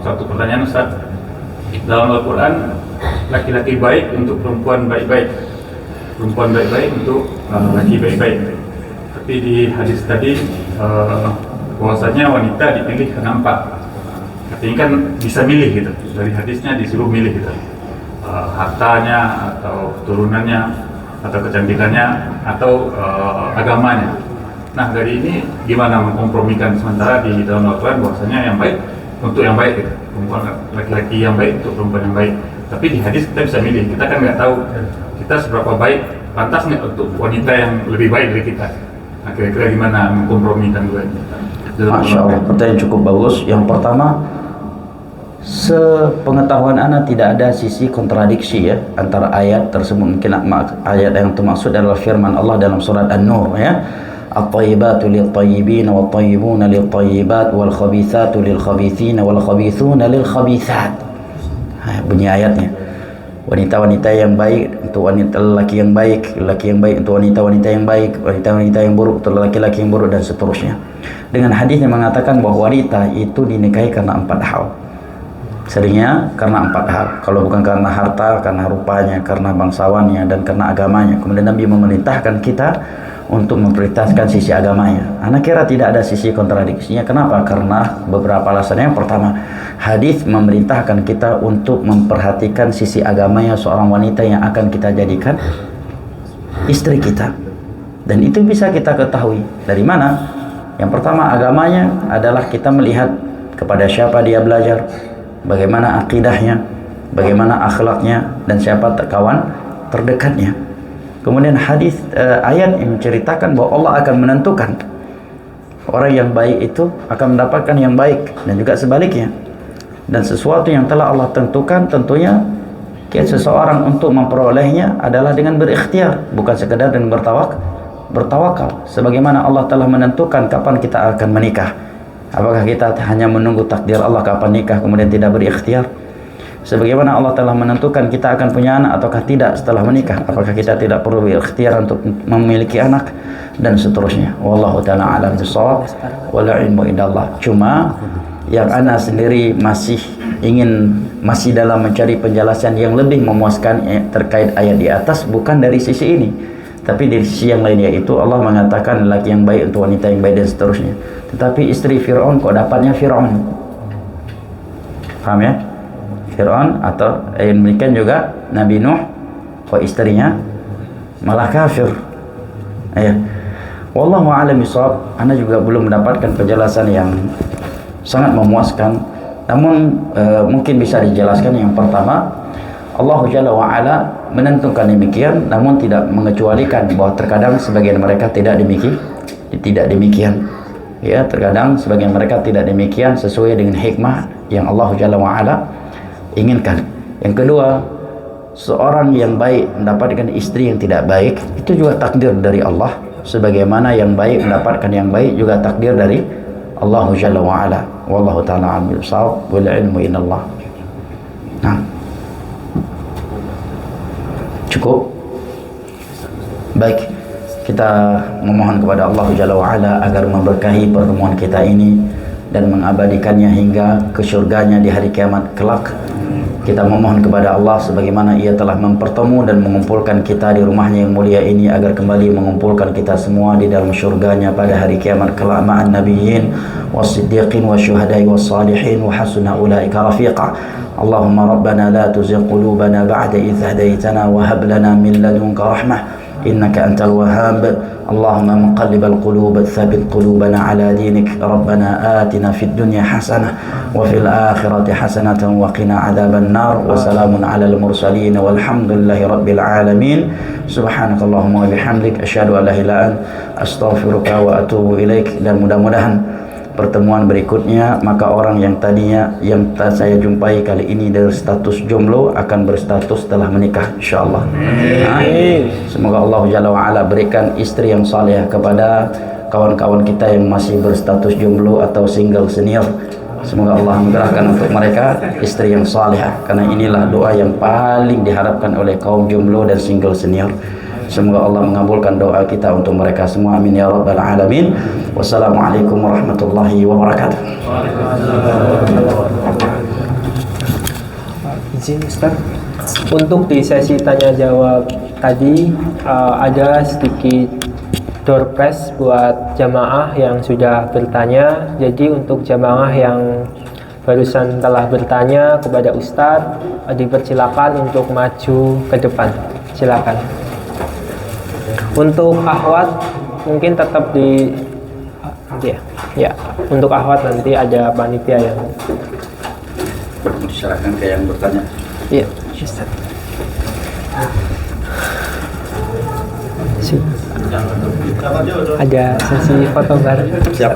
Satu pertanyaan Ustaz. Dalam Al-Quran, laki-laki baik untuk perempuan baik-baik, perempuan baik-baik untuk laki baik-baik. Tapi di hadis tadi bahwasanya wanita dipilih karena 4. Artinya kan bisa milih gitu. Dari hadisnya disuruh milih gitu. Hartanya atau keturunannya atau kecantikannya atau agamanya. Nah, dari ini gimana mengkompromikan sementara di dalam Al-Quran bahwasanya yang baik untuk yang baik gitu. Perempuan laki-laki yang baik untuk perempuan yang baik. Tapi di hadis kita bisa milih. Kita kan nggak tahu kita seberapa baik, pantas nggak untuk wanita yang lebih baik dari kita. Nah, kira-kira gimana mengkompromikan dua ini? Masya Allah, pertanyaan cukup bagus. Yang pertama, sepengetahuan ana tidak ada sisi kontradiksi ya antara ayat tersebut. Mungkin ayat yang termaksud adalah firman Allah dalam surat An-Nur ya. At-tayyibatu lit-tayyibin wat-tayyibuna lit-tayyibat wal-khabithatu lil-khabithina wal-khabithuna lil-khabithat. Bunyi ayatnya. Wanita-wanita yang baik untuk wanita lelaki yang baik, lelaki yang baik untuk wanita-wanita yang baik, wanita-wanita yang buruk untuk lelaki-laki yang buruk, dan seterusnya. Dengan hadis yang mengatakan bahwa wanita itu dinikahi karena 4 hal. Seringnya karena 4 hal. Kalau bukan karena harta, karena rupanya, karena bangsawannya, dan karena agamanya. Kemudian Nabi memerintahkan kita untuk memprioritaskan sisi agamanya. Anak kira tidak ada sisi kontradiksinya. Kenapa? Karena beberapa alasannya. Yang pertama, hadis memerintahkan kita untuk memperhatikan sisi agamanya seorang wanita yang akan kita jadikan istri kita. Dan itu bisa kita ketahui dari mana? Yang pertama, agamanya adalah kita melihat kepada siapa dia belajar, bagaimana akidahnya, bagaimana akhlaknya, dan siapa kawan terdekatnya. Kemudian hadis ayat yang menceritakan bahwa Allah akan menentukan orang yang baik itu akan mendapatkan yang baik, dan juga sebaliknya. Dan sesuatu yang telah Allah tentukan tentunya seseorang untuk memperolehnya adalah dengan berikhtiar, bukan sekedar dengan bertawakal. Sebagaimana Allah telah menentukan kapan kita akan menikah. Apakah kita hanya menunggu takdir Allah kapan nikah kemudian tidak berikhtiar? Sebagaimana Allah telah menentukan kita akan punya anak ataukah tidak setelah menikah, apakah kita tidak perlu berikhtiar untuk memiliki anak, dan seterusnya. Wallahu ta'ala a'lam bishawab, wal ilmu indallah. Cuma yang ana sendiri masih dalam mencari penjelasan yang lebih memuaskan terkait ayat di atas, bukan dari sisi ini, tapi dari sisi yang lain, yaitu Allah mengatakan lelaki yang baik untuk wanita yang baik dan seterusnya. Tetapi istri Fir'aun kok dapatnya Fir'aun? Paham ya? Fir'aun atau yang demikian juga Nabi Nuh, kok istrinya malah kafir. Wallahu a'lam bishawab. Anda juga belum mendapatkan penjelasan yang sangat memuaskan. Namun mungkin bisa dijelaskan. Yang pertama, Allah Jalla wa Ala menentukan demikian, namun tidak mengecualikan bahwa terkadang sebagian mereka tidak demikian. Ya, terkadang sebagian mereka tidak demikian sesuai dengan hikmah yang Allah Jalla wa Ala inginkan. Yang kedua, seorang yang baik mendapatkan istri yang tidak baik, itu juga takdir dari Allah. Sebagaimana yang baik mendapatkan yang baik juga takdir dari Allah Jalla wa Ala. Wallahu ta'ala a'lam bishawab, wal ilmu indallah. Nah, cukup. Baik, kita memohon kepada Allah Jalla wa Ala agar memberkahi pertemuan kita ini dan mengabadikannya hingga ke surganya di hari kiamat kelak. Kita memohon kepada Allah sebagaimana Ia telah mempertemu dan mengumpulkan kita di rumahnya yang mulia ini, agar kembali mengumpulkan kita semua di dalam surganya pada hari kiamat kelak ma'an nabiyyin was-siddiqin wasyuhada'i was-salihin wa hasuna ulaika rafiqa. Allahumma rabbana la tuzigh qulubana ba'da idh hadaytana wa hab lana min ladunka rahmah innaka antal wahhab. Allahumma muqallibal qulub tsabbit qulubana ala dinik. Rabbana atina fid dunya hasanah wa fil akhirati hasanatan wa qina adzaban nar. Wa salamun alal mursalin walhamdulillahi rabbil alamin. Subhanakallahumma wa bihamdik asyhadu an la ilaha illa anta astaghfiruka wa atubu ilaik. Dan mudah-mudahan pertemuan berikutnya maka orang yang tadinya yang saya jumpai kali ini dari status jomblo akan berstatus telah menikah insyaallah. Semoga Allah Jalla wa Ala berikan istri yang saleh kepada kawan-kawan kita yang masih berstatus jomblo atau single senior. Semoga Allah menggerakkan untuk mereka istri yang saleh, karena inilah doa yang paling diharapkan oleh kaum jomblo dan single senior. Semoga Allah mengabulkan doa kita untuk mereka semua. Amin ya rabbal alamin. Wassalamualaikum warahmatullahi wabarakatuh. Izin Ustaz, untuk di sesi tanya jawab tadi ada sedikit door prize buat jamaah yang sudah bertanya. Jadi untuk jamaah yang barusan telah bertanya kepada Ustadz, dipersilakan untuk maju ke depan. Silakan. Untuk akhwat mungkin tetap di ya. Untuk akhwat nanti ada panitia yang Diserahkan ke yang bertanya. iya, Ustadz. Ada sesi foto bareng. Siap.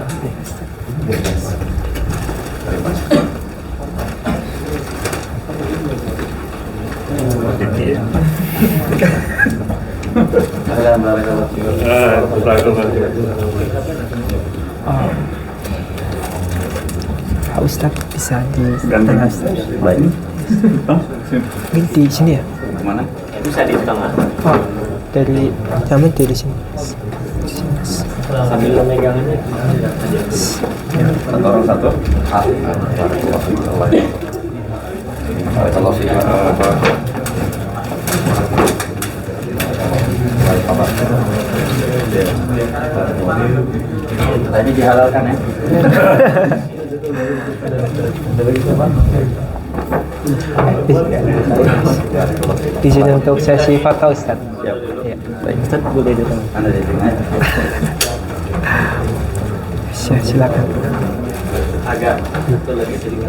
Pak Ustadz bisa di tengah Ustadz. Baik. Di sini ya? Kemana? Bisa di tengah. Oh, dari sini. Sambil memegangannya. Satu orang satu. Kalau sih ini dihalalkan ya. Di sini untuk sesi foto Ustadz. Siap. Ya. Baik, Ustaz, boleh di tengah. Anda di tengah. Silakan. Agak lagi sedikit.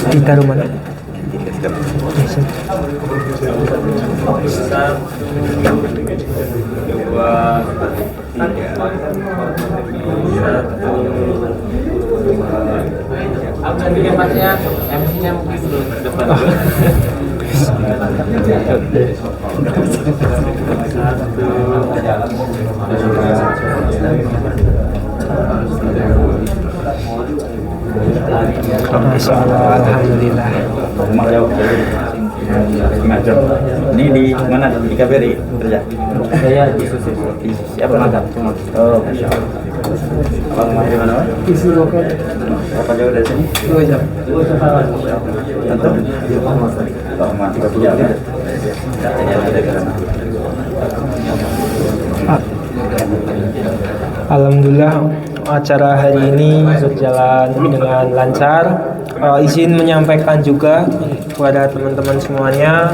Ditaruh mana? MC-nya mungkin belum ke depan. Masya Allah, alhamdulillah. Ngajar. Ini di mana? Di KBRI kerja. Saya di Susi. Siapa magang? Oh, Masya Allah. Abang rumah di mana? Berapa jauh dari sini? 2 jam. Tentu. Lama 30 jam. Alhamdulillah acara hari ini berjalan dengan lancar. Izin menyampaikan juga kepada teman-teman semuanya,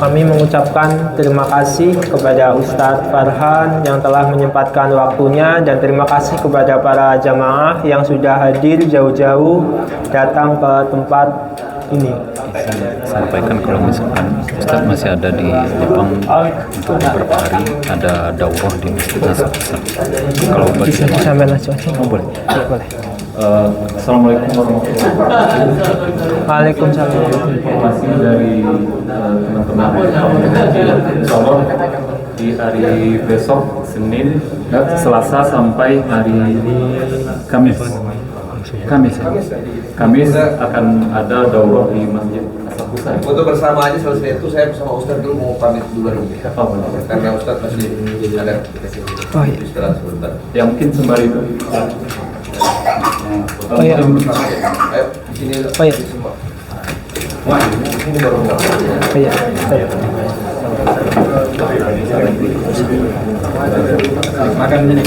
kami mengucapkan terima kasih kepada Ustadz Farhan yang telah menyempatkan waktunya, dan terima kasih kepada para jamaah yang sudah hadir jauh-jauh datang ke tempat ini. Sampaikan kalau misalkan Ustadz masih ada di Jepang untuk beberapa hari, ada daurah di Masjid Al-Aqsa. Kalau bagi Sampai langsung aja. boleh. Ya, boleh. Assalamualaikum warahmatullahi wabarakatuh. Waalaikumsalam. Informasi dari teman-teman. Insya Allah di hari besok Senin, Selasa sampai hari Kamis. Kamis akan ada daurah di Masjid Asakusa. Untuk bersama aja selesai itu saya sama Ustadz dulu mau pamit dulu karena Ustadz masih ada istirahat sebentar. Ya mungkin sembari itu. Oh iya. Ayo di sini. Oh iya. Semua. Wah, ini baru mau. Oh iya. Makan sini.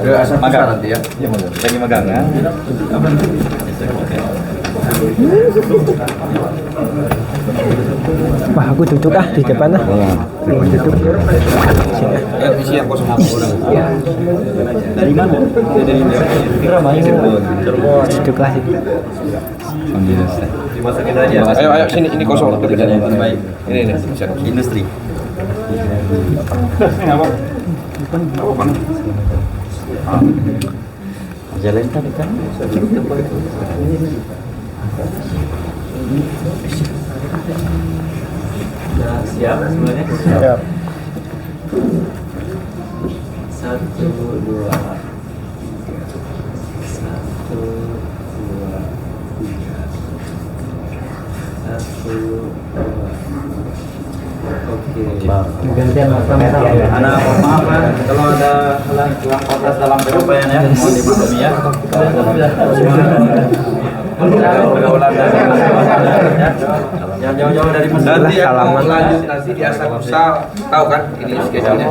Udah asal makan nanti ya. Lagi magang ya. Wah, aku duduk di depan lah. Duduk. Lihat isi yang kosong orang. Dari mana? Dari Cirebon. Duduk lah. Dimasukin aja. Ayo sini ini kosong. Baik. Ini Industri. Jalan tadi kan? Sudah siap semuanya? Siap. 1, 2. 1, 2. Oke. Gantian Mas Kamera. Anak maaf ya, kalau ada hilang kotas dalam penyampaian ya, mohon dimaklumi ya. Yang jauh-jauh dari masjid. Nanti yang mau salaman. lanjut nanti di Asakusa, tahu kan ini schedule-nya.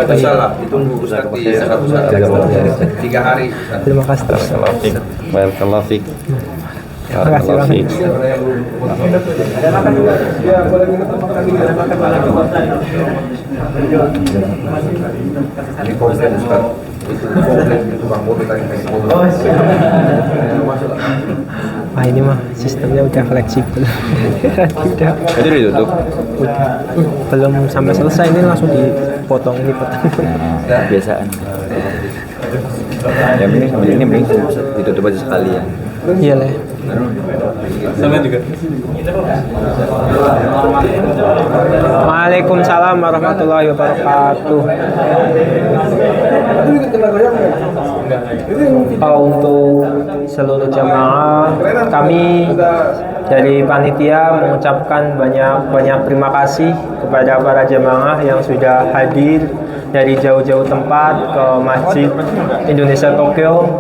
Bisa lah, ditunggu Ustaz di Asakusa 3 hari. Ustaz. Terima kasih. Barakallahu fiik. Terima kasih banget. Ini komplain Ustaz. Itu komplain itu Bang Bobi tadi pengen ngobrol. Wah ini mah sistemnya udah fleksibel. Udah. Jadi ditutup. Udah. Belum sampai selesai ini langsung dipotong ini potong. Biasaan. Yang ini sambil ini bring ditutup aja sekalian. Iya lah. Waalaikumsalam warahmatullahi wabarakatuh. Untuk seluruh jamaah, kami dari panitia mengucapkan banyak terima kasih kepada para jamaah yang sudah hadir dari jauh-jauh tempat ke Masjid Indonesia Tokyo.